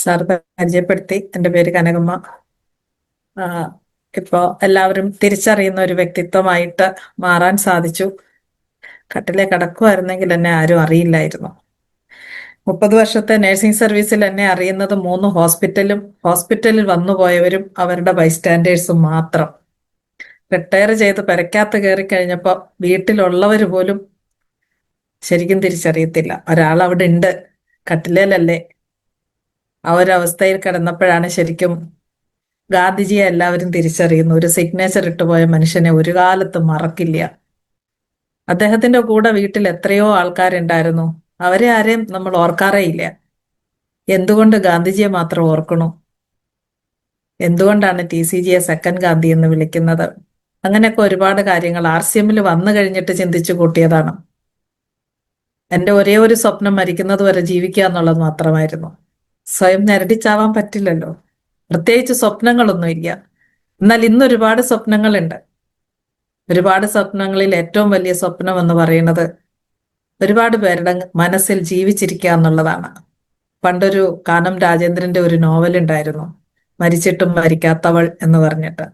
Sir പരിചയപ്പെടുത്തി. എൻ്റെ പേര് കനകമ്മ. ആ, ഇപ്പോ എല്ലാവരും തിരിച്ചറിയുന്ന ഒരു വ്യക്തിത്വമായിട്ട് മാറാൻ സാധിച്ചു. കട്ടിലെ കിടക്കുമായിരുന്നെങ്കിൽ എന്നെ ആരും അറിയില്ലായിരുന്നു. 30 വർഷത്തെ നഴ്സിംഗ് സർവീസിൽ എന്നെ അറിയുന്നത് 3 ഹോസ്പിറ്റലിൽ വന്നുപോയവരും അവരുടെ ബൈസ്റ്റാൻഡേഴ്സും മാത്രം. റിട്ടയർ ചെയ്ത് പെരക്കകത്ത് കയറി കഴിഞ്ഞപ്പോൾ വീട്ടിലുള്ളവർ പോലും ശരിക്കും തിരിച്ചറിയത്തില്ല ഒരാൾ അവിടെ ഉണ്ട്, കട്ടിലേലല്ലേ. ആ ഒരു അവസ്ഥയിൽ കിടന്നപ്പോഴാണ് ശരിക്കും ഗാന്ധിജിയെ എല്ലാവരും തിരിച്ചറിയുന്നു. ഒരു സിഗ്നേച്ചർ ഇട്ടുപോയ മനുഷ്യനെ ഒരു കാലത്തും മറക്കില്ല. അദ്ദേഹത്തിന്റെ കൂടെ വീട്ടിൽ എത്രയോ ആൾക്കാരുണ്ടായിരുന്നു. അവരെ ആരെയും നമ്മൾ ഓർക്കാറേ ഇല്ല. എന്തുകൊണ്ട് ഗാന്ധിജിയെ മാത്രം ഓർക്കണു? എന്തുകൊണ്ടാണ് TCGയെ സെക്കൻഡ് ഗാന്ധി എന്ന് വിളിക്കുന്നത്? അങ്ങനെയൊക്കെ ഒരുപാട് കാര്യങ്ങൾ RCMൽ വന്നു കഴിഞ്ഞിട്ട് ചിന്തിച്ചു കൂട്ടിയതാണ്. എൻ്റെ ഒരേ ഒരു സ്വപ്നം മരിക്കുന്നത് വരെ ജീവിക്കുക എന്നുള്ളത് മാത്രമായിരുന്നു. സ്വയം ഞരടിച്ചാവാൻ പറ്റില്ലല്ലോ, പ്രത്യേകിച്ച് സ്വപ്നങ്ങളൊന്നുമില്ല. എന്നാൽ ഇന്ന് ഒരുപാട് സ്വപ്നങ്ങളുണ്ട്. ഒരുപാട് സ്വപ്നങ്ങളിൽ ഏറ്റവും വലിയ സ്വപ്നം എന്ന് പറയുന്നത് ഒരുപാട് പേരുടെ മനസ്സിൽ ജീവിച്ചിരിക്കുക എന്നുള്ളതാണ്. പണ്ടൊരു കാനം രാജേന്ദ്രന്റെ ഒരു നോവൽ ഉണ്ടായിരുന്നു, മരിച്ചിട്ടും മരിക്കാത്തവൾ എന്ന് പറഞ്ഞിട്ട്.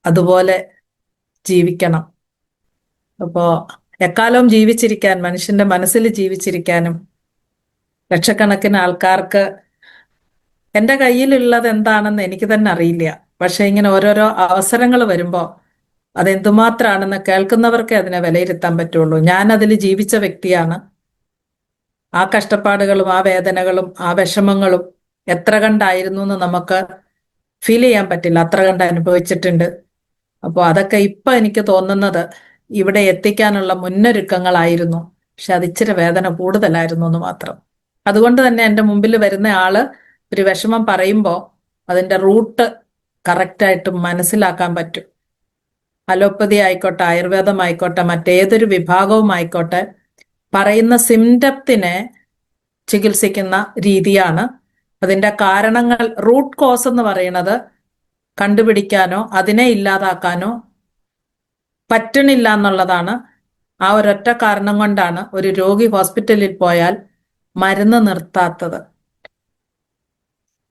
അതുപോലെ ജീവിക്കണം. അപ്പോ എക്കാലവും ജീവിച്ചിരിക്കാൻ, മനുഷ്യന്റെ മനസ്സിൽ ജീവിച്ചിരിക്കാനും ലക്ഷക്കണക്കിന് ആൾക്കാർക്ക് എൻ്റെ കയ്യിലുള്ളത് എന്താണെന്ന് എനിക്ക് തന്നെ അറിയില്ല. പക്ഷെ ഇങ്ങനെ ഓരോരോ അവസരങ്ങൾ വരുമ്പോൾ അതെന്തുമാത്രമാണെന്ന് കേൾക്കുന്നവർക്കേ അതിനെ വിലയിരുത്താൻ പറ്റുള്ളൂ. ഞാൻ അതിൽ ജീവിച്ച വ്യക്തിയാണ്. ആ കഷ്ടപ്പാടുകളും ആ വേദനകളും ആ വിഷമങ്ങളും എത്ര കണ്ടായിരുന്നു എന്ന് നമുക്ക് ഫീൽ ചെയ്യാൻ പറ്റില്ല, അത്ര കണ്ട് അനുഭവിച്ചിട്ടുണ്ട്. അപ്പോൾ അതൊക്കെ ഇപ്പൊ എനിക്ക് തോന്നുന്നത് ഇവിടെ എത്തിക്കാനുള്ള മുന്നൊരുക്കങ്ങളായിരുന്നു. പക്ഷെ അത് ഇച്ചിരി വേദന കൂടുതലായിരുന്നു എന്ന് മാത്രം. അതുകൊണ്ട് തന്നെ എൻ്റെ മുമ്പിൽ വരുന്ന ആള് ഒരു വിഷമം പറയുമ്പോൾ അതിന്റെ റൂട്ട് കറക്റ്റായിട്ട് മനസ്സിലാക്കാൻ പറ്റും. അലോപ്പതി ആയിക്കോട്ടെ, ആയുർവേദം ആയിക്കോട്ടെ, മറ്റേതൊരു വിഭാഗവും ആയിക്കോട്ടെ, പറയുന്ന സിംറ്റത്തിനെ ചികിത്സിക്കുന്ന രീതിയാണ്. അതിന്റെ കാരണങ്ങൾ, റൂട്ട് കോസ് എന്ന് പറയുന്നത് കണ്ടുപിടിക്കാനോ അതിനെ ഇല്ലാതാക്കാനോ പറ്റണില്ല എന്നുള്ളതാണ്. ആ ഒരൊറ്റ കാരണം കൊണ്ടാണ് ഒരു രോഗി ഹോസ്പിറ്റലിൽ പോയാൽ മരുന്ന് നിർത്താത്തത്.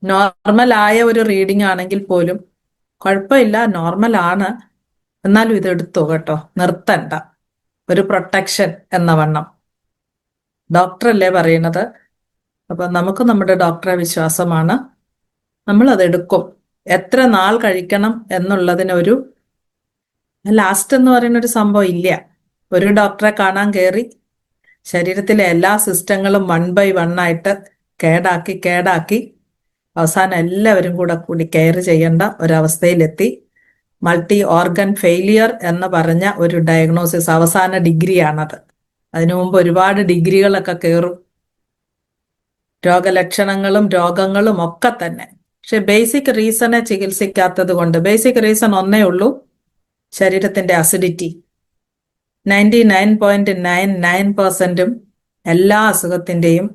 നോർമൽ ആയ ഒരു റീഡിംഗ് ആണെങ്കിൽ പോലും കുഴപ്പമില്ല, നോർമൽ ആണ്, എന്നാലും ഇത് എടുത്തോ കേട്ടോ, നിർത്തണ്ട, ഒരു പ്രൊട്ടക്ഷൻ എന്ന വണ്ണം. ഡോക്ടറല്ലേ പറയുന്നത്. അപ്പൊ നമുക്ക് നമ്മുടെ ഡോക്ടറെ വിശ്വാസമാണ്, നമ്മൾ അതെടുക്കും. എത്ര നാൾ കഴിക്കണം എന്നുള്ളതിനൊരു ലാസ്റ്റ് എന്ന് പറയുന്ന ഒരു സംഭവം ഇല്ല. ഒരു ഡോക്ടറെ കാണാൻ കയറി ശരീരത്തിലെ എല്ലാ സിസ്റ്റങ്ങളും 1 by 1 ആയിട്ട് കേടാക്കി അവസാനം എല്ലാവരും കൂടി കെയർ ചെയ്യേണ്ട ഒരവസ്ഥയിലെത്തി. മൾട്ടി ഓർഗൻ ഫെയിലിയർ എന്ന് പറഞ്ഞ ഒരു ഡയഗ്നോസിസ്, അവസാന ഡിഗ്രിയാണത്. അതിനു മുമ്പ് ഒരുപാട് ഡിഗ്രികളൊക്കെ കയറും, രോഗലക്ഷണങ്ങളും രോഗങ്ങളും ഒക്കെ തന്നെ. പക്ഷെ ബേസിക് റീസണെ ചികിത്സിക്കാത്തത് കൊണ്ട്, ബേസിക് റീസൺ ഒന്നേ ഉള്ളൂ, ശരീരത്തിന്റെ അസിഡിറ്റി. 99.99% എല്ലാ അസുഖത്തിന്റെയും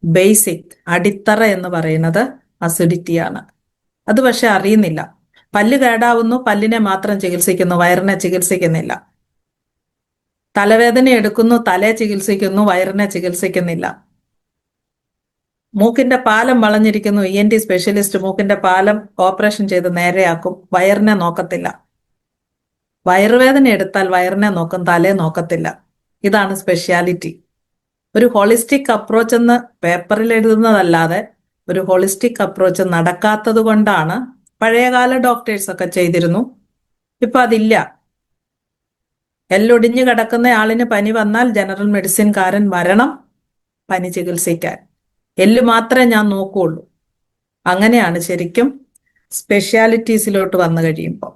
ബേസിക് അടിത്തറ എന്ന് പറയുന്നത് അസിഡിറ്റിയാണ്. അത് പക്ഷെ അറിയുന്നില്ല. പല്ല് കേടാവുന്നു, പല്ലിനെ മാത്രം ചികിത്സിക്കുന്നു, വയറിനെ ചികിത്സിക്കുന്നില്ല. തലവേദന എടുക്കുന്നു, തലയെ ചികിത്സിക്കുന്നു, വയറിനെ ചികിത്സിക്കുന്നില്ല. മൂക്കിന്റെ പാലം വളഞ്ഞിരിക്കുന്നു, ENT സ്പെഷ്യലിസ്റ്റ് മൂക്കിന്റെ പാലം ഓപ്പറേഷൻ ചെയ്ത് നേരെയാക്കും, വയറിനെ നോക്കത്തില്ല. വയറുവേദന എടുത്താൽ വയറിനെ നോക്കും, തലയെ നോക്കത്തില്ല. ഇതാണ് സ്പെഷ്യാലിറ്റി. ഒരു ഹോളിസ്റ്റിക് അപ്രോച്ച് എന്ന് പേപ്പറിൽ എഴുതുന്നതല്ലാതെ ഒരു ഹോളിസ്റ്റിക് അപ്രോച്ച് നടക്കാത്തത് കൊണ്ടാണ്. പഴയകാല ഡോക്ടേഴ്സ് ഒക്കെ ചെയ്തിരുന്നു, ഇപ്പൊ അതില്ല. എല്ലൊടിഞ്ഞു കിടക്കുന്ന ആളിന് പനി വന്നാൽ ജനറൽ മെഡിസിൻകാരൻ വരണം പനി ചികിത്സിക്കാൻ. എല്ല് മാത്രമേ ഞാൻ നോക്കുകയുള്ളൂ. അങ്ങനെയാണ് ശരിക്കും സ്പെഷ്യാലിറ്റീസിലോട്ട് വന്നു കഴിയുമ്പോൾ.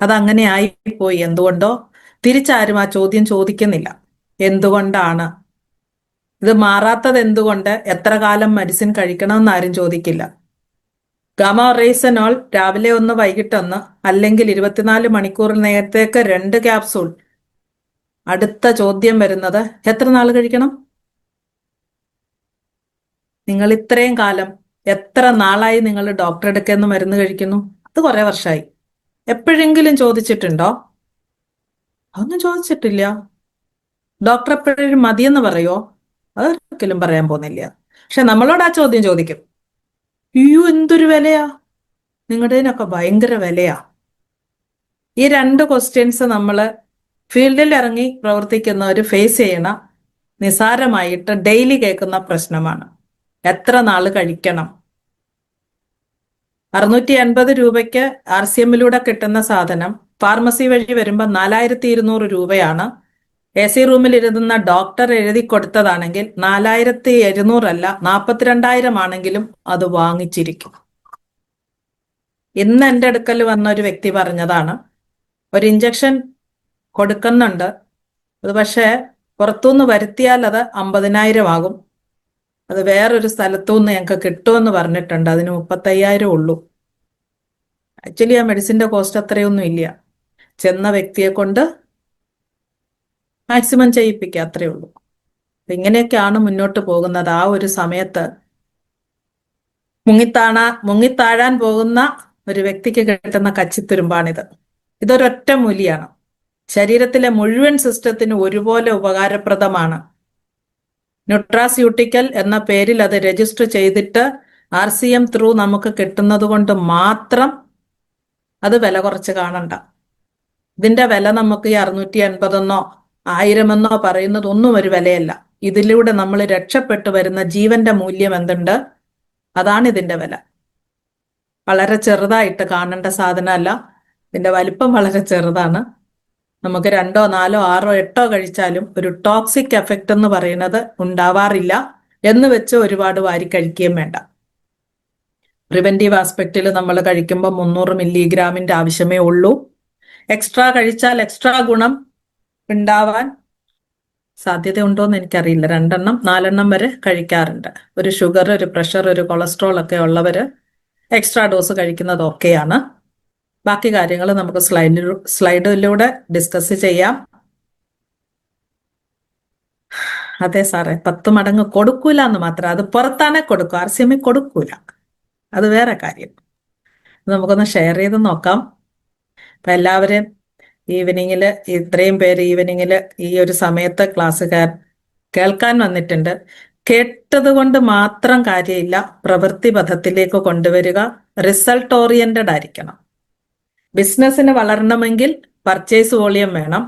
അതങ്ങനെ ആയിപ്പോയി. എന്തുകൊണ്ടോ തിരിച്ചാരും ആ ചോദ്യം ചോദിക്കുന്നില്ല. എന്തുകൊണ്ടാണ് ഇത് മാറാത്തത്? എന്തുകൊണ്ട്? എത്ര കാലം മെഡിസിൻ കഴിക്കണമെന്ന് ആരും ചോദിക്കില്ല. ഗാമറേസനോൾ രാവിലെ 1 വൈകിട്ട് 1, അല്ലെങ്കിൽ 24 മണിക്കൂർ നേരത്തേക്ക് 2 ക്യാപ്സൂൾ. അടുത്ത ചോദ്യം വരുന്നത് എത്ര നാൾ കഴിക്കണം? നിങ്ങൾ ഇത്രയും കാലം എത്ര നാളായി നിങ്ങൾ ഡോക്ടറെ അടുക്കൽ മരുന്ന് കഴിക്കുന്നു? അത് കുറെ വർഷമായി. എപ്പോഴെങ്കിലും ചോദിച്ചിട്ടുണ്ടോ? അതൊന്നും ചോദിച്ചിട്ടില്ല. ഡോക്ടർ എപ്പോഴും മതിയെന്ന് പറയോ? അതൊരിക്കലും പറയാൻ പോകുന്നില്ല. പക്ഷെ നമ്മളോട് ആ ചോദ്യം ചോദിക്കും. അയ്യോ എന്തൊരു വിലയാ, നിങ്ങളുടേതിനൊക്കെ ഭയങ്കര വിലയാ. ഈ രണ്ട് ക്വസ്റ്റ്യൻസ് നമ്മൾ ഫീൽഡിൽ ഇറങ്ങി പ്രവർത്തിക്കുന്നവർ ഫേസ് ചെയ്യണ നിസാരമായിട്ട് ഡെയിലി കേൾക്കുന്ന പ്രശ്നമാണ്. എത്ര നാള് കഴിക്കണം? 650 രൂപയ്ക്ക് RCMലൂടെ കിട്ടുന്ന സാധനം ഫാർമസി വഴി വരുമ്പോൾ 4200 രൂപയാണ്. AC റൂമിൽ ഇരുന്ന ഡോക്ടർ എഴുതി കൊടുത്തതാണെങ്കിൽ 4700 അല്ല 42,000 ആണെങ്കിലും അത് വാങ്ങിച്ചിരിക്കും. ഇന്ന് എൻ്റെ അടുക്കൽ വന്ന ഒരു വ്യക്തി പറഞ്ഞതാണ്, ഒരു ഇഞ്ചക്ഷൻ കൊടുക്കുന്നുണ്ട്, അത് പക്ഷേ പുറത്തുനിന്ന് വരുത്തിയാൽ അത് 50,000 ആകും, അത് വേറൊരു സ്ഥലത്തുനിന്ന് ഞങ്ങൾക്ക് കിട്ടുമെന്ന് പറഞ്ഞിട്ടുണ്ട്, അതിന് 35,000 ഉള്ളൂ. ആക്ച്വലി ആ മെഡിസിൻ്റെ കോസ്റ്റ് അത്രയൊന്നും ഇല്ല, ചെന്ന വ്യക്തിയെ കൊണ്ട് മാക്സിമം ചെയ്യിപ്പിക്കുക, അത്രയേ ഉള്ളൂ. ഇങ്ങനെയൊക്കെയാണ് മുന്നോട്ട് പോകുന്നത്. ആ ഒരു സമയത്ത് മുങ്ങിത്താഴാൻ പോകുന്ന ഒരു വ്യക്തിക്ക് കിട്ടുന്ന കച്ചിത്തുരുമ്പാണിത്. ഇതൊരൊറ്റ മൂലിയാണ്, ശരീരത്തിലെ മുഴുവൻ സിസ്റ്റത്തിന് ഒരുപോലെ ഉപകാരപ്രദമാണ്. ന്യൂട്രാസ്യൂട്ടിക്കൽ എന്ന പേരിൽ അത് രജിസ്റ്റർ ചെയ്തിട്ട് RCM ത്രൂ നമുക്ക് കിട്ടുന്നത് കൊണ്ട് മാത്രം അത് വില കുറച്ച് കാണണ്ട. ഇതിന്റെ വില നമുക്ക് ഈ 650 1000 പറയുന്നതൊന്നും ഒരു വിലയല്ല. ഇതിലൂടെ നമ്മൾ രക്ഷപ്പെട്ടു വരുന്ന ജീവന്റെ മൂല്യം എന്തുണ്ട്, അതാണ് ഇതിന്റെ വില. വളരെ ചെറുതായിട്ട് കാണേണ്ട സാധനമല്ല, ഇതിന്റെ വലിപ്പം വളരെ ചെറുതാണ്. നമുക്ക് 2, 4, 6, 8 കഴിച്ചാലും ഒരു ടോക്സിക് എഫക്റ്റ് എന്ന് പറയുന്നത് ഉണ്ടാവാറില്ല. എന്ന് വെച്ച് ഒരുപാട് വാരി കഴിക്കുകയും വേണ്ട. പ്രിവെന്റീവ് ആസ്പെക്റ്റിൽ നമ്മൾ കഴിക്കുമ്പോൾ 300 മില്ലിഗ്രാമിന്റെ ആവശ്യമേ ഉള്ളൂ. എക്സ്ട്രാ കഴിച്ചാൽ എക്സ്ട്രാ ഗുണം ഉണ്ടാവാൻ സാധ്യതയുണ്ടോയെന്ന് എനിക്കറിയില്ല. 2, 4 വരെ കഴിക്കാറുണ്ട്. ഒരു ഷുഗർ, ഒരു പ്രഷർ, ഒരു കൊളസ്ട്രോൾ ഒക്കെ ഉള്ളവര് എക്സ്ട്രാ ഡോസ് കഴിക്കുന്നത് ഓക്കെയാണ്. ബാക്കി കാര്യങ്ങൾ നമുക്ക് സ്ലൈഡിലൂടെ ഡിസ്കസ് ചെയ്യാം. അതെ സാറേ, 10 മടങ്ങ് കൊടുക്കൂല എന്ന് മാത്രം, അത് പുറത്താണെ കൊടുക്കും, RCM കൊടുക്കൂല, അത് വേറെ കാര്യം. നമുക്കൊന്ന് ഷെയർ ചെയ്ത് നോക്കാം. അപ്പൊ എല്ലാവരും ഈവനിങ്ങിൽ, ഇത്രയും പേര് ഈവനിങ്ങിൽ ഈ ഒരു സമയത്ത് ക്ലാസ് കേൾക്കാൻ വന്നിട്ടുണ്ട്. കേട്ടത് കൊണ്ട് മാത്രം കാര്യമില്ല, പ്രവൃത്തി പഥത്തിലേക്ക് കൊണ്ടുവരിക. റിസൾട്ട് ഓറിയന്റഡ് ആയിരിക്കണം. ബിസിനസ്സിന് വളരണമെങ്കിൽ പർച്ചേസ് വോളിയം വേണം.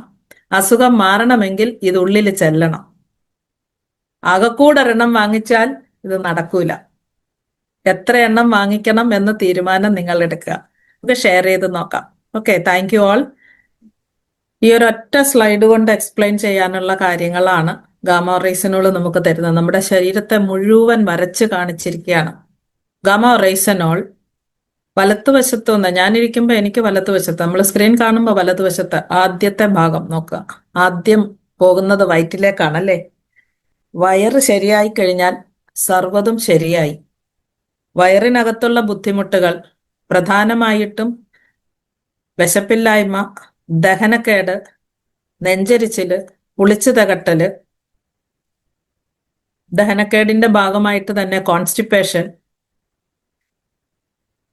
അസുഖം മാറണമെങ്കിൽ ഇത് ഉള്ളിൽ ചെല്ലണം. ആകെക്കൂടെ ഒരെണ്ണം വാങ്ങിച്ചാൽ ഇത് നടക്കൂല. എത്ര എണ്ണം വാങ്ങിക്കണം എന്ന തീരുമാനം നിങ്ങൾ എടുക്കുക. നമുക്ക് ഷെയർ ചെയ്ത് നോക്കാം. Okay, thank you all. ഈ ഒരു ഒറ്റ സ്ലൈഡ് കൊണ്ട് എക്സ്പ്ലെയിൻ ചെയ്യാനുള്ള കാര്യങ്ങളാണ് ഗാമ റൈസനോൾ നമുക്ക് തരുന്നത്. നമ്മുടെ ശരീരത്തെ മുഴുവൻ വരച്ച് കാണിച്ചിരിക്കുകയാണ്. ഗാമ റൈസനോൾ വലത്തുവശത്ത് നിന്ന്, ഞാനിരിക്കുമ്പോൾ എനിക്ക് വലത്തുവശത്ത്, നമ്മൾ സ്ക്രീൻ കാണുമ്പോൾ വലതുവശത്ത് ആദ്യത്തെ ഭാഗം നോക്കുക. ആദ്യം പോകുന്നത് വയറ്റിലേക്കാണല്ലേ. വയറ് ശരിയായി കഴിഞ്ഞാൽ സർവ്വതും ശരിയായി. വയറിനകത്തുള്ള ബുദ്ധിമുട്ടുകൾ പ്രധാനമായിട്ടും വിശപ്പില്ലായ്മ, ദഹനക്കേട്, നെഞ്ചരിച്ചില്, പുളിച്ചു തകട്ടല്, ദഹനക്കേടിന്റെ ഭാഗമായിട്ട് തന്നെ കോൺസ്റ്റിപ്പേഷൻ,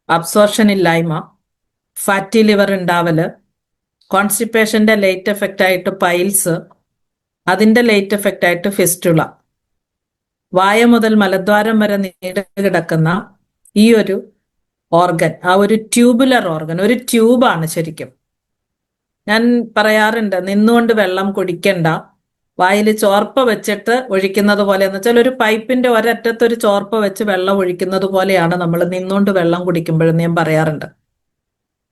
അബ്സോർഷൻ ഇല്ലായ്മ, ഫാറ്റി ലിവർ ഉണ്ടാവല്, കോൺസ്റ്റിപ്പേഷന്റെ ലേറ്റ് എഫക്റ്റ് ആയിട്ട് പൈൽസ്, അതിന്റെ ലേറ്റ് എഫക്റ്റ് ആയിട്ട് ഫിസ്റ്റുള. വായ മുതൽ മലദ്വാരം വരെ നീണ്ടു കിടക്കുന്ന ഈ ഒരു ഓർഗൻ, ആ ഒരു ട്യൂബുലർ ഓർഗൻ, ഒരു ട്യൂബാണ് ശരിക്കും. ഞാൻ പറയാറുണ്ട്, നിന്നുകൊണ്ട് വെള്ളം കുടിക്കണ്ട, വായിൽ ചോർപ്പ വെച്ചിട്ട് ഒഴിക്കുന്നത് പോലെ, എന്ന് വെച്ചാൽ ഒരു പൈപ്പിന്റെ ഒരറ്റത്ത് ഒരു ചോർപ്പ വെച്ച് വെള്ളം ഒഴിക്കുന്നത് പോലെയാണ് നമ്മൾ നിന്നുകൊണ്ട് വെള്ളം കുടിക്കുമ്പോഴെന്ന് ഞാൻ പറയാറുണ്ട്.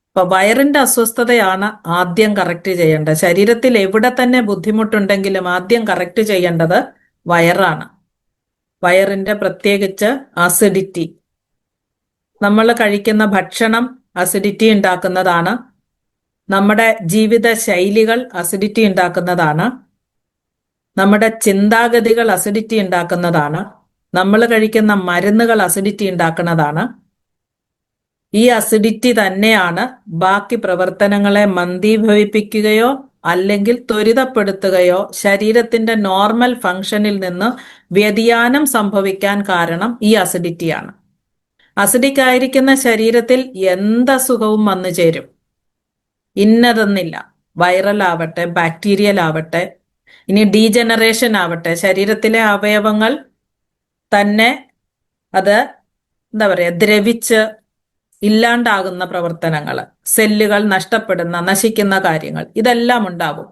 അപ്പൊ വയറിന്റെ അസ്വസ്ഥതയാണ് ആദ്യം കറക്റ്റ് ചെയ്യേണ്ടത്. ശരീരത്തിൽ എവിടെ തന്നെ ബുദ്ധിമുട്ടുണ്ടെങ്കിലും ആദ്യം കറക്റ്റ് ചെയ്യേണ്ടത് വയറാണ്. വയറിന്റെ പ്രത്യേകിച്ച് അസിഡിറ്റി. നമ്മൾ കഴിക്കുന്ന ഭക്ഷണം അസിഡിറ്റി ഉണ്ടാക്കുന്നതാണ്. നമ്മുടെ ജീവിത ശൈലികൾ അസിഡിറ്റി ഉണ്ടാക്കുന്നതാണ്. നമ്മുടെ ചിന്താഗതികൾ അസിഡിറ്റി ഉണ്ടാക്കുന്നതാണ്. നമ്മൾ കഴിക്കുന്ന മരുന്നുകൾ അസിഡിറ്റി ഉണ്ടാക്കുന്നതാണ്. ഈ അസിഡിറ്റി തന്നെയാണ് ബാക്കി പ്രവർത്തനങ്ങളെ മന്ദീഭവിപ്പിക്കുകയോ അല്ലെങ്കിൽ ത്വരിതപ്പെടുത്തുകയോ ശരീരത്തിന്റെ നോർമൽ ഫംഗ്ഷനിൽ നിന്ന് വ്യതിയാനം സംഭവിക്കാൻ കാരണം ഈ അസിഡിറ്റിയാണ്. അസിഡിക് ആയിരിക്കുന്ന ശരീരത്തിൽ എന്തസുഖവും വന്നു ചേരും. ഇന്നതെന്നില്ല. വൈറൽ ആവട്ടെ, ബാക്ടീരിയൽ ആവട്ടെ, ഇനി ഡീജനറേഷൻ ആവട്ടെ, ശരീരത്തിലെ അവയവങ്ങൾ തന്നെ അത് എന്താ പറയാ, ദ്രവിച്ച് ഇല്ലാണ്ടാകുന്ന പ്രവർത്തനങ്ങൾ, സെല്ലുകൾ നഷ്ടപ്പെടുന്ന, നശിക്കുന്ന കാര്യങ്ങൾ, ഇതെല്ലാം ഉണ്ടാവും.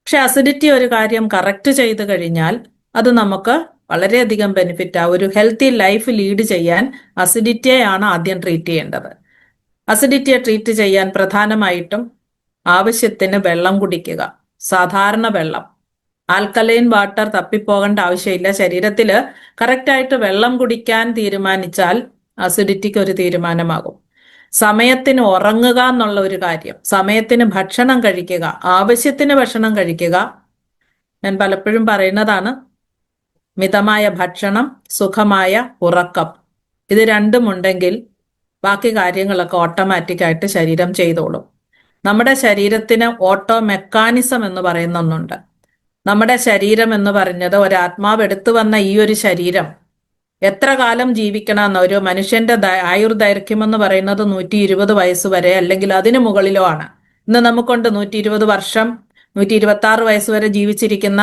പക്ഷെ അസിഡിറ്റി ഒരു കാര്യം കറക്റ്റ് ചെയ്ത് കഴിഞ്ഞാൽ അത് നമുക്ക് വളരെയധികം ബെനിഫിറ്റ് ഒരു ഹെൽത്തി ലൈഫ് ലീഡ് ചെയ്യാൻ അസിഡിറ്റിയെയാണ് ആദ്യം ട്രീറ്റ് ചെയ്യേണ്ടത്. അസിഡിറ്റിയെ ട്രീറ്റ് ചെയ്യാൻ പ്രധാനമായിട്ടും ആവശ്യത്തിന് വെള്ളം കുടിക്കുക. സാധാരണ വെള്ളം, ആൽക്കലൈൻ വാട്ടർ തപ്പിപ്പോകേണ്ട ആവശ്യമില്ല. ശരീരത്തിൽ കറക്റ്റായിട്ട് വെള്ളം കുടിക്കാൻ തീരുമാനിച്ചാൽ അസിഡിറ്റിക്ക് ഒരു തീരുമാനമാകും. സമയത്തിന് ഉറങ്ങുക എന്നുള്ള ഒരു കാര്യം, സമയത്തിന് ഭക്ഷണം കഴിക്കുക, ആവശ്യത്തിന് ഭക്ഷണം കഴിക്കുക. ഞാൻ പലപ്പോഴും പറയുന്നതാണ്, മിതമായ ഭക്ഷണം, സുഖമായ ഉറക്കം, ഇത് രണ്ടും ഉണ്ടെങ്കിൽ ബാക്കി കാര്യങ്ങളൊക്കെ ഓട്ടോമാറ്റിക്കായിട്ട് ശരീരം ചെയ്തോളും. നമ്മുടെ ശരീരത്തിന് ഓട്ടോ മെക്കാനിസം എന്ന് പറയുന്ന ഒന്നുണ്ട്. നമ്മുടെ ശരീരം എന്ന് പറഞ്ഞത്, ഒരാത്മാവ് എടുത്തു വന്ന ഈ ഒരു ശരീരം എത്ര കാലം ജീവിക്കണമെന്ന, ഒരു മനുഷ്യന്റെ ആയുർദൈർഘ്യം എന്ന് പറയുന്നത് 120 വയസ്സ് വരെ, അല്ലെങ്കിൽ അതിനു മുകളിലോ ആണ്. ഇന്ന് നമുക്കുണ്ട് 120 വർഷം, 126 വയസ്സ് വരെ ജീവിച്ചിരിക്കുന്ന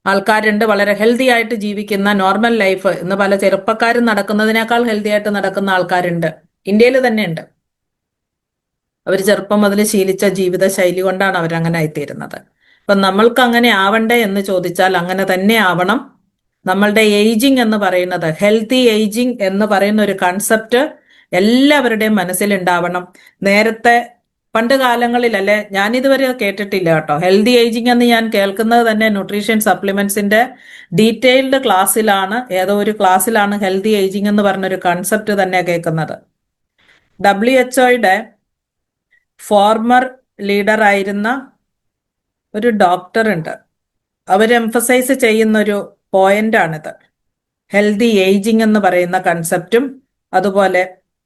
ആൾക്കാരുണ്ട്. വളരെ ഹെൽത്തി ആയിട്ട് ജീവിക്കുന്ന നോർമൽ ലൈഫ് ഇന്ന് പല ചെറുപ്പക്കാരും നടക്കുന്നതിനേക്കാൾ ഹെൽത്തി ആയിട്ട് നടക്കുന്ന ആൾക്കാരുണ്ട്. ഇന്ത്യയിൽ തന്നെ ഉണ്ട്. അവർ ചെറുപ്പം മുതൽ ശീലിച്ച ജീവിത ശൈലി കൊണ്ടാണ് അവരങ്ങനെ ആയിത്തീരുന്നത്. അപ്പൊ നമ്മൾക്ക് അങ്ങനെ ആവണ്ടേ എന്ന് ചോദിച്ചാൽ അങ്ങനെ തന്നെ ആവണം. നമ്മളുടെ ഏജിങ് എന്ന് പറയുന്നത്, ഹെൽത്തി ഏജിങ് എന്ന് പറയുന്ന ഒരു കൺസെപ്റ്റ് എല്ലാവരുടെയും മനസ്സിലുണ്ടാവണം. നേരത്തെ പണ്ട് കാലങ്ങളിലല്ലേ, ഞാനിതുവരെ കേട്ടിട്ടില്ല കേട്ടോ. ഹെൽത്തി ഏജിങ് എന്ന് ഞാൻ കേൾക്കുന്നത് തന്നെ ന്യൂട്രീഷൻ സപ്ലിമെന്റ്സിന്റെ ഡീറ്റെയിൽഡ് ക്ലാസ്സിലാണ്, ഏതോ ഒരു ക്ലാസ്സിലാണ് ഹെൽത്തി ഏജിങ് എന്ന് പറഞ്ഞൊരു കൺസെപ്റ്റ് തന്നെ കേൾക്കുന്നത്. WHO ഫോർമർ ലീഡർ ആയിരുന്ന ഒരു ഡോക്ടർ ഉണ്ട്. അവർ എംഫസൈസ് ചെയ്യുന്നൊരു പോയിന്റാണിത്. ഹെൽത്തി ഏജിങ് എന്ന് പറയുന്ന കൺസെപ്റ്റും അതുപോലെ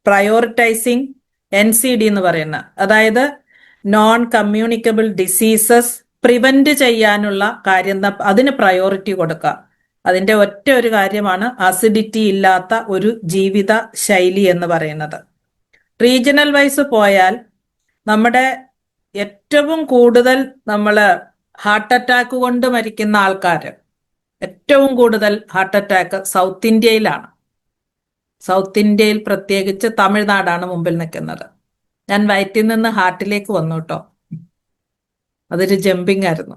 പ്രയോറിറ്റൈസിങ് NCD എന്ന് പറയുന്ന, അതായത് നോൺ കമ്മ്യൂണിക്കബിൾ ഡിസീസസ് പ്രിവെന്റ് ചെയ്യാനുള്ള കാര്യം, അതിന് പ്രയോറിറ്റി കൊടുക്കുക. അതിന്റെ ഒറ്റ ഒരു കാര്യമാണ് അസിഡിറ്റി ഇല്ലാത്ത ഒരു ജീവിത ശൈലി എന്ന് പറയുന്നത്. റീജിയണൽ വൈസ് പോയാൽ നമ്മുടെ ഏറ്റവും കൂടുതൽ ഹാർട്ട് അറ്റാക്ക് കൊണ്ട് മരിക്കുന്ന ആൾക്കാർ, ഏറ്റവും കൂടുതൽ ഹാർട്ട് അറ്റാക്ക് സൗത്ത് ഇന്ത്യയിലാണ്. സൗത്ത് ഇന്ത്യയിൽ പ്രത്യേകിച്ച് തമിഴ്നാടാണ് മുമ്പിൽ നിൽക്കുന്നത്. ഞാൻ വയറ്റിൽ നിന്ന് ഹാർട്ടിലേക്ക് വന്നു കേട്ടോ. അതൊരു ജമ്പിങ് ആയിരുന്നു.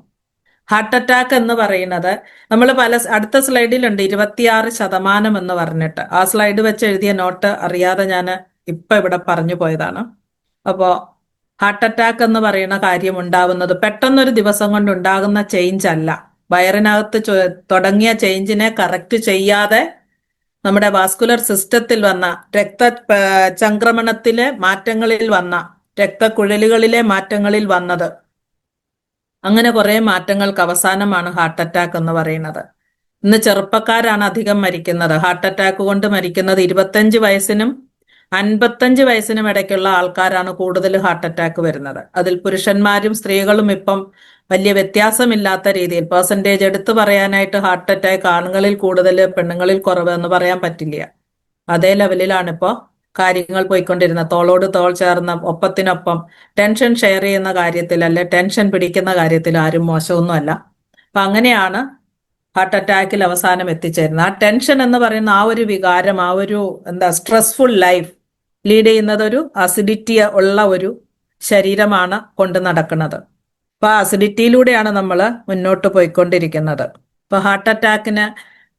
ഹാർട്ട് അറ്റാക്ക് എന്ന് പറയുന്നത് നമ്മൾ അടുത്ത സ്ലൈഡിലുണ്ട് 26% എന്ന് പറഞ്ഞിട്ട്. ആ സ്ലൈഡ് വെച്ച് എഴുതിയ നോട്ട് അറിയാതെ ഞാൻ ഇപ്പൊ ഇവിടെ പറഞ്ഞു പോയതാണ്. അപ്പോ ഹാർട്ട് അറ്റാക്ക് എന്ന് പറയുന്ന കാര്യം ഉണ്ടാവുന്നത് പെട്ടെന്നൊരു ദിവസം കൊണ്ട് ഉണ്ടാകുന്ന ചേഞ്ച് അല്ല. വയറിനകത്ത് തുടങ്ങിയ ചേഞ്ചിനെ കറക്റ്റ് ചെയ്യാതെ നമ്മുടെ വാസ്കുലർ സിസ്റ്റത്തിൽ വന്ന, ചംക്രമണത്തിലെ മാറ്റങ്ങളിൽ വന്ന, രക്തക്കുഴലുകളിലെ മാറ്റങ്ങളിൽ വന്നത്, അങ്ങനെ കുറെ മാറ്റങ്ങൾക്ക് അവസാനമാണ് ഹാർട്ട് അറ്റാക്ക് എന്ന് പറയുന്നത്. ഇന്ന് ചെറുപ്പക്കാരാണ് അധികം മരിക്കുന്നത്. ഹാർട്ട് അറ്റാക്ക് കൊണ്ട് മരിക്കുന്നത് 25 വയസ്സിനും 55 വയസ്സിനും ഇടയ്ക്കുള്ള ആൾക്കാരാണ് കൂടുതൽ ഹാർട്ട് അറ്റാക്ക് വരുന്നത്. അതിൽ പുരുഷന്മാരും സ്ത്രീകളും ഇപ്പം വലിയ വ്യത്യാസമില്ലാത്ത രീതിയിൽ പെർസെൻറ്റേജ് എടുത്തു പറയാനായിട്ട് ഹാർട്ട് അറ്റാക്ക് ആണുങ്ങളിൽ കൂടുതൽ പെണ്ണുങ്ങളിൽ കുറവ് എന്ന് പറയാൻ പറ്റില്ല. അതേ ലെവലിലാണിപ്പോ കാര്യങ്ങൾ പോയിക്കൊണ്ടിരുന്നത്. തോളോട് തോൾ ചേർന്ന, ഒപ്പത്തിനൊപ്പം ടെൻഷൻ ഷെയർ ചെയ്യുന്ന കാര്യത്തിൽ, അല്ലെ ടെൻഷൻ പിടിക്കുന്ന കാര്യത്തിൽ ആരും മോശമൊന്നുമല്ല. അപ്പൊ അങ്ങനെയാണ് ഹാർട്ട് അറ്റാക്കിൽ അവസാനം എത്തിച്ചേരുന്നത്. ആ ടെൻഷൻ എന്ന് പറയുന്ന ആ ഒരു വികാരം, ആ ഒരു സ്ട്രെസ്ഫുൾ ലൈഫ് ലീഡ് ചെയ്യുന്നത് ഒരു അസിഡിറ്റി ഉള്ള ഒരു ശരീരമാണ് കൊണ്ട് നടക്കുന്നത്. അപ്പൊ ആ അസിഡിറ്റിയിലൂടെയാണ് നമ്മൾ മുന്നോട്ട് പോയിക്കൊണ്ടിരിക്കുന്നത്. ഇപ്പൊ ഹാർട്ട് അറ്റാക്കിന്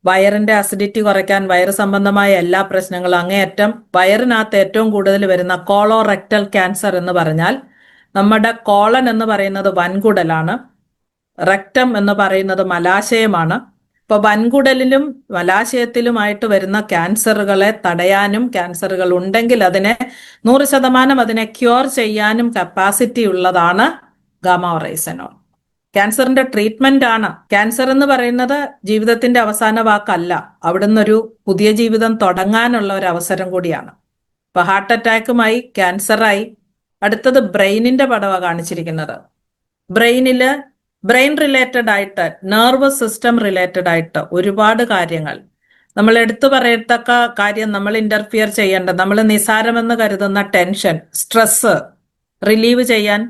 വയറിന്റെ അസിഡിറ്റി കുറയ്ക്കാൻ, വയറ് സംബന്ധമായ എല്ലാ പ്രശ്നങ്ങളും, അങ്ങേയറ്റം വയറിനകത്ത് ഏറ്റവും കൂടുതൽ വരുന്ന കോളോറെക്ടൽ ക്യാൻസർ എന്ന് പറഞ്ഞാൽ, നമ്മുടെ കോളൻ എന്ന് പറയുന്നത് വൻകുടലാണ്, റെക്ടം എന്ന് പറയുന്നത് മലാശയമാണ്. ഇപ്പൊ വൻകുടലിലും മലാശയത്തിലുമായിട്ട് വരുന്ന ക്യാൻസറുകളെ തടയാനും, ക്യാൻസറുകൾ ഉണ്ടെങ്കിൽ അതിനെ 100% അതിനെ ക്യൂർ ചെയ്യാനും കപ്പാസിറ്റി ഉള്ളതാണ് ഗാമ-ഒറൈസനോൾ. ക്യാൻസറിന്റെ ട്രീറ്റ്മെന്റ് ആണ്. ക്യാൻസർ എന്ന് പറയുന്നത് ജീവിതത്തിന്റെ അവസാന വാക്കല്ല, അവിടുന്ന് ഒരു പുതിയ ജീവിതം തുടങ്ങാനുള്ള ഒരു അവസരം കൂടിയാണ്. ഇപ്പൊ ഹാർട്ട് അറ്റാക്കുമായി, ക്യാൻസറായി, അടുത്തത് ബ്രെയിനിന്റെ പടവ കാണിച്ചിരിക്കുന്നത്. ബ്രെയിൻ റിലേറ്റഡ് ആയിട്ട്, നെർവസ് സിസ്റ്റം റിലേറ്റഡ് ആയിട്ട് ഒരുപാട് കാര്യങ്ങൾ നമ്മൾ എടുത്തു പറയത്തക്ക കാര്യം, നമ്മൾ ഇന്റർഫിയർ ചെയ്യേണ്ടത്, നമ്മൾ നിസാരമെന്ന് കരുതുന്ന ടെൻഷൻ, സ്ട്രെസ് റിലീവ് ചെയ്യാൻ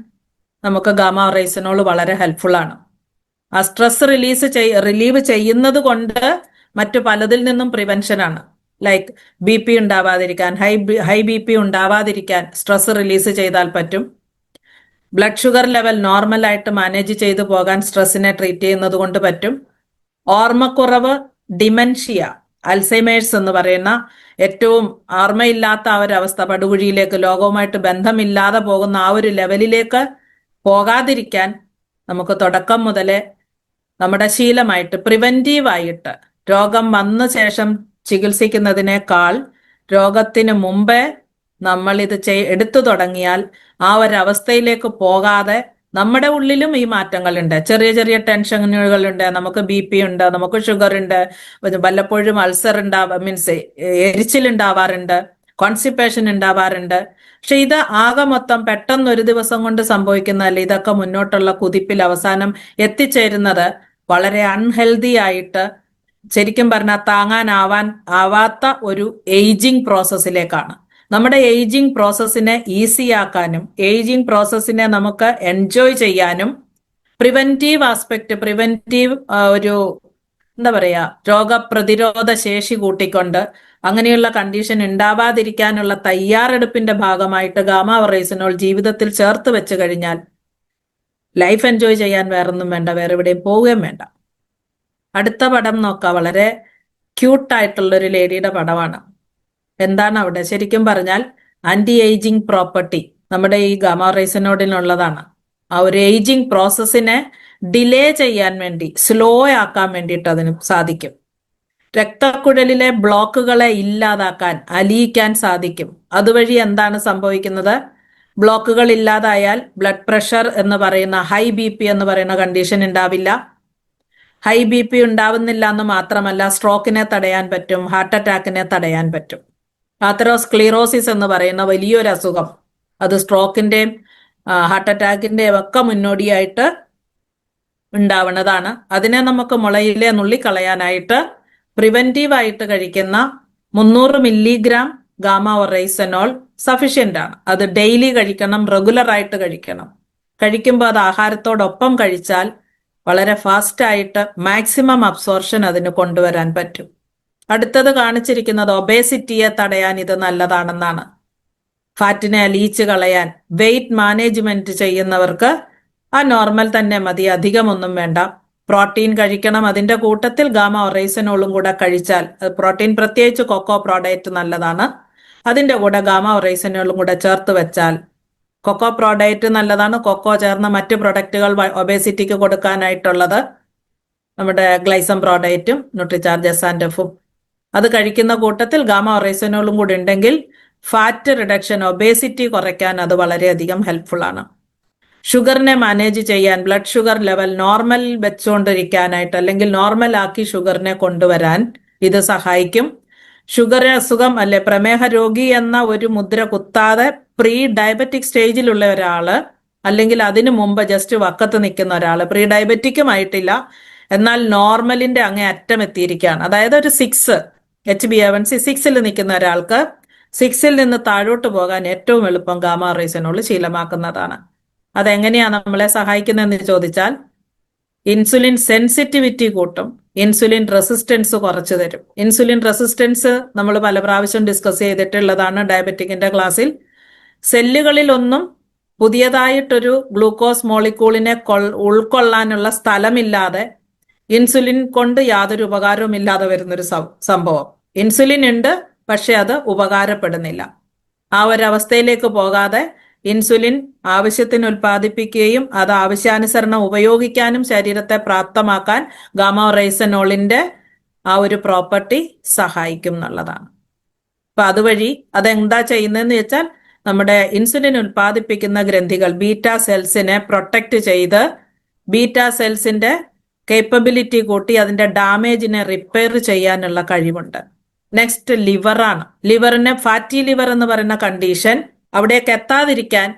നമുക്ക് ഗാമ-ഒറൈസനോൾ വളരെ ഹെൽപ്ഫുൾ ആണ്. ആ സ്ട്രെസ് റിലീവ് ചെയ്യുന്നത് കൊണ്ട് മറ്റു പലതിൽ നിന്നും പ്രിവെൻഷൻ ആണ്. ലൈക്ക് BP ഉണ്ടാവാതിരിക്കാൻ, ഹൈ BP ഉണ്ടാവാതിരിക്കാൻ സ്ട്രെസ് റിലീസ് ചെയ്താൽ പറ്റും. ബ്ലഡ് ഷുഗർ ലെവൽ നോർമലായിട്ട് മാനേജ് ചെയ്തു പോകാൻ സ്ട്രെസ്സിനെ ട്രീറ്റ് ചെയ്യുന്നത് കൊണ്ട് പറ്റും. ഓർമ്മക്കുറവ്, ഡിമെൻഷ്യ, അൽസൈമേഴ്സ് എന്ന് പറയുന്ന ഏറ്റവും ഓർമ്മയില്ലാത്ത ആ ഒരു അവസ്ഥ, പടുകുഴിയിലേക്ക്, ലോകവുമായിട്ട് ബന്ധമില്ലാതെ പോകുന്ന ആ ഒരു ലെവലിലേക്ക് പോകാതിരിക്കാൻ നമുക്ക് തുടക്കം മുതലേ നമ്മുടെ ശീലമായിട്ട് പ്രിവെന്റീവായിട്ട് രോഗം വന്ന ശേഷം ചികിത്സിക്കുന്നതിനേക്കാൾ രോഗത്തിന് മുമ്പേ നമ്മൾ ഇത് എടുത്തു തുടങ്ങിയാൽ ആ ഒരവസ്ഥയിലേക്ക് പോകാതെ നമ്മുടെ ഉള്ളിലും ഈ മാറ്റങ്ങളുണ്ട്. ചെറിയ ചെറിയ ടെൻഷനുകളുണ്ട്, നമുക്ക് BP ഉണ്ട്, നമുക്ക് ഷുഗർ ഉണ്ട്, വല്ലപ്പോഴും അൾസർ മീൻസ് എരിച്ചിലുണ്ടാവാറുണ്ട്, കോൺസ്റ്റിപ്പേഷൻ ഉണ്ടാവാറുണ്ട്. പക്ഷെ ഇത് ആകെ മൊത്തം പെട്ടെന്ന് ഒരു ദിവസം കൊണ്ട് സംഭവിക്കുന്നതല്ല. ഇതൊക്കെ മുന്നോട്ടുള്ള കുതിപ്പിൽ അവസാനം എത്തിച്ചേരുന്നത് വളരെ അൺഹെൽതി ആയിട്ട്, ശരിക്കും പറഞ്ഞാൽ ആവാത്ത ഒരു ഏജിങ് പ്രോസസ്സിലേക്കാണ്. നമ്മുടെ ഏജിങ് പ്രോസസ്സിനെ ഈസി ആക്കാനും ഏജിങ് പ്രോസസ്സിനെ നമുക്ക് എൻജോയ് ചെയ്യാനും പ്രിവെന്റീവ് ആസ്പെക്ട്, പ്രിവെന്റീവ് ഒരു എന്താ പറയാ, രോഗപ്രതിരോധ ശേഷി കൂട്ടിക്കൊണ്ട് അങ്ങനെയുള്ള കണ്ടീഷൻ ഉണ്ടാവാതിരിക്കാനുള്ള തയ്യാറെടുപ്പിന്റെ ഭാഗമായിട്ട് ഗാമ-ഒറൈസിനോൾ ജീവിതത്തിൽ ചേർത്ത് വെച്ച് കഴിഞ്ഞാൽ ലൈഫ് എൻജോയ് ചെയ്യാൻ വേറൊന്നും വേണ്ട, വേറെ എവിടെയും പോവുകയും വേണ്ട. അടുത്ത പടം നോക്കാം. വളരെ ക്യൂട്ടായിട്ടുള്ളൊരു ലേഡിയുടെ പടമാണ്. എന്താണ് അവിടെ? ശരിക്കും പറഞ്ഞാൽ ആന്റി ഏജിങ് പ്രോപ്പർട്ടി നമ്മുടെ ഈ ഗാമ-ഒറൈസിനോളിനുള്ളതാണ്. ആ ഒരു ഏജിങ് പ്രോസസ്സിനെ ഡിലേ ചെയ്യാൻ വേണ്ടി, സ്ലോ ആക്കാൻ വേണ്ടിയിട്ട് അതിന് സാധിക്കും. രക്തക്കുഴലിലെ ബ്ലോക്കുകളെ ഇല്ലാതാക്കാൻ, അലിയിക്കാൻ സാധിക്കും. അതുവഴി എന്താണ് സംഭവിക്കുന്നത്? ബ്ലോക്കുകൾ ഇല്ലാതായാൽ ബ്ലഡ് പ്രഷർ എന്ന് പറയുന്ന, ഹൈ BP എന്ന് പറയുന്ന കണ്ടീഷൻ ഉണ്ടാവില്ല. ഹൈ BP ഉണ്ടാവുന്നില്ല എന്ന് മാത്രമല്ല, സ്ട്രോക്കിനെ തടയാൻ പറ്റും, ഹാർട്ട് അറ്റാക്കിനെ തടയാൻ പറ്റും. ആതെറോസ്ക്ലീറോസിസ് എന്ന് പറയുന്ന വലിയൊരു അസുഖം, അത് സ്ട്രോക്കിന്റെയും ഹാർട്ട് അറ്റാക്കിന്റെയും ഒക്കെ മുന്നോടിയായിട്ട് ഉണ്ടാവുന്നതാണ്. അതിനെ നമുക്ക് മുളയിലെ നുള്ളിക്കളയാനായിട്ട് പ്രിവെന്റീവായിട്ട് കഴിക്കുന്ന 300 മില്ലിഗ്രാം ഗാമ-ഒറൈസനോൾ സഫീഷ്യന്റ് ആണ്. അത് ഡെയിലി കഴിക്കണം, റെഗുലർ ആയിട്ട് കഴിക്കണം. കഴിക്കുമ്പോൾ അത് ആഹാരത്തോടൊപ്പം കഴിച്ചാൽ വളരെ ഫാസ്റ്റ് ആയിട്ട് മാക്സിമം അബ്സോർഷൻ അതിന് കൊണ്ടുവരാൻ പറ്റും. അടുത്തത് കാണിച്ചിരിക്കുന്നത് ഒബേസിറ്റിയെ തടയാൻ ഇത് നല്ലതാണെന്നാണ്. ഫാറ്റിനെ അലിയിച്ച് കളയാൻ, വെയിറ്റ് മാനേജ്മെന്റ് ചെയ്യുന്നവർക്ക് ആ നോർമൽ തന്നെ മതി, അധികമൊന്നും വേണ്ട. പ്രോട്ടീൻ കഴിക്കണം, അതിന്റെ കൂട്ടത്തിൽ ഗാമ-ഒറൈസനോളും കൂടെ കഴിച്ചാൽ, പ്രോട്ടീൻ പ്രത്യേകിച്ച് കൊക്കോ പ്രോഡക്റ്റ് നല്ലതാണ്, അതിന്റെ കൂടെ ഗാമ-ഒറൈസനോളും കൂടെ ചേർത്ത് വെച്ചാൽ, കൊക്കോ പ്രോഡക്റ്റ് നല്ലതാണ്. കൊക്കോ ചേർന്ന മറ്റ് പ്രൊഡക്റ്റുകൾ ഒബേസിറ്റിക്ക് കൊടുക്കാനായിട്ടുള്ളത് നമ്മുടെ ഗ്ലൈസം പ്രോഡക്റ്റും ന്യൂട്രിചാർജ് S&Fഉം, അത് കഴിക്കുന്ന കൂട്ടത്തിൽ ഗാമ-ഒറൈസനോളും കൂടി ഉണ്ടെങ്കിൽ ഫാറ്റ് റിഡക്ഷൻ, ഒബേസിറ്റി കുറയ്ക്കാൻ അത് വളരെയധികം ഹെൽപ്ഫുൾ ആണ്. ഷുഗറിനെ മാനേജ് ചെയ്യാൻ, ബ്ലഡ് ഷുഗർ ലെവൽ നോർമൽ വെച്ചുകൊണ്ടിരിക്കാനായിട്ട്, അല്ലെങ്കിൽ നോർമൽ ആക്കി ഷുഗറിനെ കൊണ്ടുവരാൻ ഇത് സഹായിക്കും. ഷുഗർ അസുഖം അല്ലെ പ്രമേഹ രോഗി എന്ന ഒരു മുദ്ര കുത്താതെ പ്രീ ഡയബറ്റിക് സ്റ്റേജിലുള്ള ഒരാള്, അല്ലെങ്കിൽ അതിനു മുമ്പ് ജസ്റ്റ് വക്കത്ത് നിൽക്കുന്ന ഒരാള്, പ്രീ ഡയബറ്റിക്കും ആയിട്ടില്ല, എന്നാൽ നോർമലിന്റെ അങ്ങേ അറ്റം എത്തിയിരിക്കുകയാണ്, അതായത് ഒരു 6 HbA1c 6ൽ നിൽക്കുന്ന ഒരാൾക്ക് 6ൽ നിന്ന് താഴോട്ട് പോകാൻ ഏറ്റവും എളുപ്പം ഗാമ-ഒറൈസനോൾ ശീലമാക്കുന്നതാണ്. അതെങ്ങനെയാണ് നമ്മളെ സഹായിക്കുന്നതെന്ന് ചോദിച്ചാൽ, ഇൻസുലിൻ സെൻസിറ്റിവിറ്റി കൂട്ടും, ഇൻസുലിൻ റെസിസ്റ്റൻസ് കുറച്ചു തരും. ഇൻസുലിൻ റെസിസ്റ്റൻസ് നമ്മൾ പല പ്രാവശ്യം ഡിസ്കസ് ചെയ്തിട്ടുള്ളതാണ് ഡയബറ്റിക്കിന്റെ ക്ലാസ്സിൽ. സെല്ലുകളിലൊന്നും പുതിയതായിട്ടൊരു ഗ്ലൂക്കോസ് മോളിക്യൂളിനെ ഉൾക്കൊള്ളാനുള്ള സ്ഥലമില്ലാതെ, ഇൻസുലിൻ കൊണ്ട് യാതൊരു ഉപകാരവും ഇല്ലാതെ വരുന്നൊരു സംഭവം. ഇൻസുലിൻ ഉണ്ട്, പക്ഷെ അത് ഉപകാരപ്പെടുന്നില്ല. ആ ഒരവസ്ഥയിലേക്ക് പോകാതെ ഇൻസുലിൻ ആവശ്യത്തിന് ഉൽപ്പാദിപ്പിക്കുകയും അത് ആവശ്യാനുസരണം ഉപയോഗിക്കാനും ശരീരത്തെ പ്രാപ്തമാക്കാൻ ഗാമ-ഒറൈസനോളിന്റെ ആ ഒരു പ്രോപ്പർട്ടി സഹായിക്കും എന്നുള്ളതാണ്. അപ്പൊ അതുവഴി അതെന്താ ചെയ്യുന്നതെന്ന് വെച്ചാൽ, നമ്മുടെ ഇൻസുലിൻ ഉൽപ്പാദിപ്പിക്കുന്ന ഗ്രന്ഥികൾ, ബീറ്റാ സെൽസിനെ പ്രൊട്ടക്ട് ചെയ്ത് ബീറ്റാ സെൽസിന്റെ കേപ്പബിലിറ്റി കൂട്ടി അതിന്റെ ഡാമേജിനെ റിപ്പയർ ചെയ്യാനുള്ള കഴിവുണ്ട്. നെക്സ്റ്റ് ലിവറാണ്. ലിവറിനെ ഫാറ്റി ലിവർ എന്ന് പറയുന്ന കണ്ടീഷൻ, അവിടേക്ക് എത്താതിരിക്കാൻ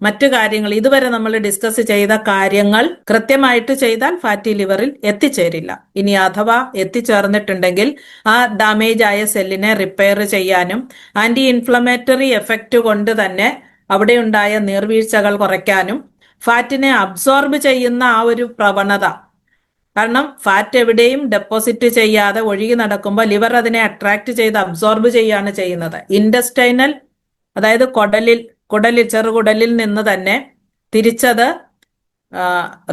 മറ്റു കാര്യങ്ങൾ, ഇതുവരെ നമ്മൾ ഡിസ്കസ് ചെയ്ത കാര്യങ്ങൾ കൃത്യമായിട്ട് ചെയ്താൽ ഫാറ്റി ലിവറിൽ എത്തിച്ചേരില്ല. ഇനി അഥവാ എത്തിച്ചേർന്നിട്ടുണ്ടെങ്കിൽ ആ ഡാമേജ് ആയ സെല്ലിനെ റിപ്പയർ ചെയ്യാനും ആന്റി ഇൻഫ്ലമേറ്ററി എഫക്റ്റ് കൊണ്ട് തന്നെ അവിടെ ഉണ്ടായ നീർവീഴ്ചകൾ കുറയ്ക്കാനും ഫാറ്റിനെ അബ്സോർബ് ചെയ്യുന്ന ആ ഒരു പ്രവണത കാരണം ഫാറ്റ് എവിടെയും ഡെപ്പോസിറ്റ് ചെയ്യാതെ ഒഴുകി നടക്കുമ്പോൾ ലിവർ അതിനെ അട്രാക്ട് ചെയ്ത് അബ്സോർബ് ചെയ്യാണ് ചെയ്യുന്നത്. ഇൻഡസ്റ്റൈനൽ, അതായത് ചെറുകുടലിൽ നിന്ന് തന്നെ തിരിച്ചത്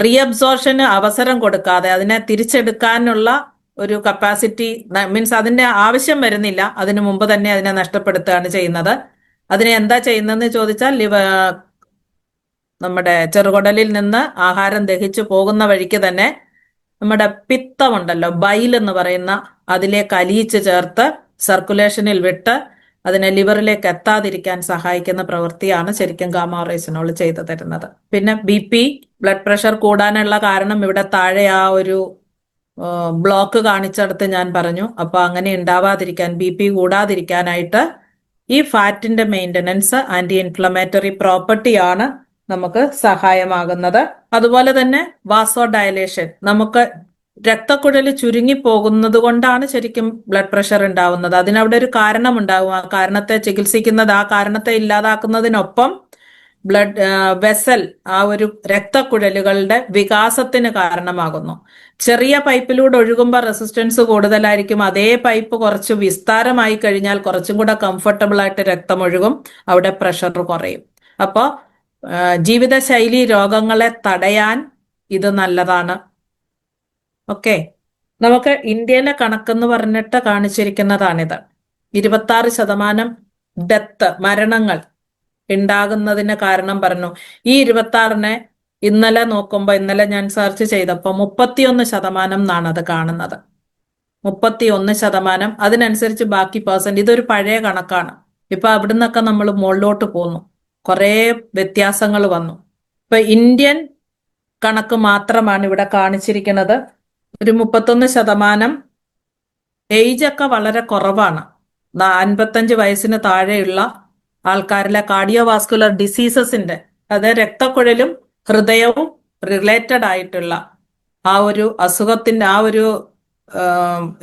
റീഅബ്സോർഷന് അവസരം കൊടുക്കാതെ അതിനെ തിരിച്ചെടുക്കാനുള്ള ഒരു കപ്പാസിറ്റി, മീൻസ് അതിന്റെ ആവശ്യം വരുന്നില്ല, അതിനു മുമ്പ് തന്നെ അതിനെ നഷ്ടപ്പെടുത്തുകയാണ് ചെയ്യുന്നത്. അതിനെ എന്താ ചെയ്യുന്നതെന്ന് ചോദിച്ചാൽ നമ്മുടെ ചെറുകുടലിൽ നിന്ന് ആഹാരം ദഹിച്ചു പോകുന്ന വഴിക്ക് തന്നെ നമ്മുടെ പിത്തമുണ്ടല്ലോ, ബൈൽ എന്ന് പറയുന്ന, അതിലേക്ക് അലിയിച്ച് ചേർത്ത് സർക്കുലേഷനിൽ വിട്ട് അതിനെ ലിവറിലേക്ക് എത്താതിരിക്കാൻ സഹായിക്കുന്ന പ്രവൃത്തിയാണ് ശരിക്കും ഗാമ-ഒറൈസിനോൾ ചെയ്തു തരുന്നത്. പിന്നെ BP, ബ്ലഡ് പ്രഷർ കൂടാനുള്ള കാരണം ഇവിടെ താഴെ ആ ഒരു ബ്ലോക്ക് കാണിച്ചെടുത്ത് ഞാൻ പറഞ്ഞു. അപ്പൊ അങ്ങനെ ഉണ്ടാവാതിരിക്കാൻ, BP കൂടാതിരിക്കാനായിട്ട് ഈ ഫാറ്റിന്റെ മെയിൻ്റനൻസ്, ആന്റി ഇൻഫ്ലമേറ്ററി പ്രോപ്പർട്ടിയാണ് നമുക്ക് സഹായമാകുന്നത്. അതുപോലെ തന്നെ വാസോ ഡയലേഷൻ, നമുക്ക് രക്തക്കുഴല് ചുരുങ്ങി പോകുന്നത് കൊണ്ടാണ് ശരിക്കും ബ്ലഡ് പ്രഷർ ഉണ്ടാവുന്നത്. അതിനവിടെ ഒരു കാരണം ഉണ്ടാവും. ആ കാരണത്തെ ചികിത്സിക്കുന്നത്, ആ കാരണത്തെ ഇല്ലാതാക്കുന്നതിനൊപ്പം വെസൽ, ആ ഒരു രക്തക്കുഴലുകളുടെ വികാസത്തിന് കാരണമാകുന്നു. ചെറിയ പൈപ്പിലൂടെ ഒഴുകുമ്പോൾ റെസിസ്റ്റൻസ് കൂടുതലായിരിക്കും. അതേ പൈപ്പ് കുറച്ച് വിസ്താരമായി കഴിഞ്ഞാൽ കുറച്ചും കൂടെ കംഫർട്ടബിൾ ആയിട്ട് രക്തം ഒഴുകും, അവിടെ പ്രഷർ കുറയും. അപ്പോൾ ജീവിതശൈലി രോഗങ്ങളെ തടയാൻ ഇത് നല്ലതാണ്. ഓക്കെ, നമുക്ക് ഇന്ത്യയിലെ കണക്കെന്ന് പറഞ്ഞിട്ട് കാണിച്ചിരിക്കുന്നതാണിത്. 26% ഡെത്ത്, മരണങ്ങൾ ഉണ്ടാകുന്നതിന് കാരണം പറഞ്ഞു. ഈ 26-നെ ഇന്നലെ നോക്കുമ്പോൾ, ഇന്നലെ ഞാൻ സെർച്ച് ചെയ്തപ്പോൾ 31% എന്നാണ് അത് കാണുന്നത്. 31%. അതിനനുസരിച്ച് ബാക്കി %, ഇതൊരു പഴയ കണക്കാണ്. ഇപ്പൊ അവിടുന്നൊക്കെ നമ്മൾ മുകളിലോട്ട് പോന്നു, കുറേ വ്യത്യാസങ്ങൾ വന്നു. ഇപ്പൊ ഇന്ത്യൻ കണക്ക് മാത്രമാണ് ഇവിടെ കാണിച്ചിരിക്കുന്നത്. ഒരു 31%. ഏജ് ഒക്കെ വളരെ കുറവാണ്. 55 വയസ്സിന് താഴെയുള്ള ആൾക്കാരിലെ കാർഡിയോവാസ്കുലർ ഡിസീസസിന്റെ, അതായത് രക്തക്കുഴലും ഹൃദയവും റിലേറ്റഡ് ആയിട്ടുള്ള ആ ഒരു അസുഖത്തിന്റെ, ആ ഒരു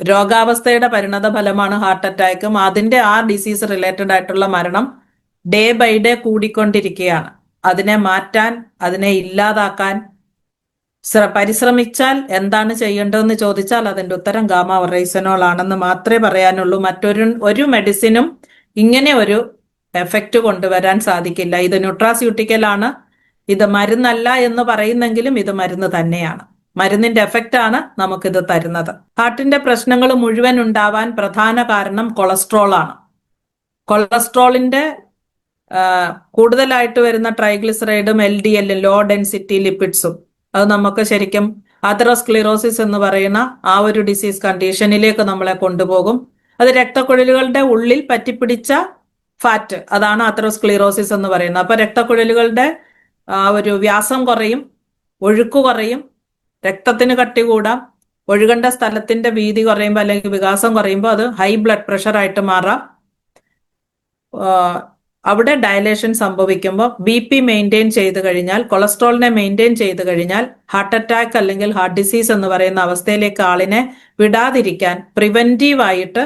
രോഗാവസ്ഥയുടെ പരിണത ഫലമാണ് ഹാർട്ട് അറ്റാക്കും. അതിന്റെ ആ ഡിസീസ് റിലേറ്റഡ് ആയിട്ടുള്ള മരണം ഡേ ബൈ ഡേ കൂടിക്കൊണ്ടിരിക്കുകയാണ്. അതിനെ മാറ്റാൻ, അതിനെ ഇല്ലാതാക്കാൻ പരിശ്രമിച്ചാൽ എന്താണ് ചെയ്യേണ്ടതെന്ന് ചോദിച്ചാൽ അതിന്റെ ഉത്തരം ഗാമ-ഒറൈസനോൾ ആണെന്ന് മാത്രമേ പറയാനുള്ളൂ. ഒരു മെഡിസിനും ഇങ്ങനെ ഒരു എഫക്റ്റ് കൊണ്ടുവരാൻ സാധിക്കില്ല. ഇത് ന്യൂട്രാസ്യൂട്ടിക്കൽ ആണ്, ഇത് മരുന്നല്ല എന്ന് പറയുന്നെങ്കിലും ഇത് മരുന്ന് തന്നെയാണ്. മരുന്നിന്റെ എഫക്റ്റ് ആണ് നമുക്കിത് തരുന്നത്. ഹാർട്ടിന്റെ പ്രശ്നങ്ങൾ മുഴുവൻ ഉണ്ടാവാൻ പ്രധാന കാരണം കൊളസ്ട്രോൾ ആണ്. കൊളസ്ട്രോളിന്റെ കൂടുതലായിട്ട് വരുന്ന ട്രൈഗ്ലിസറൈഡും LDL, ലോ ഡെൻസിറ്റി ലിപ്പിഡ്സും, അത് നമുക്ക് ശരിക്കും ആതെറോസ്ക്ലിറോസിസ് എന്ന് പറയുന്ന ആ ഒരു ഡിസീസ് കണ്ടീഷനിലേക്ക് നമ്മളെ കൊണ്ടുപോകും. അത് രക്തക്കുഴലുകളുടെ ഉള്ളിൽ പറ്റിപ്പിടിച്ച ഫാറ്റ്, അതാണ് ആതെറോസ്ക്ലിറോസിസ് എന്ന് പറയുന്നത്. അപ്പൊ രക്തക്കുഴലുകളുടെ ആ ഒരു വ്യാസം കുറയും, ഒഴുക്ക് കുറയും, രക്തത്തിന് കട്ടി കൂടാം, ഒഴുകേണ്ട സ്ഥലത്തിന്റെ വീതി കുറയുമ്പോൾ അല്ലെങ്കിൽ വികാസം കുറയുമ്പോൾ അത് ഹൈ ബ്ലഡ് പ്രഷർ ആയിട്ട് മാറാം. അവിടെ ഡയലേഷൻ സംഭവിക്കുമ്പോൾ BP മെയിൻറ്റെയിൻ ചെയ്ത് കഴിഞ്ഞാൽ, കൊളസ്ട്രോളിനെ മെയിൻറ്റെയിൻ ചെയ്ത് കഴിഞ്ഞാൽ ഹാർട്ട് അറ്റാക്ക് അല്ലെങ്കിൽ ഹാർട്ട് ഡിസീസ് എന്ന് പറയുന്ന അവസ്ഥയിലേക്ക് ആളിനെ വിടാതിരിക്കാൻ പ്രിവെന്റീവായിട്ട്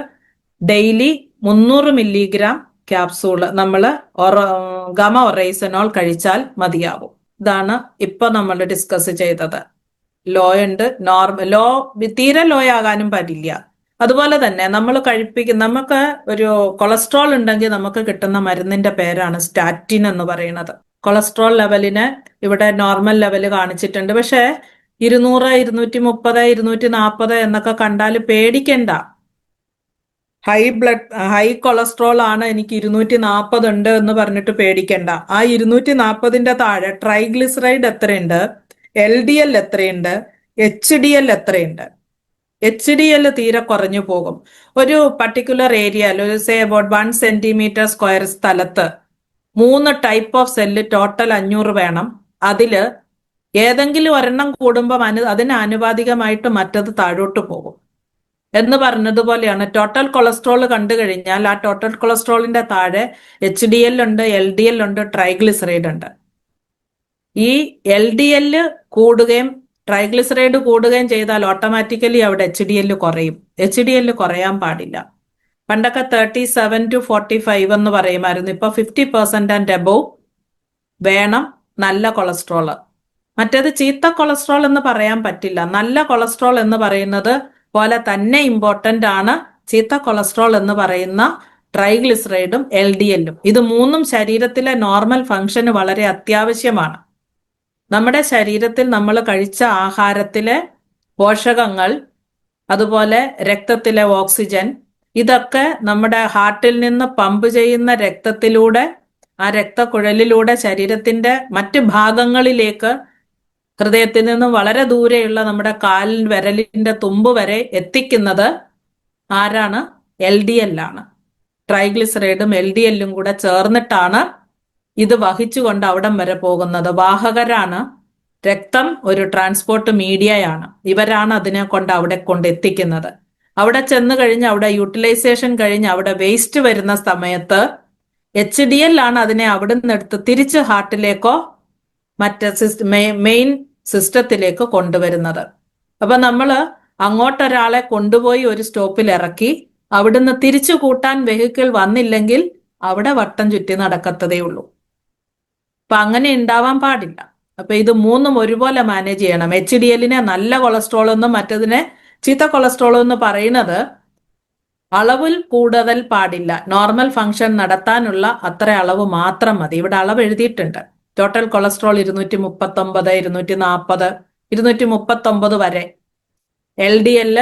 ഡെയിലി 300 മില്ലിഗ്രാം ക്യാപ്സൂള് നമ്മൾ ഗാമ-ഒറൈസനോൾ കഴിച്ചാൽ മതിയാവും. ഇതാണ് ഇപ്പൊ നമ്മൾ ഡിസ്കസ് ചെയ്തത്. ലോ ഉണ്ട്, ലോ തീരെ ലോ ആകാനും പറ്റില്ല. അതുപോലെ തന്നെ നമുക്ക് ഒരു കൊളസ്ട്രോൾ ഉണ്ടെങ്കിൽ നമുക്ക് കിട്ടുന്ന മരുന്നിന്റെ പേരാണ് സ്റ്റാറ്റിൻ എന്ന് പറയുന്നത്. കൊളസ്ട്രോൾ ലെവലിന് ഇവിടെ നോർമൽ ലെവൽ കാണിച്ചിട്ടുണ്ട്. പക്ഷെ 200, 230, 240 എന്നൊക്കെ കണ്ടാൽ പേടിക്കണ്ട. ഹൈ കൊളസ്ട്രോൾ ആണ്, എനിക്ക് 240 ഉണ്ട് എന്ന് പറഞ്ഞിട്ട് പേടിക്കണ്ട. ആ 240ന്റെ താഴെ ട്രൈഗ്ലിസറൈഡ് എത്രയുണ്ട്, LDL എത്രയുണ്ട്, HDL എത്രയുണ്ട്. HDL തീരെ കുറഞ്ഞു പോകും. ഒരു പർട്ടിക്കുലർ ഏരിയയിൽ, ഒരു സേ അബൌട്ട് 1 സെന്റിമീറ്റർ സ്ക്വയർ സ്ഥലത്ത് 3 ടൈപ്പ് ഓഫ് സെല്ല് ടോട്ടൽ 500 വേണം. അതില് ഏതെങ്കിലും ഒരെണ്ണം കൂടുമ്പോൾ അതിന് ആനുപാതികമായിട്ട് മറ്റത് താഴോട്ട് പോകും എന്ന് പറഞ്ഞതുപോലെയാണ്. ടോട്ടൽ കൊളസ്ട്രോൾ കണ്ടു കഴിഞ്ഞാൽ ആ ടോട്ടൽ കൊളസ്ട്രോളിന്റെ താഴെ HDL ഉണ്ട്, LDL ഉണ്ട്, ട്രൈഗ്ലിസറൈഡ് ഉണ്ട്. ഈ LDL കൂടുകയും ട്രൈഗ്ലിസറൈഡ് കൂടുകയും ചെയ്താൽ ഓട്ടോമാറ്റിക്കലി അവിടെ HDL കുറയും. HDL കുറയാൻ പാടില്ല. പണ്ടൊക്കെ 37 to 45 എന്ന് പറയുമായിരുന്നു. ഇപ്പൊ 50% ആൻഡ് എബോവ് വേണം നല്ല കൊളസ്ട്രോള്. മറ്റേത് ചീത്ത കൊളസ്ട്രോൾ എന്ന് പറയാൻ പറ്റില്ല. നല്ല കൊളസ്ട്രോൾ എന്ന് പറയുന്നത് പോലെ തന്നെ ഇമ്പോർട്ടന്റ് ആണ് ചീത്ത കൊളസ്ട്രോൾ എന്ന് പറയുന്ന ട്രൈഗ്ലിസറൈഡും LDL-ഉം. ഇത് മൂന്നും ശരീരത്തിലെ നോർമൽ ഫംഗ്ഷന് വളരെ അത്യാവശ്യമാണ്. നമ്മുടെ ശരീരത്തിൽ നമ്മൾ കഴിച്ച ആഹാരത്തിലെ പോഷകങ്ങൾ, അതുപോലെ രക്തത്തിലെ ഓക്സിജൻ, ഇതൊക്കെ നമ്മുടെ ഹാർട്ടിൽ നിന്ന് പമ്പ് ചെയ്യുന്ന രക്തത്തിലൂടെ, ആ രക്തക്കുഴലിലൂടെ ശരീരത്തിന്റെ മറ്റ് ഭാഗങ്ങളിലേക്ക്, ഹൃദയത്തിൽ നിന്നും വളരെ ദൂരെയുള്ള നമ്മുടെ കാലിൽ വിരലിന്റെ തുമ്പ് വരെ എത്തിക്കുന്നത് ആരാണ്? LDL ആണ്. ട്രൈഗ്ലിസറൈഡും LDL-ഉം കൂടെ ചേർന്നിട്ടാണ് ഇത് വഹിച്ചുകൊണ്ട് അവിടം വരെ പോകുന്നത്. വാഹകരാണ്. രക്തം ഒരു ട്രാൻസ്പോർട്ട് മീഡിയയാണ്. ഇവരാണ് അതിനെ കൊണ്ട് അവിടെ കൊണ്ടെത്തിക്കുന്നത്. അവിടെ ചെന്ന് കഴിഞ്ഞ് അവിടെ യൂട്ടിലൈസേഷൻ കഴിഞ്ഞ് അവിടെ വേസ്റ്റ് വരുന്ന സമയത്ത് HDL ആണ് അതിനെ അവിടെ നിന്ന് എടുത്ത് തിരിച്ച് ഹാർട്ടിലേക്കോ മറ്റ് മെയിൻ സിസ്റ്റത്തിലേക്ക് കൊണ്ടുവരുന്നത്. അപ്പൊ നമ്മള് അങ്ങോട്ടൊരാളെ കൊണ്ടുപോയി ഒരു സ്റ്റോപ്പിൽ ഇറക്കി അവിടുന്ന് തിരിച്ചു കൂട്ടാൻ വെഹിക്കിൾ വന്നില്ലെങ്കിൽ അവിടെ വട്ടം ചുറ്റി നടക്കത്തതേ ഉള്ളൂ. അപ്പൊ അങ്ങനെ ഉണ്ടാവാൻ പാടില്ല. അപ്പൊ ഇത് മൂന്നും ഒരുപോലെ മാനേജ് ചെയ്യണം. HDL-നെ നല്ല കൊളസ്ട്രോൾ എന്നും മറ്റതിനെ ചീത്ത കൊളസ്ട്രോൾ എന്ന് പറയുന്നത് അളവിൽ കൂടുതൽ പാടില്ല. നോർമൽ ഫംഗ്ഷൻ നടത്താനുള്ള അത്ര അളവ് മാത്രം മതി. ഇവിടെ അളവ് എഴുതിയിട്ടുണ്ട്. ടോട്ടൽ കൊളസ്ട്രോൾ 239, 240, 239 വരെ. LDL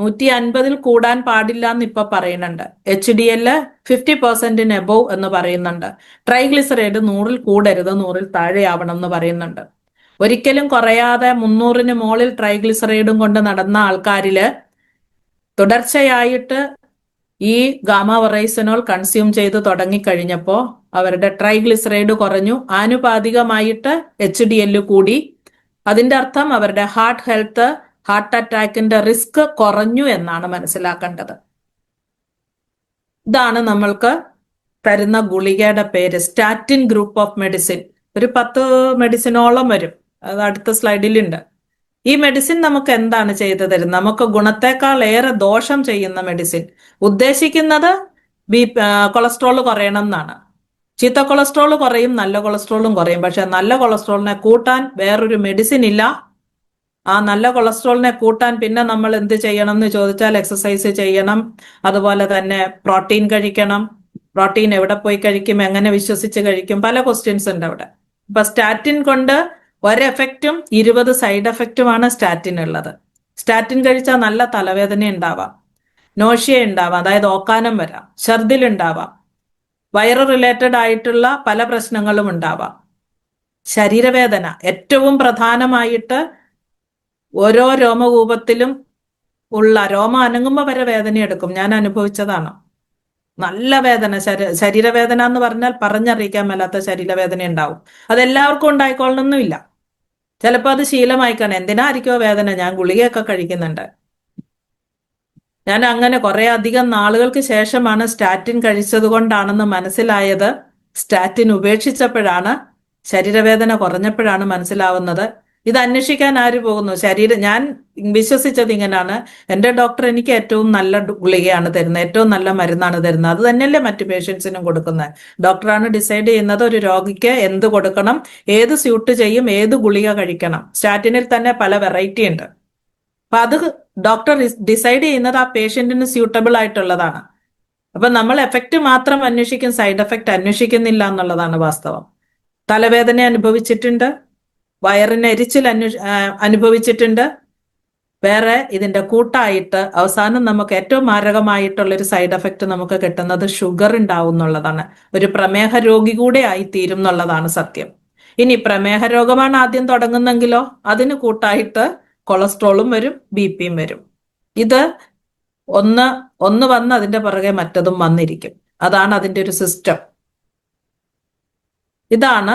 150 കൂടാൻ പാടില്ല എന്ന് ഇപ്പൊ പറയുന്നുണ്ട്. HDL 50% എബോവ് എന്ന് പറയുന്നുണ്ട്. ട്രൈഗ്ലിസറൈഡ് 100 കൂടരുത്, 100 താഴെയാവണം എന്ന് പറയുന്നുണ്ട്. ഒരിക്കലും കുറയാതെ 300 മുകളിൽ ട്രൈഗ്ലിസറൈഡും കൊണ്ട് നടന്ന ആൾക്കാരില് തുടർച്ചയായിട്ട് ഈ ഗാമ ഒറൈസനോൾ കൺസ്യൂം ചെയ്ത് തുടങ്ങിക്കഴിഞ്ഞപ്പോ അവരുടെ ട്രൈഗ്ലിസറൈഡ് കുറഞ്ഞു, ആനുപാതികമായിട്ട് HDL കൂടി. അതിന്റെ അർത്ഥം അവരുടെ ഹാർട്ട് ഹെൽത്ത്, ഹാർട്ട് അറ്റാക്കിന്റെ റിസ്ക് കുറഞ്ഞു എന്നാണ് മനസ്സിലാക്കേണ്ടത്. ഇതാണ് നമ്മൾക്ക് തരുന്ന ഗുളികയുടെ പേര്. Statin group of medicine. ഒരു 10 മെഡിസിനോളം വരും. അത് അടുത്ത സ്ലൈഡിലുണ്ട്. ഈ മെഡിസിൻ നമുക്ക് എന്താണ് ചെയ്തു തരുന്നത്? നമുക്ക് ഗുണത്തെക്കാൾ ഏറെ ദോഷം ചെയ്യുന്ന മെഡിസിൻ. ഉദ്ദേശിക്കുന്നത് കൊളസ്ട്രോൾ കുറയണം എന്നാണ്. ചീത്ത കൊളസ്ട്രോൾ കുറയും, നല്ല കൊളസ്ട്രോളും കുറയും. പക്ഷെ നല്ല കൊളസ്ട്രോളിനെ കൂട്ടാൻ വേറൊരു മെഡിസിൻ ഇല്ല. ആ നല്ല കൊളസ്ട്രോളിനെ കൂട്ടാൻ പിന്നെ നമ്മൾ എന്ത് ചെയ്യണം എന്ന് ചോദിച്ചാൽ എക്സസൈസ് ചെയ്യണം, അതുപോലെ തന്നെ പ്രോട്ടീൻ കഴിക്കണം. പ്രോട്ടീൻ എവിടെ പോയി കഴിക്കും, എങ്ങനെ വിശ്വസിച്ച് കഴിക്കും, പല ക്വസ്റ്റ്യൻസ് ഉണ്ട് അവിടെ. അപ്പൊ സ്റ്റാറ്റിൻ കൊണ്ട് ഒരു എഫക്റ്റും 20 സൈഡ് എഫക്റ്റുമാണ് സ്റ്റാറ്റിൻ ഉള്ളത്. സ്റ്റാറ്റിൻ കഴിച്ചാൽ നല്ല തലവേദന ഉണ്ടാവാം, നോഷ്യ ഉണ്ടാവാം, അതായത് ഓക്കാനം വരാം, ഛർദിൽ ഉണ്ടാവാം, വയറ് റിലേറ്റഡ് ആയിട്ടുള്ള പല പ്രശ്നങ്ങളും ഉണ്ടാവാം, ശരീരവേദന. ഏറ്റവും പ്രധാനമായിട്ട് ഓരോ രോമകൂപത്തിലും ഉള്ള രോമം അനങ്ങുമ്പോൾ വരെ വേദന എടുക്കും. ഞാൻ അനുഭവിച്ചതാണ്. നല്ല വേദന, ശരീരവേദന എന്ന് പറഞ്ഞാൽ പറഞ്ഞറിയിക്കാൻ മേലാത്ത ശരീരവേദന ഉണ്ടാവും. അതെല്ലാവർക്കും ഉണ്ടായിക്കൊള്ളണമെന്നില്ല. ചിലപ്പോൾ അത് ശീലമായിക്കാണ്. എന്തിനായിരിക്കോ വേദന, ഞാൻ ഗുളികയൊക്കെ കഴിക്കുന്നുണ്ട്. ഞാൻ അങ്ങനെ കുറെ അധികം നാളുകൾക്ക് ശേഷമാണ് സ്റ്റാറ്റിൻ കഴിച്ചത് കൊണ്ടാണെന്ന് മനസ്സിലായത്. സ്റ്റാറ്റിൻ ഉപേക്ഷിച്ചപ്പോഴാണ്, ശരീരവേദന കുറഞ്ഞപ്പോഴാണ് മനസ്സിലാവുന്നത്. ഇത് അന്വേഷിക്കാൻ ആര് പോകുന്നു? ഞാൻ വിശ്വസിച്ചത് ഇങ്ങനെയാണ്. എൻ്റെ ഡോക്ടർ എനിക്ക് ഏറ്റവും നല്ല ഗുളികയാണ് തരുന്നത്, ഏറ്റവും നല്ല മരുന്നാണ് തരുന്നത്. അത് തന്നെയല്ലേ മറ്റു പേഷ്യൻസിനും കൊടുക്കുന്നത്. ഡോക്ടറാണ് ഡിസൈഡ് ചെയ്യുന്നത് ഒരു രോഗിക്ക് എന്ത് കൊടുക്കണം, ഏത് സ്യൂട്ട് ചെയ്യും, ഏത് ഗുളിക കഴിക്കണം. സ്റ്റാറ്റിനിൽ തന്നെ പല വെറൈറ്റി ഉണ്ട്. അപ്പൊ അത് ഡോക്ടർ ഡിസൈഡ് ചെയ്യുന്നത് ആ പേഷ്യന്റിന് സ്യൂട്ടബിൾ ആയിട്ടുള്ളതാണ്. അപ്പൊ നമ്മൾ എഫക്റ്റ് മാത്രം അന്വേഷിക്കും, സൈഡ് എഫക്റ്റ് അന്വേഷിക്കുന്നില്ല എന്നുള്ളതാണ് വാസ്തവം. തലവേദന അനുഭവിച്ചിട്ടുണ്ട്, വയറിന് എരിച്ചിൽ അനുഭവിച്ചിട്ടുണ്ട്. വേറെ ഇതിന്റെ കൂട്ടായിട്ട് അവസാനം നമുക്ക് ഏറ്റവും മാരകമായിട്ടുള്ളൊരു സൈഡ് എഫക്റ്റ് നമുക്ക് കിട്ടുന്നത് ഷുഗർ ഉണ്ടാവും എന്നുള്ളതാണ്. ഒരു പ്രമേഹ രോഗി കൂടെ ആയിത്തീരും എന്നുള്ളതാണ് സത്യം. ഇനി പ്രമേഹ രോഗമാണ് ആദ്യം തുടങ്ങുന്നെങ്കിലോ അതിന് കൂട്ടായിട്ട് കൊളസ്ട്രോളും വരും, BP-യും വരും. ഇത് ഒന്ന് വന്ന് അതിന്റെ പുറകെ മറ്റതും വന്നിരിക്കും. അതാണ് അതിന്റെ ഒരു സിസ്റ്റം. ഇതാണ്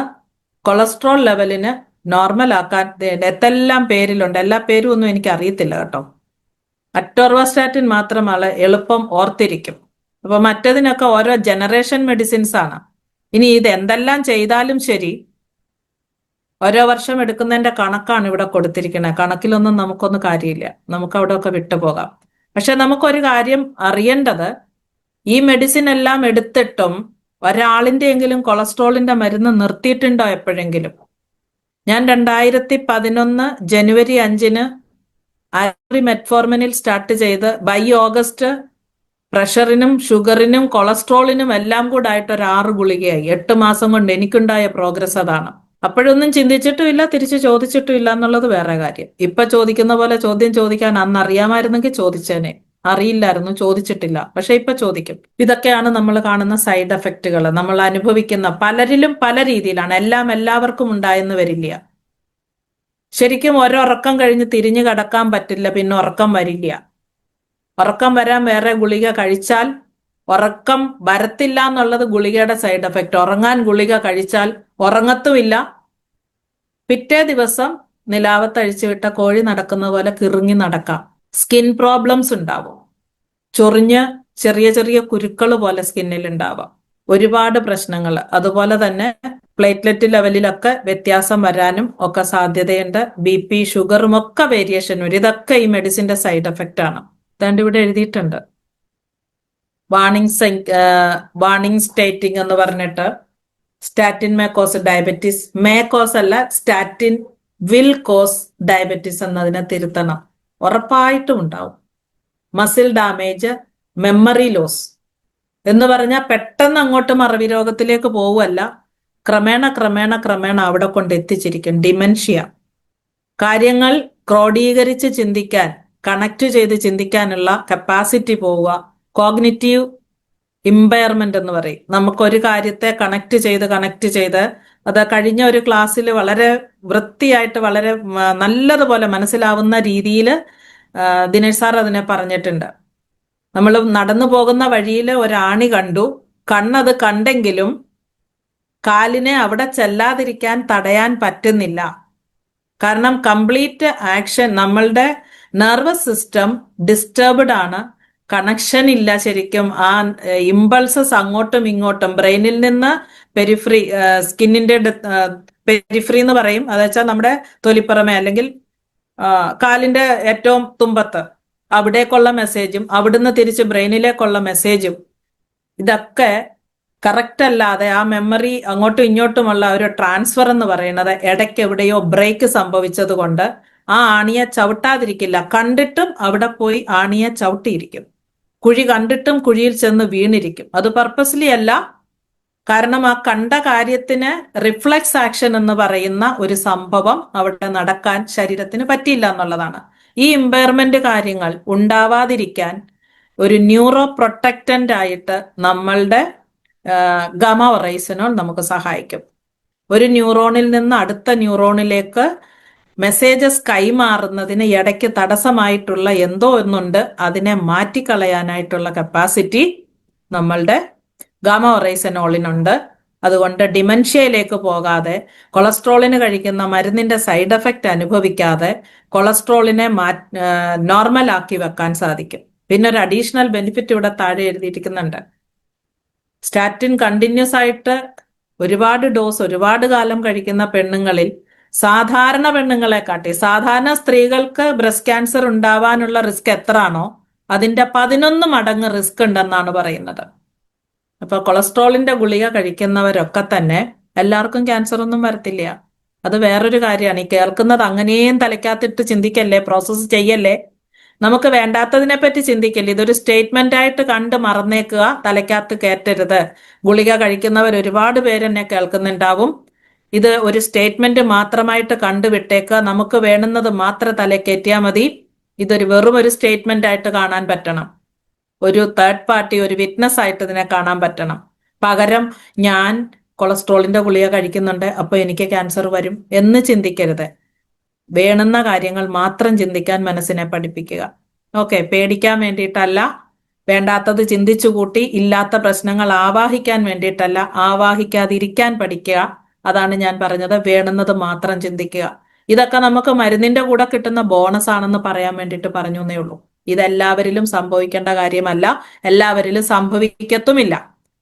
കൊളസ്ട്രോൾ ലെവലിന് നോർമൽ ആക്കാൻ എന്തെല്ലാം പേരിലുണ്ട്. എല്ലാ പേരും ഒന്നും എനിക്ക് അറിയത്തില്ല കേട്ടോ. അറ്റോർവാസ്റ്റാറ്റിൻ മാത്രമാണ് എളുപ്പം ഓർത്തിരിക്കും. അപ്പൊ മറ്റതിനൊക്കെ ഓരോ ജനറേഷൻ മെഡിസിൻസ് ആണ്. ഇനി ഇത് എന്തെല്ലാം ചെയ്താലും ശരി, ഓരോ വർഷം എടുക്കുന്നതിന്റെ കണക്കാണ് ഇവിടെ കൊടുത്തിരിക്കുന്നത്. കണക്കിലൊന്നും നമുക്കൊന്നും കാര്യമില്ല, നമുക്ക് അവിടെ ഒക്കെ വിട്ടുപോകാം. പക്ഷെ നമുക്കൊരു കാര്യം അറിയേണ്ടത്, ഈ മെഡിസിൻ എല്ലാം എടുത്തിട്ടും ഒരാളിന്റെ എങ്കിലും കൊളസ്ട്രോളിന്റെ മരുന്ന് നിർത്തിയിട്ടുണ്ടോ എപ്പോഴെങ്കിലും? ഞാൻ 2011 ജനുവരി 5-ന് ആയുറി മെറ്റ്ഫോർമിനിൽ സ്റ്റാർട്ട് ചെയ്ത് ബൈ ഓഗസ്റ്റ് പ്രഷറിനും ഷുഗറിനും കൊളസ്ട്രോളിനും എല്ലാം കൂടെ ആയിട്ട് ഒരു 6 ഗുളികയായി. 8 മാസം കൊണ്ട് എനിക്കുണ്ടായ പ്രോഗ്രസ് അതാണ്. അപ്പോഴൊന്നും ചിന്തിച്ചിട്ടുമില്ല, തിരിച്ചു ചോദിച്ചിട്ടുമില്ല എന്നുള്ളത് വേറെ കാര്യം. ഇപ്പൊ ചോദിക്കുന്ന പോലെ ചോദ്യം ചോദിക്കാൻ അന്ന് അറിയാമായിരുന്നെങ്കിൽ ചോദിച്ചേനെ. അറിയില്ലായിരുന്നു, ചോദിച്ചിട്ടില്ല. പക്ഷെ ഇപ്പൊ ചോദിക്കും. ഇതൊക്കെയാണ് നമ്മൾ കാണുന്ന സൈഡ് എഫക്റ്റുകൾ. നമ്മൾ അനുഭവിക്കുന്ന പലരിലും പല രീതിയിലാണ്. എല്ലാം എല്ലാവർക്കും ഉണ്ടായെന്ന് വരില്ല. ശരിക്കും ഒരുറക്കം കഴിഞ്ഞ് തിരിഞ്ഞു കിടക്കാൻ പറ്റില്ല, പിന്നെ ഉറക്കം വരില്ല. ഉറക്കം വരാൻ വേറെ ഗുളിക കഴിച്ചാൽ ഉറക്കം വരത്തില്ല എന്നുള്ളത് ഗുളികയുടെ സൈഡ് എഫക്റ്റ്. ഉറങ്ങാൻ ഗുളിക കഴിച്ചാൽ ഉറങ്ങത്തുമില്ല. പിറ്റേ ദിവസം നിലാവത്തഴിച്ചു വിട്ട കോഴി നടക്കുന്ന പോലെ കിറുങ്ങി നടക്കാം. സ്കിൻ പ്രോബ്ലംസ് ഉണ്ടാവും. ചൊറിഞ്ഞ് ചെറിയ ചെറിയ കുരുക്കൾ പോലെ സ്കിന്നിൽ ഉണ്ടാവാം. ഒരുപാട് പ്രശ്നങ്ങൾ. അതുപോലെ തന്നെ പ്ലേറ്റ്ലെറ്റ് ലെവലിലൊക്കെ വ്യത്യാസം വരാനും ഒക്കെ സാധ്യതയുണ്ട്. BP, ഷുഗറും ഒക്കെ വേരിയേഷൻ വരും. ഇതൊക്കെ ഈ മെഡിസിന്റെ സൈഡ് എഫക്റ്റ് ആണ്. അതുകൊണ്ട് ഇവിടെ എഴുതിയിട്ടുണ്ട് വാർണിംഗ് സ്റ്റേറ്റിംഗ് എന്ന് പറഞ്ഞിട്ട്. Statin may cos diabetes. May cos അല്ല, സ്റ്റാറ്റിൻ വിൽ കോസ് ഡയബറ്റീസ് എന്നതിനെ തിരുത്തണം. ഉറപ്പായിട്ടും ഉണ്ടാവും. മസിൽ ഡാമേജ്, മെമ്മറി ലോസ് എന്ന് പറഞ്ഞാൽ പെട്ടെന്ന് അങ്ങോട്ട് മറവി രോഗത്തിലേക്ക് പോവുമല്ല, ക്രമേണ ക്രമേണ ക്രമേണ അവിടെ കൊണ്ട് എത്തിച്ചിരിക്കും. ഡിമെൻഷ്യ. കാര്യങ്ങൾ ക്രോഡീകരിച്ച് ചിന്തിക്കാൻ, കണക്ട് ചെയ്ത് ചിന്തിക്കാനുള്ള കപ്പാസിറ്റി പോവുക. കോഗ്നിറ്റീവ് ഇമ്പയർമെന്റ് എന്ന് പറയും. നമുക്കൊരു കാര്യത്തെ കണക്ട് ചെയ്ത് അത് കഴിഞ്ഞ ഒരു ക്ലാസ്സിൽ വളരെ വൃത്തിയായിട്ട് വളരെ നല്ലതുപോലെ മനസ്സിലാവുന്ന രീതിയിൽ ദിനേശ് സാർ അതിനെ പറഞ്ഞിട്ടുണ്ട്. നമ്മൾ നടന്നു പോകുന്ന വഴിയിൽ ഒരാണി കണ്ടു, കണ്ണത് കണ്ടെങ്കിലും കാലിനെ അവിടെ ചെല്ലാതിരിക്കാൻ തടയാൻ പറ്റുന്നില്ല. കാരണം കംപ്ലീറ്റ് ആക്ഷൻ, നമ്മളുടെ നെർവസ് സിസ്റ്റം ഡിസ്റ്റർബ്ഡ് ആണ്. കണക്ഷൻ ഇല്ല ശരിക്കും. ആ ഇമ്പൾസസ് അങ്ങോട്ടും ഇങ്ങോട്ടും ബ്രെയിനിൽ നിന്ന് പെരിഫ്രി, സ്കിന്നിന്റെ പെരിഫ്രി എന്ന് പറയും. അത് വെച്ചാൽ നമ്മുടെ തൊലിപ്പുറമെ അല്ലെങ്കിൽ കാലിന്റെ ഏറ്റവും തുമ്പത്ത് അവിടേക്കുള്ള മെസ്സേജും അവിടുന്ന് തിരിച്ച് ബ്രെയിനിലേക്കുള്ള മെസ്സേജും ഇതൊക്കെ കറക്റ്റ് അല്ലാതെ ആ മെമ്മറി അങ്ങോട്ടും ഇങ്ങോട്ടുമുള്ള ഒരു ട്രാൻസ്ഫർ എന്ന് പറയുന്നത് ഇടയ്ക്ക് എവിടെയോ ബ്രേക്ക് സംഭവിച്ചത് കൊണ്ട് ആ ആണിയെ ചവിട്ടാതിരിക്കില്ല. കണ്ടിട്ടും അവിടെ പോയി ആണിയെ ചവിട്ടിയിരിക്കും. കുഴി കണ്ടിട്ടും കുഴിയിൽ ചെന്ന് വീണിരിക്കും. അത് പർപ്പസ്ലി അല്ല. കാരണം ആ കണ്ട കാര്യത്തിന് റിഫ്ലെക്സ് ആക്ഷൻ എന്ന് പറയുന്ന ഒരു സംഭവം അവിടെ നടക്കാൻ ശരീരത്തിന് പറ്റിയില്ല എന്നുള്ളതാണ്. ഈ ഇമ്പയർമെന്റ് കാര്യങ്ങൾ ഉണ്ടാവാതിരിക്കാൻ ഒരു ന്യൂറോ പ്രൊട്ടക്റ്റന്റ് ആയിട്ട് നമ്മളുടെ ഗാമ ഒറൈസനോൾ നമുക്ക് സഹായിക്കും. ഒരു ന്യൂറോണിൽ നിന്ന് അടുത്ത ന്യൂറോണിലേക്ക് മെസ്സേജസ് കൈമാറുന്നതിന് ഇടയ്ക്ക് തടസ്സമായിട്ടുള്ള എന്തോ ഒന്നുണ്ട്, അതിനെ മാറ്റിക്കളയാനായിട്ടുള്ള കപ്പാസിറ്റി നമ്മളുടെ ഗാമ ഒറൈസനോളിനുണ്ട്. അതുകൊണ്ട് ഡിമെൻഷ്യയിലേക്ക് പോകാതെ, കൊളസ്ട്രോളിന് കഴിക്കുന്ന മരുന്നിന്റെ സൈഡ് എഫക്റ്റ് അനുഭവിക്കാതെ കൊളസ്ട്രോളിനെ നോർമൽ ആക്കി വെക്കാൻ സാധിക്കും. പിന്നെ ഒരു അഡീഷണൽ ബെനിഫിറ്റ് ഇവിടെ താഴെ എഴുതിയിരിക്കുന്നുണ്ട്. സ്റ്റാറ്റിൻ കണ്ടിന്യൂസ് ആയിട്ട് ഒരുപാട് ഡോസ് ഒരുപാട് കാലം കഴിക്കുന്ന പെണ്ണുങ്ങളിൽ സാധാരണ പെണ്ണുങ്ങളെ കാട്ടി, സാധാരണ സ്ത്രീകൾക്ക് ബ്രസ്റ്റ് ക്യാൻസർ ഉണ്ടാവാനുള്ള റിസ്ക് എത്രയാണോ അതിന്റെ 11 മടങ്ങ് റിസ്ക് ഉണ്ടെന്നാണ് പറയുന്നത്. അപ്പൊ കൊളസ്ട്രോളിന്റെ ഗുളിക കഴിക്കുന്നവരൊക്കെ തന്നെ എല്ലാവർക്കും ക്യാൻസർ ഒന്നും വരത്തില്ല. അത് വേറൊരു കാര്യമാണ്. ഈ കേൾക്കുന്നത് അങ്ങനെയും തലയ്ക്കകത്തിട്ട് ചിന്തിക്കല്ലേ, പ്രോസസ്സ് ചെയ്യല്ലേ. നമുക്ക് വേണ്ടാത്തതിനെ പറ്റി ചിന്തിക്കല്ലേ. ഇതൊരു സ്റ്റേറ്റ്മെന്റ് ആയിട്ട് കണ്ട് മറന്നേക്കുക, തലയ്ക്കകത്ത് കയറ്റരുത്. ഗുളിക കഴിക്കുന്നവർ ഒരുപാട് പേര് എന്നെ കേൾക്കുന്നുണ്ടാവും. ഇത് ഒരു സ്റ്റേറ്റ്മെന്റ് മാത്രമായിട്ട് കണ്ടുവിട്ടേക്കുക. നമുക്ക് വേണ്ടുന്നത് മാത്രം തലയ്ക്കേറ്റിയാൽ മതി. ഇതൊരു വെറും ഒരു സ്റ്റേറ്റ്മെന്റ് ആയിട്ട് കാണാൻ പറ്റണം. ഒരു തേർഡ് പാർട്ടി, ഒരു വിറ്റ്നസ് ആയിട്ട് ഇതിനെ കാണാൻ പറ്റണം. പകരം ഞാൻ കൊളസ്ട്രോളിന്റെ ഗുളിക കഴിക്കുന്നുണ്ട് അപ്പൊ എനിക്ക് ക്യാൻസർ വരും എന്ന് ചിന്തിക്കരുത്. വേണ്ടുന്ന കാര്യങ്ങൾ മാത്രം ചിന്തിക്കാൻ മനസ്സിനെ പഠിപ്പിക്കുക. ഓക്കെ, പേടിക്കാൻ വേണ്ടിയിട്ടല്ല, വേണ്ടാത്തത് ചിന്തിച്ചു കൂട്ടി ഇല്ലാത്ത പ്രശ്നങ്ങൾ ആവാഹിക്കാൻ വേണ്ടിയിട്ടല്ല, ആവാഹിക്കാതിരിക്കാൻ പഠിക്കുക. അതാണ് ഞാൻ പറഞ്ഞത്. വേണ്ടുന്നത് മാത്രം ചിന്തിക്കുക. ഇതൊക്കെ നമുക്ക് മരുന്നിന്റെ കൂടെ കിട്ടുന്ന ബോണസ് ആണെന്ന് പറയാൻ വേണ്ടിയിട്ട് പറഞ്ഞു എന്നേ ഉള്ളൂ. ഇതെല്ലാവരിലും സംഭവിക്കേണ്ട കാര്യമല്ല, എല്ലാവരിലും സംഭവിക്കത്തുമില്ല.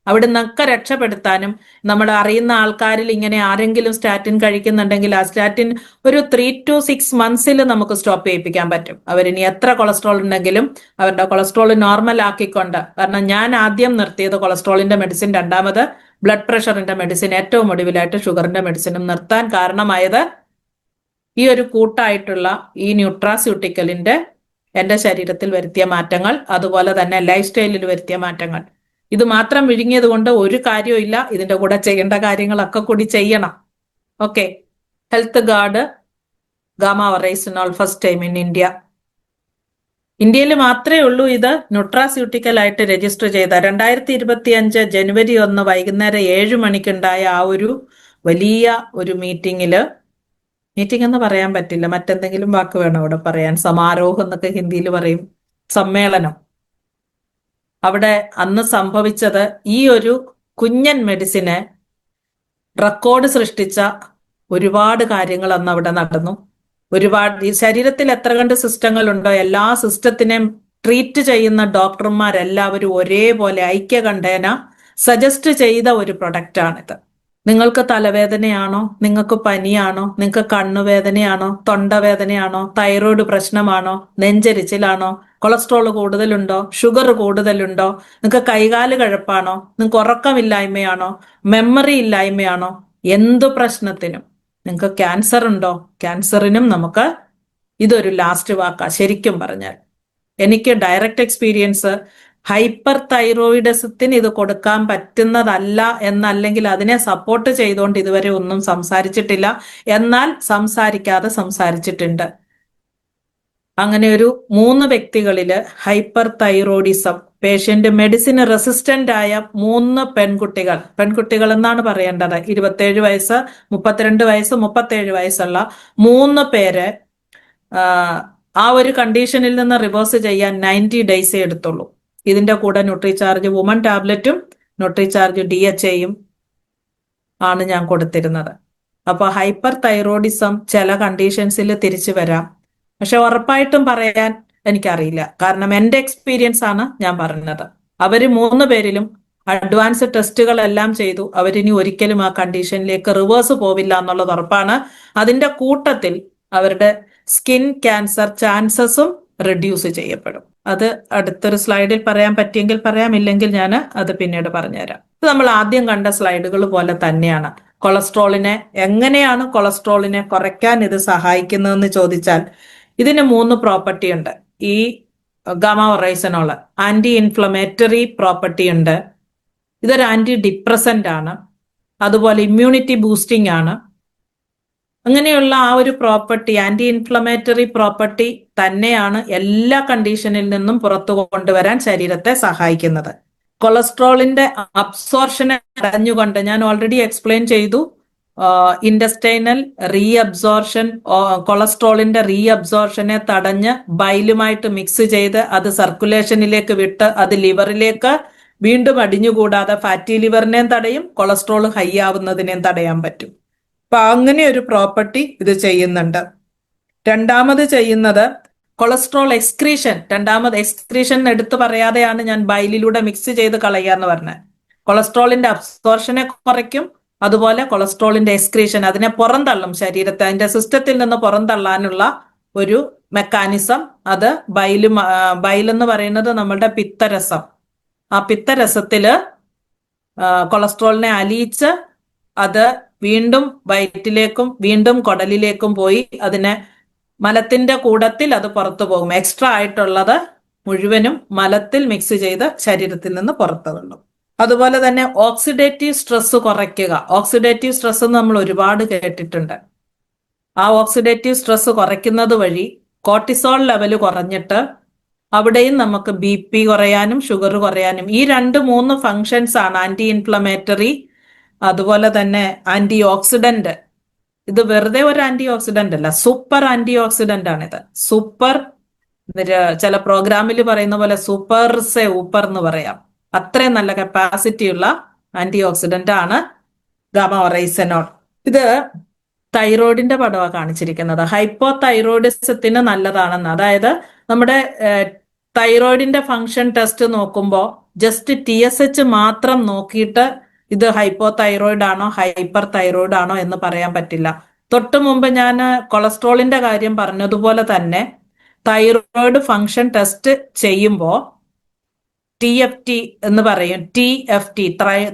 അവിടെ നിന്നൊക്കെ രക്ഷപ്പെടുത്താനും നമ്മൾ അറിയുന്ന ആൾക്കാരിൽ ഇങ്ങനെ ആരെങ്കിലും സ്റ്റാറ്റിൻ കഴിക്കുന്നുണ്ടെങ്കിൽ ആ സ്റ്റാറ്റിൻ ഒരു 3 to 6 months നമുക്ക് സ്റ്റോപ്പ് ചെയ്യിപ്പിക്കാൻ പറ്റും. അവരിനി എത്ര കൊളസ്ട്രോൾ ഉണ്ടെങ്കിലും അവരുടെ കൊളസ്ട്രോൾ നോർമൽ ആക്കിക്കൊണ്ട്. കാരണം ഞാൻ ആദ്യം നിർത്തിയത് കൊളസ്ട്രോളിന്റെ മെഡിസിൻ, രണ്ടാമത് ബ്ലഡ് പ്രഷറിന്റെ മെഡിസിൻ, ഏറ്റവും ഒടുവിലായിട്ട് ഷുഗറിന്റെ മെഡിസിനും നിർത്താൻ കാരണമായത് ഈ ഒരു കൂട്ടായിട്ടുള്ള ഈ ന്യൂട്രാസ്യൂട്ടിക്കലിന്റെ എന്റെ ശരീരത്തിൽ വരുത്തിയ മാറ്റങ്ങൾ, അതുപോലെ തന്നെ ലൈഫ് സ്റ്റൈലിൽ വരുത്തിയ മാറ്റങ്ങൾ, ഇത് മാത്രം വിഴുങ്ങിയത് കൊണ്ട് ഒരു കാര്യവും ഇല്ല. ഇതിന്റെ കൂടെ ചെയ്യേണ്ട കാര്യങ്ങളൊക്കെ കൂടി ചെയ്യണം. Okay. Health guard gamma oryzanol first time in India. ഇന്ത്യയിൽ മാത്രമേ ഉള്ളൂ ഇത് ന്യൂട്രാസ്യൂട്ടിക്കൽ ആയിട്ട് രജിസ്റ്റർ ചെയ്ത. 2025 ജനുവരി 1 വൈകുന്നേരം 7 മണിക്കുണ്ടായ ആ ഒരു വലിയ ഒരു മീറ്റിംഗ് എന്ന് പറയാൻ പറ്റില്ല, മറ്റെന്തെങ്കിലും വാക്ക് വേണം അവിടെ പറയാൻ, സമാരോഹം എന്നൊക്കെ ഹിന്ദിയിൽ പറയും, സമ്മേളനം. അവിടെ അന്ന് സംഭവിച്ചത്, ഈ ഒരു കുഞ്ഞൻ മെഡിസിനെ റെക്കോർഡ് സൃഷ്ടിച്ച ഒരുപാട് കാര്യങ്ങൾ അന്ന് അവിടെ നടന്നു. ഒരുപാട് ഈ ശരീരത്തിൽ എത്ര കണ്ട് സിസ്റ്റങ്ങൾ ഉണ്ടോ എല്ലാ സിസ്റ്റത്തിനെയും ട്രീറ്റ് ചെയ്യുന്ന ഡോക്ടർമാരെല്ലാവരും ഒരേപോലെ ഐക്യകണ്ഠേന സജസ്റ്റ് ചെയ്ത ഒരു പ്രൊഡക്റ്റാണിത്. നിങ്ങൾക്ക് തലവേദനയാണോ, നിങ്ങൾക്ക് പനിയാണോ, നിങ്ങൾക്ക് കണ്ണുവേദനയാണോ, തൊണ്ടവേദനയാണോ, തൈറോയ്ഡ് പ്രശ്നമാണോ, നെഞ്ചരിച്ചിലാണോ, കൊളസ്ട്രോൾ കൂടുതലുണ്ടോ, ഷുഗർ കൂടുതലുണ്ടോ, നിങ്ങൾക്ക് കൈകാല് കഴപ്പാണോ, നിങ്ങൾക്ക് ഉറക്കമില്ലായ്മയാണോ, മെമ്മറി ഇല്ലായ്മയാണോ, എന്തു പ്രശ്നത്തിനും, നിങ്ങൾക്ക് ക്യാൻസർ ഉണ്ടോ, ക്യാൻസറിനും നമുക്ക് ഇതൊരു ലാസ്റ്റ് വാക്കാ. ശരിക്കും പറഞ്ഞാൽ എനിക്ക് ഡയറക്റ്റ് എക്സ്പീരിയൻസ്, ഹൈപ്പർ തൈറോയിഡിസത്തിന് ഇത് കൊടുക്കാൻ പറ്റുന്നതല്ല എന്നല്ലെങ്കിൽ അതിനെ സപ്പോർട്ട് ചെയ്തുകൊണ്ട് ഇതുവരെ ഒന്നും സംസാരിച്ചിട്ടില്ല. എന്നാൽ സംസാരിച്ചിട്ടുണ്ട്. അങ്ങനെ ഒരു 3 വ്യക്തികളില് hyperthyroidism patient, medicine resistant ആയ 3 പെൺകുട്ടികൾ എന്നാണ് പറയേണ്ടത്, 27 വയസ്സ്, 32 വയസ്സ്, 37 വയസ്സുള്ള 3 പേര് ആ ഒരു കണ്ടീഷനിൽ നിന്ന് റിവേഴ്സ് ചെയ്യാൻ 90 ഡേയ്സേ എടുത്തുള്ളൂ. ഇതിന്റെ കൂടെ ന്യൂട്രിചാർജ് വുമൺ ടാബ്ലറ്റും ന്യൂട്രിചാർജ് DHAയും ആണ് ഞാൻ കൊടുത്തിരുന്നത്. അപ്പൊ ഹൈപ്പർ തൈറോയിഡിസം ചില കണ്ടീഷൻസിൽ തിരിച്ചു വരാം, പക്ഷെ ഉറപ്പായിട്ടും പറയാൻ എനിക്കറിയില്ല. കാരണം എന്റെ എക്സ്പീരിയൻസ് ആണ് ഞാൻ പറഞ്ഞത്. അവര് 3 പേരിലും അഡ്വാൻസ് ടെസ്റ്റുകളെല്ലാം ചെയ്തു. അവരിനി ഒരിക്കലും ആ കണ്ടീഷനിലേക്ക് റിവേഴ്സ് പോവില്ല എന്നുള്ളത് ഉറപ്പാണ്. അതിന്റെ കൂട്ടത്തിൽ അവരുടെ സ്കിൻ ക്യാൻസർ ചാൻസസും റെഡ്യൂസ് ചെയ്യപ്പെടും. അത് അടുത്തൊരു സ്ലൈഡിൽ പറയാൻ പറ്റിയെങ്കിൽ പറയാം, ഇല്ലെങ്കിൽ ഞാൻ അത് പിന്നീട് പറഞ്ഞുതരാം. ഇത് നമ്മൾ ആദ്യം കണ്ട സ്ലൈഡുകൾ പോലെ തന്നെയാണ്. എങ്ങനെയാണ് കൊളസ്ട്രോളിനെ കുറയ്ക്കാൻ ഇത് സഹായിക്കുന്നതെന്ന് ചോദിച്ചാൽ, ഇതിന് 3 പ്രോപ്പർട്ടി ഉണ്ട്. ഈ ഗാമ ഒറൈസനോള് ആന്റി ഇൻഫ്ലമേറ്ററി പ്രോപ്പർട്ടി ഉണ്ട്, ഇതൊരു ആന്റി ഡിപ്രസന്റ് ആണ്, അതുപോലെ ഇമ്മ്യൂണിറ്റി ബൂസ്റ്റിംഗ് ആണ്. അങ്ങനെയുള്ള ആ ഒരു പ്രോപ്പർട്ടി, ആന്റി ഇൻഫ്ലമേറ്ററി പ്രോപ്പർട്ടി തന്നെയാണ് എല്ലാ കണ്ടീഷനിൽ നിന്നും പുറത്തു കൊണ്ടുവരാൻ ശരീരത്തെ സഹായിക്കുന്നത്. കൊളസ്ട്രോളിന്റെ അബ്സോർഷനെ തടഞ്ഞുകൊണ്ട്, ഞാൻ ഓൾറെഡി എക്സ്പ്ലെയിൻ ചെയ്തു, ഇൻഡസ്റ്റൈനൽ റീഅബ്സോർഷൻ, കൊളസ്ട്രോളിന്റെ റീഅബ്സോർഷനെ തടഞ്ഞ് ബൈലുമായിട്ട് മിക്സ് ചെയ്ത് അത് സർക്കുലേഷനിലേക്ക് വിട്ട് അത് ലിവറിലേക്ക് വീണ്ടും അടിഞ്ഞുകൂടാതെ ഫാറ്റി ലിവറിനെയും തടയും, കൊളസ്ട്രോൾ ഹൈ ആവുന്നതിനെയും തടയാൻ പറ്റും. അപ്പൊ അങ്ങനെ ഒരു പ്രോപ്പർട്ടി ഇത് ചെയ്യുന്നുണ്ട്. രണ്ടാമത് ചെയ്യുന്നത് കൊളസ്ട്രോൾ എക്സ്ക്രീഷൻ. എക്സ്ക്രീഷൻ എടുത്തു പറയാതെയാണ് ഞാൻ ബൈലിലൂടെ മിക്സ് ചെയ്ത് കളയുക എന്ന് പറഞ്ഞത്. കൊളസ്ട്രോളിന്റെ അബ്സോർഷനെ കുറയ്ക്കും, അതുപോലെ കൊളസ്ട്രോളിന്റെ എക്സ്ക്രീഷൻ, അതിനെ പുറന്തള്ളും, ശരീരത്തെ അതിന്റെ സിസ്റ്റത്തിൽ നിന്ന് പുറന്തള്ളാനുള്ള ഒരു മെക്കാനിസം. അത് ബൈലെന്ന് പറയുന്നത് നമ്മളുടെ പിത്തരസം. ആ പിത്തരസത്തില് കൊളസ്ട്രോളിനെ അലിയിച്ച് അത് വീണ്ടും വയറ്റിലേക്കും വീണ്ടും കുടലിലേക്കും പോയി അതിനെ മലത്തിന്റെ കൂടത്തിൽ അത് പുറത്തു പോകും. എക്സ്ട്രാ ആയിട്ടുള്ളത് മുഴുവനും മലത്തിൽ മിക്സ് ചെയ്ത് ശരീരത്തിൽ നിന്ന് പുറത്തു തള്ളും. അതുപോലെ തന്നെ ഓക്സിഡേറ്റീവ് സ്ട്രെസ് കുറയ്ക്കുക. ഓക്സിഡേറ്റീവ് സ്ട്രെസ് നമ്മൾ ഒരുപാട് കേട്ടിട്ടുണ്ട്. ആ ഓക്സിഡേറ്റീവ് സ്ട്രെസ് കുറയ്ക്കുന്നത് വഴി കോർട്ടിസോൾ ലെവൽ കുറഞ്ഞിട്ട് അവിടെയും നമുക്ക് BP കുറയാനും ഷുഗർ കുറയാനും, ഈ 2-3 ഫങ്ഷൻസ് ആണ് ആന്റി ഇൻഫ്ലമേറ്ററി, അതുപോലെ തന്നെ ആന്റി ഓക്സിഡന്റ്. ഇത് വെറുതെ ഒരു ആന്റി ഓക്സിഡന്റ് അല്ല, സൂപ്പർ ആന്റി ഓക്സിഡന്റ് ആണിത്. സൂപ്പർ, ചില പ്രോഗ്രാമിൽ പറയുന്ന പോലെ സൂപ്പർ സെ ഊപ്പർ എന്ന് പറയാം. അത്രയും നല്ല കപ്പാസിറ്റി ഉള്ള ആന്റി ഓക്സിഡന്റ് ആണ് ഗാമ ഒറൈസനോൾ. ഇത് തൈറോയിഡിന്റെ പടമാണ് കാണിച്ചിരിക്കുന്നത്. ഹൈപ്പോ തൈറോയിഡിസത്തിന് നല്ലതാണെന്ന്. അതായത് നമ്മുടെ തൈറോയിഡിന്റെ ഫങ്ഷൻ ടെസ്റ്റ് നോക്കുമ്പോൾ ജസ്റ്റ് TSH മാത്രം നോക്കിയിട്ട് ഇത് ഹൈപ്പോ തൈറോയിഡ് ആണോ ഹൈപ്പർ തൈറോയിഡ് ആണോ എന്ന് പറയാൻ പറ്റില്ല. തൊട്ടു മുമ്പ് ഞാൻ കൊളസ്ട്രോളിന്റെ കാര്യം പറഞ്ഞതുപോലെ തന്നെ തൈറോയിഡ് ഫങ്ഷൻ ടെസ്റ്റ് ചെയ്യുമ്പോൾ TFT എന്ന് പറയും. TFT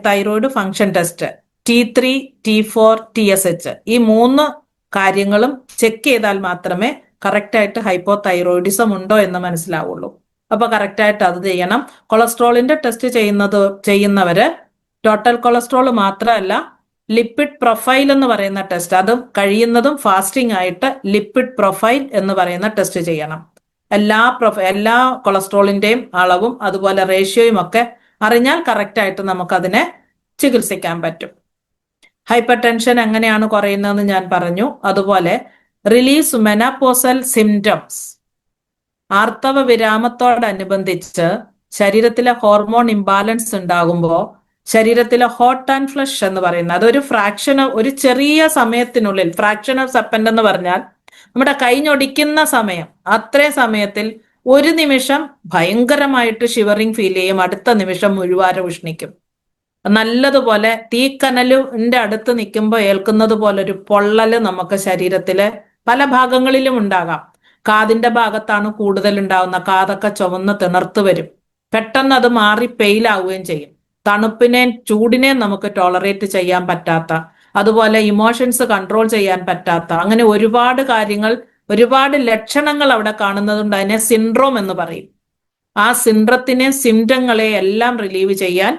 thyroid function test, T3, T4, TSH, ഈ 3 കാര്യങ്ങളും ചെക്ക് ചെയ്താൽ മാത്രമേ കറക്റ്റായിട്ട് ഹൈപ്പോതൈറോയിഡിസം ഉണ്ടോ എന്ന് മനസ്സിലാവുള്ളൂ. അപ്പൊ കറക്റ്റായിട്ട് അത് ചെയ്യണം. കൊളസ്ട്രോളിന്റെ ടെസ്റ്റ് ചെയ്യുന്നവര് ടോട്ടൽ കൊളസ്ട്രോൾ മാത്രമല്ല, ലിപ്പിഡ് പ്രൊഫൈൽ എന്ന് പറയുന്ന ടെസ്റ്റ്, അതും കഴിയുന്നതും ഫാസ്റ്റിംഗ് ആയിട്ട് ലിപ്പിഡ് പ്രൊഫൈൽ എന്ന് പറയുന്ന ടെസ്റ്റ് ചെയ്യണം. എല്ലാ കൊളസ്ട്രോളിന്റെയും അളവും അതുപോലെ റേഷ്യോയും ഒക്കെ അറിഞ്ഞാൽ കറക്റ്റായിട്ട് നമുക്കതിനെ ചികിത്സിക്കാൻ പറ്റും. ഹൈപ്പർ ടെൻഷൻ എങ്ങനെയാണ് കുറയുന്നതെന്ന് ഞാൻ പറഞ്ഞു. അതുപോലെ റിലീസ് മെനപ്പോസൽ സിംറ്റംസ്, ആർത്തവ വിരാമത്തോടനുബന്ധിച്ച് ശരീരത്തിലെ ഹോർമോൺ ഇംബാലൻസ് ഉണ്ടാകുമ്പോൾ ശരീരത്തിലെ ഹോട്ട് ആൻഡ് ഫ്ലഷ് എന്ന് പറയുന്നത്, അതൊരു ഒരു ചെറിയ സമയത്തിനുള്ളിൽ, ഫ്രാക്ഷൻ ഓഫ് സെക്കൻഡ് എന്ന് പറഞ്ഞാൽ നമ്മുടെ കൈഞ്ഞൊടിക്കുന്ന സമയം, അത്രയും സമയത്തിൽ ഒരു നിമിഷം ഭയങ്കരമായിട്ട് ഷിവറിങ് ഫീൽ ചെയ്യും, അടുത്ത നിമിഷം മുഴുവാരം ഉഷ്ണിക്കും. നല്ലതുപോലെ തീക്കനലിന്റെ അടുത്ത് നിൽക്കുമ്പോൾ ഏൽക്കുന്നത് പോലെ ഒരു പൊള്ളല് നമുക്ക് ശരീരത്തിലെ പല ഭാഗങ്ങളിലും ഉണ്ടാകാം. കാതിന്റെ ഭാഗത്താണ് കൂടുതൽ ഉണ്ടാവുന്ന, കാതൊക്കെ ചുവന്ന് തിണർത്ത് വരും. പെട്ടെന്ന് അത് മാറി പെയിലാവുകയും ചെയ്യും. തണുപ്പിനെയും ചൂടിനെയും നമുക്ക് ടോളറേറ്റ് ചെയ്യാൻ പറ്റാത്ത, അതുപോലെ ഇമോഷൻസ് കൺട്രോൾ ചെയ്യാൻ പറ്റാത്ത, അങ്ങനെ ഒരുപാട് കാര്യങ്ങൾ, ഒരുപാട് ലക്ഷണങ്ങൾ അവിടെ കാണുന്നതുകൊണ്ട് അതിനെ സിൻഡ്രോം എന്ന് പറയും. ആ സിൻഡ്രത്തിനെ, സിംറ്റങ്ങളെ എല്ലാം റിലീവ് ചെയ്യാൻ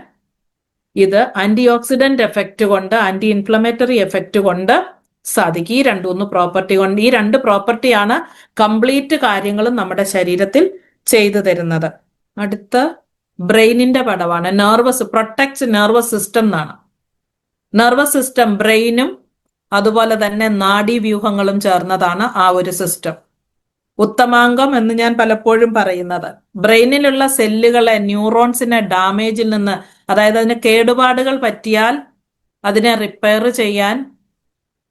ഇത് ആന്റി ഓക്സിഡന്റ് എഫക്റ്റ് കൊണ്ട്, ആന്റി ഇൻഫ്ലമേറ്ററി എഫക്റ്റ് കൊണ്ട് സാധിക്കും. ഈ രണ്ട് പ്രോപ്പർട്ടിയാണ് കംപ്ലീറ്റ് കാര്യങ്ങളും നമ്മുടെ ശരീരത്തിൽ ചെയ്തു തരുന്നത്. അടുത്ത ബ്രെയിനിന്റെ പടമാണ്. പ്രൊട്ടക്ട്സ് നെർവസ് സിസ്റ്റം എന്നാണ്. നെർവസ് സിസ്റ്റം ബ്രെയിനും അതുപോലെ തന്നെ നാഡീവ്യൂഹങ്ങളും ചേർന്നതാണ് ആ ഒരു സിസ്റ്റം. ഉത്തമാംഗം എന്ന് ഞാൻ പലപ്പോഴും പറയുന്നത്, ബ്രെയിനിലുള്ള സെല്ലുകളെ, ന്യൂറോൺസിനെ ഡാമേജിൽ നിന്ന്, അതായത് അതിന് കേടുപാടുകൾ പറ്റിയാൽ അതിനെ റിപ്പയർ ചെയ്യാൻ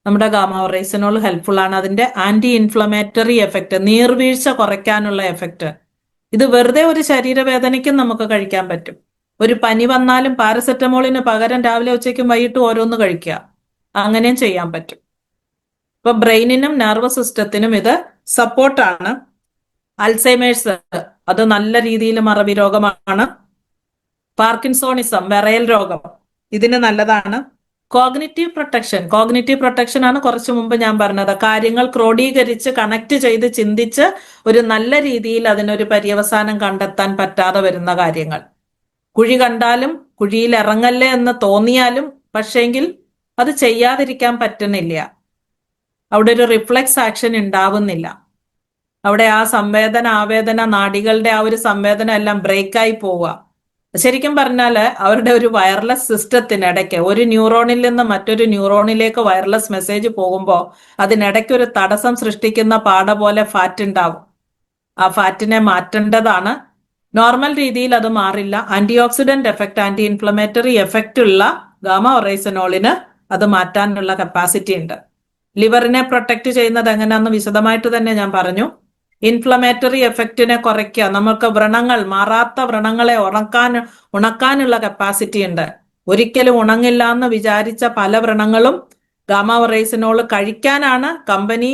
നമ്മുടെ ഗാമ-ഒറൈസനോൾ ഹെൽപ്ഫുൾ ആണ്. അതിന്റെ ആന്റി ഇൻഫ്ലമേറ്ററി എഫക്റ്റ്, നീർവീഴ്ച കുറയ്ക്കാനുള്ള എഫക്റ്റ്, ഇത് വെറുതെ ഒരു ശരീരവേദനയ്ക്കും നമുക്ക് കഴിക്കാൻ പറ്റും. ഒരു പനി വന്നാലും പാരസെറ്റമോളിന് പകരം രാവിലെ ഉച്ചയ്ക്കും വൈകിട്ടും ഓരോന്ന് കഴിക്കുക, അങ്ങനെയും ചെയ്യാൻ പറ്റും. ഇപ്പൊ ബ്രെയിനിനും നെർവസ് സിസ്റ്റത്തിനും ഇത് സപ്പോർട്ടാണ്. അൽസൈമേഴ്സ്, അത് നല്ല രീതിയിൽ മറവി രോഗമാണ്. പാർക്കിൻസോണിസം, വിറയൽ രോഗം, ഇതിന് നല്ലതാണ്. കോഗ്നിറ്റീവ് പ്രൊട്ടക്ഷൻ ആണ് കുറച്ചു മുമ്പ് ഞാൻ പറഞ്ഞത്. കാര്യങ്ങൾ ക്രോഡീകരിച്ച് കണക്ട് ചെയ്ത് ചിന്തിച്ച് ഒരു നല്ല രീതിയിൽ അതിനൊരു പര്യവസാനം കണ്ടെത്താൻ പറ്റാതെ വരുന്ന കാര്യങ്ങൾ. കുഴി കണ്ടാലും കുഴിയിൽ ഇറങ്ങല്ലേ എന്ന് തോന്നിയാലും പക്ഷേങ്കിൽ അത് ചെയ്യാതിരിക്കാൻ പറ്റുന്നില്ല. അവിടെ ഒരു റിഫ്ലെക്സ് ആക്ഷൻ ഉണ്ടാവുന്നില്ല. അവിടെ ആ ആവേദന, നാഡികളുടെ ആ ഒരു സംവേദന എല്ലാം ബ്രേക്കായി പോവുക. ശരിക്കും പറഞ്ഞാല് അവരുടെ ഒരു വയർലെസ് സിസ്റ്റത്തിനിടയ്ക്ക്, ഒരു ന്യൂറോണിൽ നിന്ന് മറ്റൊരു ന്യൂറോണിലേക്ക് വയർലെസ് മെസ്സേജ് പോകുമ്പോൾ അതിനിടയ്ക്ക് ഒരു തടസ്സം സൃഷ്ടിക്കുന്ന പാട പോലെ ഫാറ്റ് ഉണ്ടാവും. ആ ഫാറ്റിനെ മാറ്റേണ്ടതാണ്. നോർമൽ രീതിയിൽ അത് മാറില്ല. Antioxidant effect, anti inflammatory effect ഉള്ള ഗാമ-ഒറൈസനോളിന് അത് മാറ്റാനുള്ള കപ്പാസിറ്റി ഉണ്ട്. ലിവറിനെ പ്രൊട്ടക്ട് ചെയ്യുന്നത് എങ്ങനെയാണെന്ന് വിശദമായിട്ട് തന്നെ ഞാൻ പറഞ്ഞു. ഇൻഫ്ലമേറ്ററി എഫക്റ്റിനെ കുറയ്ക്കുക, നമുക്ക് വ്രണങ്ങൾ, മാറാത്ത വ്രണങ്ങളെ ഉണക്കാനുള്ള കപ്പാസിറ്റി ഉണ്ട്. ഒരിക്കലും ഉണങ്ങില്ല എന്ന് വിചാരിച്ച പല വ്രണങ്ങളും ഗാമ-ഒറൈസനോൾ കഴിക്കാനാണ് കമ്പനി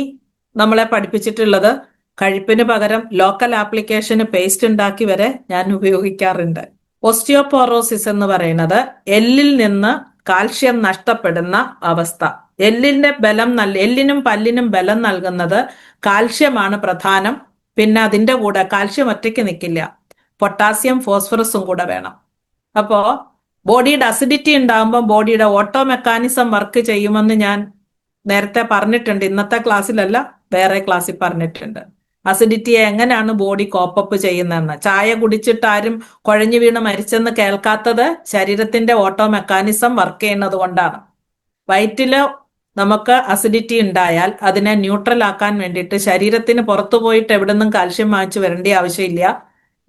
നമ്മളെ പഠിപ്പിച്ചിട്ടുള്ളത്. കഴിപ്പിന് പകരം ലോക്കൽ ആപ്ലിക്കേഷന് പേസ്റ്റ് ഉണ്ടാക്കി വരെ ഞാൻ ഉപയോഗിക്കാറുണ്ട്. ഓസ്റ്റിയോപോറോസിസ് എന്ന് പറയുന്നത് എല്ലിൽ നിന്ന് കാൽഷ്യം നഷ്ടപ്പെടുന്ന അവസ്ഥ. എല്ലിനും പല്ലിനും ബലം നൽകുന്നത് കാൽഷ്യമാണ് പ്രധാനം. പിന്നെ അതിന്റെ കൂടെ കാൽഷ്യം ഒറ്റയ്ക്ക് നിൽക്കില്ല, പൊട്ടാസ്യം ഫോസ്ഫറസും കൂടെ വേണം. അപ്പോ ബോഡിയുടെ അസിഡിറ്റി ഉണ്ടാകുമ്പോൾ ബോഡിയുടെ ഓട്ടോ മെക്കാനിസം വർക്ക് ചെയ്യുമെന്ന് ഞാൻ നേരത്തെ പറഞ്ഞിട്ടുണ്ട്. ഇന്നത്തെ ക്ലാസ്സിലല്ല, വേറെ ക്ലാസ്സിൽ പറഞ്ഞിട്ടുണ്ട്. അസിഡിറ്റിയെ എങ്ങനെയാണ് ബോഡി കോപ്പപ്പ് ചെയ്യുന്നതെന്ന്. ചായ കുടിച്ചിട്ട് ആരും കുഴഞ്ഞു വീണ് മരിച്ചെന്ന് കേൾക്കാത്തത് ശരീരത്തിന്റെ ഓട്ടോ മെക്കാനിസം വർക്ക് ചെയ്യുന്നത് കൊണ്ടാണ്. വയറ്റില് നമുക്ക് അസിഡിറ്റി ഉണ്ടായാൽ അതിനെ ന്യൂട്രൽ ആക്കാൻ വേണ്ടിയിട്ട് ശരീരത്തിന് പുറത്തു പോയിട്ട് എവിടെന്നും കാൽഷ്യം വാങ്ങിച്ചു വരേണ്ട ആവശ്യമില്ല.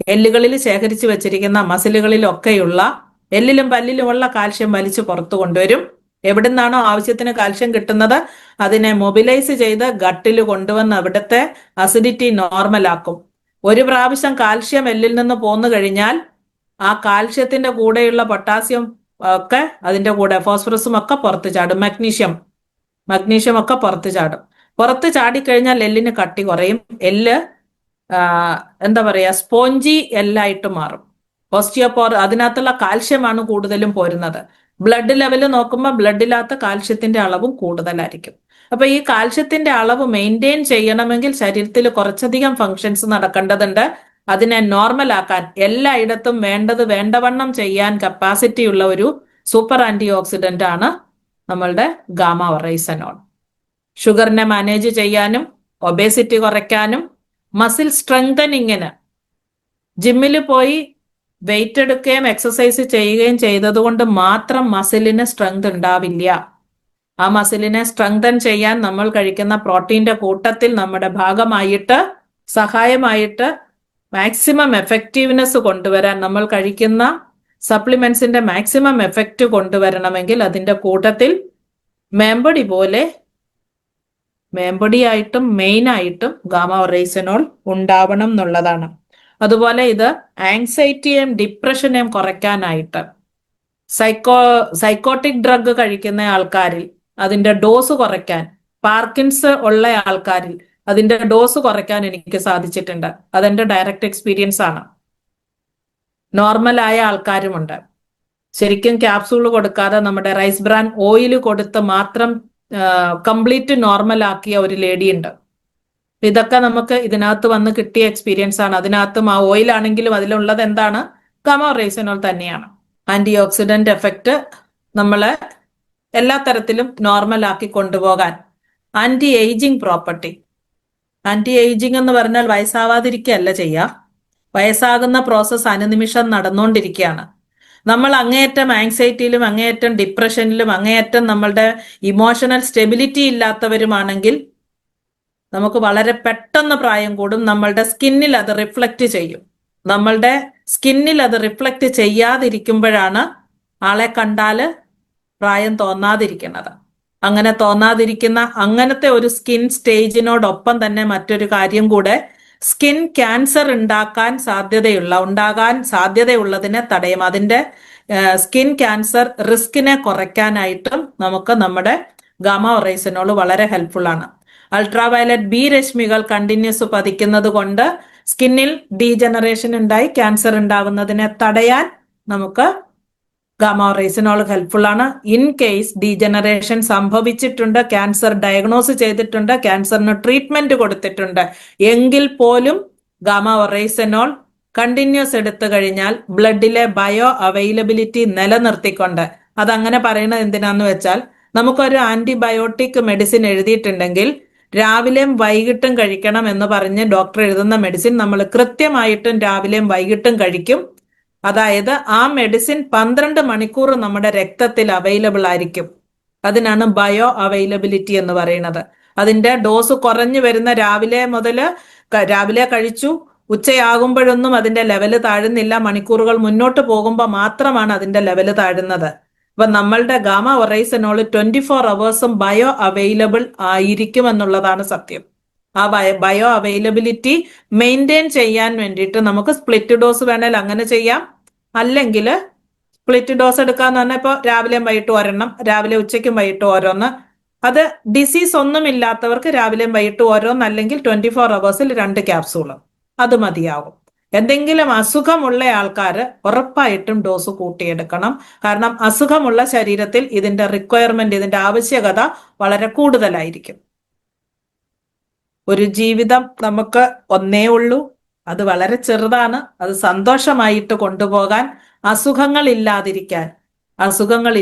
എല്ലുകളിൽ ശേഖരിച്ചു വെച്ചിരിക്കുന്ന മസിലുകളിലൊക്കെയുള്ള, എല്ലിലും പല്ലിലുമുള്ള കാൽഷ്യം വലിച്ചു പുറത്തു കൊണ്ടുവരും. എവിടുന്നാണോ ആവശ്യത്തിന് കാൽഷ്യം കിട്ടുന്നത് അതിനെ മൊബിലൈസ് ചെയ്ത് ഗട്ടിൽ കൊണ്ടുവന്ന് അവിടുത്തെ അസിഡിറ്റി നോർമലാക്കും. ഒരു പ്രാവശ്യം കാൽഷ്യം എല്ലിൽ നിന്ന് പോന്നു കഴിഞ്ഞാൽ ആ കാൽഷ്യത്തിന്റെ കൂടെയുള്ള പൊട്ടാസ്യം ഒക്കെ അതിന്റെ കൂടെ, ഫോസ്ഫറസും ഒക്കെ പുറത്ത് ചാടും. മഗ്നീഷ്യം ഒക്കെ പുറത്ത് ചാടും. പുറത്ത് ചാടിക്കഴിഞ്ഞാൽ എല്ലിന് കട്ടി കുറയും. എല്ല് എന്താ പറയാ, സ്പോഞ്ചി എല്ലായിട്ട് മാറും. അതിനകത്തുള്ള കാൽഷ്യമാണ് കൂടുതലും പോരുന്നത്. ബ്ലഡ് ലെവല് നോക്കുമ്പോൾ ബ്ലഡിനകത്ത് കാൽഷ്യത്തിന്റെ അളവും കൂടുതലായിരിക്കും. അപ്പൊ ഈ കാൽഷ്യത്തിന്റെ അളവ് മെയിൻറ്റെയിൻ ചെയ്യണമെങ്കിൽ ശരീരത്തിൽ കുറച്ചധികം ഫങ്ഷൻസ് നടക്കേണ്ടതുണ്ട്. അതിനെ നോർമൽ ആക്കാൻ എല്ലായിടത്തും വേണ്ടവണ്ണം ചെയ്യാൻ കപ്പാസിറ്റി ഉള്ള ഒരു സൂപ്പർ ആന്റി ഓക്സിഡന്റ് ആണ് നമ്മളുടെ ഗാമ ഒറൈസനോൾ. ഷുഗറിനെ മാനേജ് ചെയ്യാനും ഒബേസിറ്റി കുറയ്ക്കാനും മസിൽ സ്ട്രെങ്തനിങ്ങിന്, ജിമ്മിൽ പോയി വെയിറ്റ് എടുക്കുകയും എക്സസൈസ് ചെയ്യുകയും ചെയ്തതുകൊണ്ട് മാത്രം മസിലിന് സ്ട്രെങ്ത് ഉണ്ടാവില്ല. ആ മസിലിനെ സ്ട്രെങ്തൻ ചെയ്യാൻ നമ്മൾ കഴിക്കുന്ന പ്രോട്ടീന്റെ കൂട്ടത്തിൽ നമ്മുടെ ഭാഗമായിട്ട് സഹായമായിട്ട് മാക്സിമം എഫക്റ്റീവ്നെസ് കൊണ്ടുവരാൻ നമ്മൾ കഴിക്കുന്ന സപ്ലിമെന്റ്സിന്റെ മാക്സിമം എഫക്റ്റ് കൊണ്ടുവരണമെങ്കിൽ അതിന്റെ കൂട്ടത്തിൽ മേമ്പൊടി പോലെ മേമ്പൊടിയായിട്ടും മെയിനായിട്ടും ഗാമ ഒറൈസനോൾ ഉണ്ടാവണം എന്നുള്ളതാണ്. അതുപോലെ ഇത് ആങ്സൈറ്റിയെയും ഡിപ്രഷനെയും കുറയ്ക്കാനായിട്ട് സൈക്കോട്ടിക് ഡ്രഗ് കഴിക്കുന്ന ആൾക്കാരിൽ അതിന്റെ ഡോസ് കുറയ്ക്കാൻ, പാർക്കിൻസ് ഉള്ള ആൾക്കാരിൽ അതിന്റെ ഡോസ് കുറയ്ക്കാൻ എനിക്ക് സാധിച്ചിട്ടുണ്ട്. അതെന്റെ ഡയറക്റ്റ് എക്സ്പീരിയൻസ് ആണ്. നോർമലായ ആൾക്കാരുമുണ്ട്. ശരിക്കും ക്യാപ്സൂൾ കൊടുക്കാതെ നമ്മുടെ റൈസ് ബ്രാൻ ഓയിൽ കൊടുത്ത് മാത്രം കംപ്ലീറ്റ് നോർമൽ ആക്കിയ ഒരു ലേഡി ഉണ്ട്. ഇതൊക്കെ നമുക്ക് ഇതിനകത്ത് വന്ന് കിട്ടിയ എക്സ്പീരിയൻസ് ആണ്. അതിനകത്തും ആ ഓയിൽ ആണെങ്കിലും അതിലുള്ളത് എന്താണ്? ഗാമ ഒറൈസനോൾ തന്നെയാണ്. ആന്റി ഓക്സിഡന്റ് എഫക്റ്റ് നമ്മളെ എല്ലാ തരത്തിലും നോർമൽ ആക്കി കൊണ്ടുപോകാൻ. Anti ageing property. Anti ageing എന്ന് പറഞ്ഞാൽ വയസ്സാവാതിരിക്കുകയല്ല ചെയ്യുക. വയസ്സാകുന്ന പ്രോസസ്സ് അനുനിമിഷം നടന്നുകൊണ്ടിരിക്കുകയാണ്. നമ്മൾ അങ്ങേയറ്റം ആങ്സൈറ്റിയിലും അങ്ങേയറ്റം ഡിപ്രഷനിലും അങ്ങേയറ്റം നമ്മളുടെ ഇമോഷണൽ സ്റ്റെബിലിറ്റി ഇല്ലാത്തവരുമാണെങ്കിൽ നമുക്ക് വളരെ പെട്ടെന്ന് പ്രായം കൂടും. നമ്മളുടെ സ്കിന്നിൽ അത് റിഫ്ലക്റ്റ് ചെയ്യും. നമ്മളുടെ സ്കിന്നിൽ അത് റിഫ്ലക്റ്റ് ചെയ്യാതിരിക്കുമ്പോഴാണ് ആളെ കണ്ടാല് പ്രായം തോന്നാതിരിക്കുന്നത്. അങ്ങനെ തോന്നാതിരിക്കുന്ന അങ്ങനത്തെ ഒരു സ്കിൻ സ്റ്റേജിനോടൊപ്പം തന്നെ മറ്റൊരു കാര്യം കൂടെ, സ്കിൻ ക്യാൻസർ ഉണ്ടാകാൻ സാധ്യതയുള്ളതിനെ തടയും. അതിന്റെ സ്കിൻ ക്യാൻസർ റിസ്കിനെ കുറയ്ക്കാനായിട്ടും നമുക്ക് നമ്മുടെ ഗാമ ഒറൈസനോൾ വളരെ ഹെൽപ്ഫുൾ ആണ്. അൾട്രാവയലറ്റ് ബി രശ്മികൾ കണ്ടിന്യൂസ് പതിക്കുന്നത് കൊണ്ട് സ്കിന്നിൽ ഡീജനറേഷൻ ഉണ്ടായി ക്യാൻസർ ഉണ്ടാവുന്നതിനെ തടയാൻ നമുക്ക് ഗാമ ഒറൈസനോൾ ഹെൽപ്ഫുൾ ആണ്. ഇൻ കേസ് ഡീജനറേഷൻ സംഭവിച്ചിട്ടുണ്ട്, ക്യാൻസർ ഡയഗ്നോസ് ചെയ്തിട്ടുണ്ട്, ക്യാൻസറിന് ട്രീറ്റ്മെന്റ് കൊടുത്തിട്ടുണ്ട് എങ്കിൽ പോലും ഗാമ ഒറൈസനോൾ കണ്ടിന്യൂസ് എടുത്തു കഴിഞ്ഞാൽ ബ്ലഡിലെ ബയോ അവൈലബിലിറ്റി നിലനിർത്തിക്കൊണ്ട്, അതങ്ങനെ പറയുന്നത് എന്തിനാന്ന് വെച്ചാൽ, നമുക്കൊരു ആന്റിബയോട്ടിക് മെഡിസിൻ എഴുതിയിട്ടുണ്ടെങ്കിൽ രാവിലെയും വൈകിട്ടും കഴിക്കണം എന്ന് പറഞ്ഞ് ഡോക്ടർ എഴുതുന്ന മെഡിസിൻ നമ്മൾ കൃത്യമായിട്ടും രാവിലെയും വൈകിട്ടും കഴിക്കും. അതായത് ആ മെഡിസിൻ 12 മണിക്കൂർ നമ്മുടെ രക്തത്തിൽ അവൈലബിൾ ആയിരിക്കും. അതിനാണ് ബയോ അവൈലബിലിറ്റി എന്ന് പറയുന്നത്. അതിന്റെ ഡോസ് കുറഞ്ഞു വരുന്ന രാവിലെ കഴിച്ചു, ഉച്ചയാകുമ്പോഴൊന്നും അതിന്റെ ലെവല് താഴുന്നില്ല. മണിക്കൂറുകൾ മുന്നോട്ട് പോകുമ്പോൾ മാത്രമാണ് അതിന്റെ ലെവല് താഴുന്നത്. അപ്പൊ നമ്മളുടെ ഗാമ ഒറൈസനോൾ 24 അവേഴ്സും ബയോ അവൈലബിൾ ആയിരിക്കും എന്നുള്ളതാണ് സത്യം. ആ ബയോ അവൈലബിലിറ്റി മെയിൻറ്റെയിൻ ചെയ്യാൻ വേണ്ടിയിട്ട് നമുക്ക് സ്പ്ലിറ്റ് ഡോസ് വേണേൽ അങ്ങനെ ചെയ്യാം. അല്ലെങ്കിൽ സ്പ്ലിറ്റ് ഡോസ് എടുക്കാന്ന് പറഞ്ഞാൽ ഇപ്പോൾ രാവിലെയും വൈകിട്ട് ഒരെണ്ണം, രാവിലെ ഉച്ചയ്ക്കും വൈകിട്ട് ഓരോന്ന്. അത് ഡിസീസ് ഒന്നും ഇല്ലാത്തവർക്ക് രാവിലെയും വൈകിട്ട് ഓരോന്ന്, അല്ലെങ്കിൽ 24 അവേഴ്സിൽ 2 ക്യാപ്സൂൾ അത് മതിയാവും. എന്തെങ്കിലും അസുഖമുള്ള ആൾക്കാർ ഉറപ്പായിട്ടും ഡോസ് കൂട്ടിയെടുക്കണം. കാരണം അസുഖമുള്ള ശരീരത്തിൽ ഇതിന്റെ റിക്വയർമെന്റ്, ഇതിന്റെ ആവശ്യകത വളരെ കൂടുതലായിരിക്കും. ഒരു ജീവിതം നമുക്ക് ഒന്നേ ഉള്ളൂ, അത് വളരെ ചെറുതാണ്. അത് സന്തോഷമായിട്ട് കൊണ്ടുപോകാൻ, അസുഖങ്ങൾ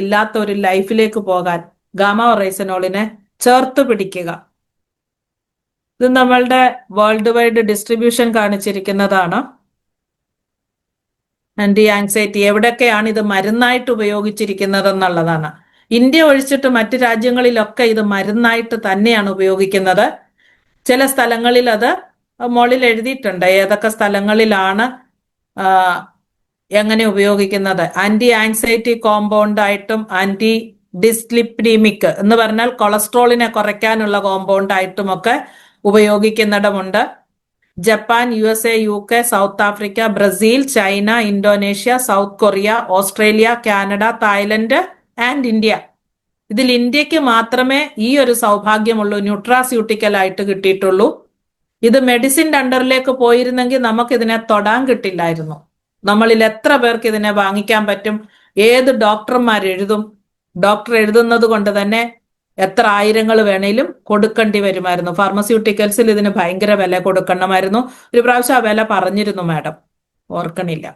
ഇല്ലാത്ത ഒരു ലൈഫിലേക്ക് പോകാൻ ഗാമ ഒറൈസനോളിനെ ചേർത്ത് പിടിക്കുക. ഇത് നമ്മളുടെ വേൾഡ് വൈഡ് ഡിസ്ട്രിബ്യൂഷൻ കാണിച്ചിരിക്കുന്നതാണ്. ആന്റി ആങ്സൈറ്റി എവിടെയൊക്കെയാണ് ഇത് മരുന്നായിട്ട് ഉപയോഗിച്ചിരിക്കുന്നത് എന്നുള്ളതാണ്. ഇന്ത്യ ഒഴിച്ചിട്ട് മറ്റു രാജ്യങ്ങളിലൊക്കെ ഇത് മരുന്നായിട്ട് തന്നെയാണ് ഉപയോഗിക്കുന്നത്. ചില സ്ഥലങ്ങളിൽ അത് മോളിൽ എഴുതിയിട്ടുണ്ട് ഏതൊക്കെ സ്ഥലങ്ങളിലാണ് എങ്ങനെ ഉപയോഗിക്കുന്നത്. ആന്റി ആങ്സൈറ്റി കോമ്പൗണ്ട് ആയിട്ടും ആന്റി ഡിസ്ലിപ്പിഡീമിക് എന്ന് പറഞ്ഞാൽ കൊളസ്ട്രോളിനെ കുറയ്ക്കാനുള്ള കോമ്പൗണ്ട് ആയിട്ടുമൊക്കെ ഉപയോഗിക്കുന്നിടമുണ്ട്. Japan, USA, UK, South Africa, Brazil, China, Indonesia, South Korea, Australia, Canada, Thailand and India. ഇതിൽ ഇന്ത്യക്ക് മാത്രമേ ഈ ഒരു സൗഭാഗ്യമുള്ളൂ, ന്യൂട്രാസ്യൂട്ടിക്കൽ ആയിട്ട് കിട്ടിയിട്ടുള്ളൂ. ഇത് മെഡിസിൻ്റെ അണ്ടറിലേക്ക് പോയിരുന്നെങ്കിൽ നമുക്കിതിനെ തൊടാൻ കിട്ടില്ലായിരുന്നു. നമ്മളിൽ എത്ര പേർക്ക് ഇതിനെ വാങ്ങിക്കാൻ പറ്റും? ഏത് ഡോക്ടർമാർ എഴുതും? ഡോക്ടർ എഴുതുന്നത് കൊണ്ട് തന്നെ എത്ര ആയിരങ്ങൾ വേണേലും കൊടുക്കേണ്ടി വരുമായിരുന്നു. ഫാർമസ്യൂട്ടിക്കൽസിൽ ഇതിന് ഭയങ്കര വില കൊടുക്കണമായിരുന്നു. ഒരു പ്രാവശ്യം ആ വില പറഞ്ഞിരുന്നു മാഡം, ഓർക്കണില്ല.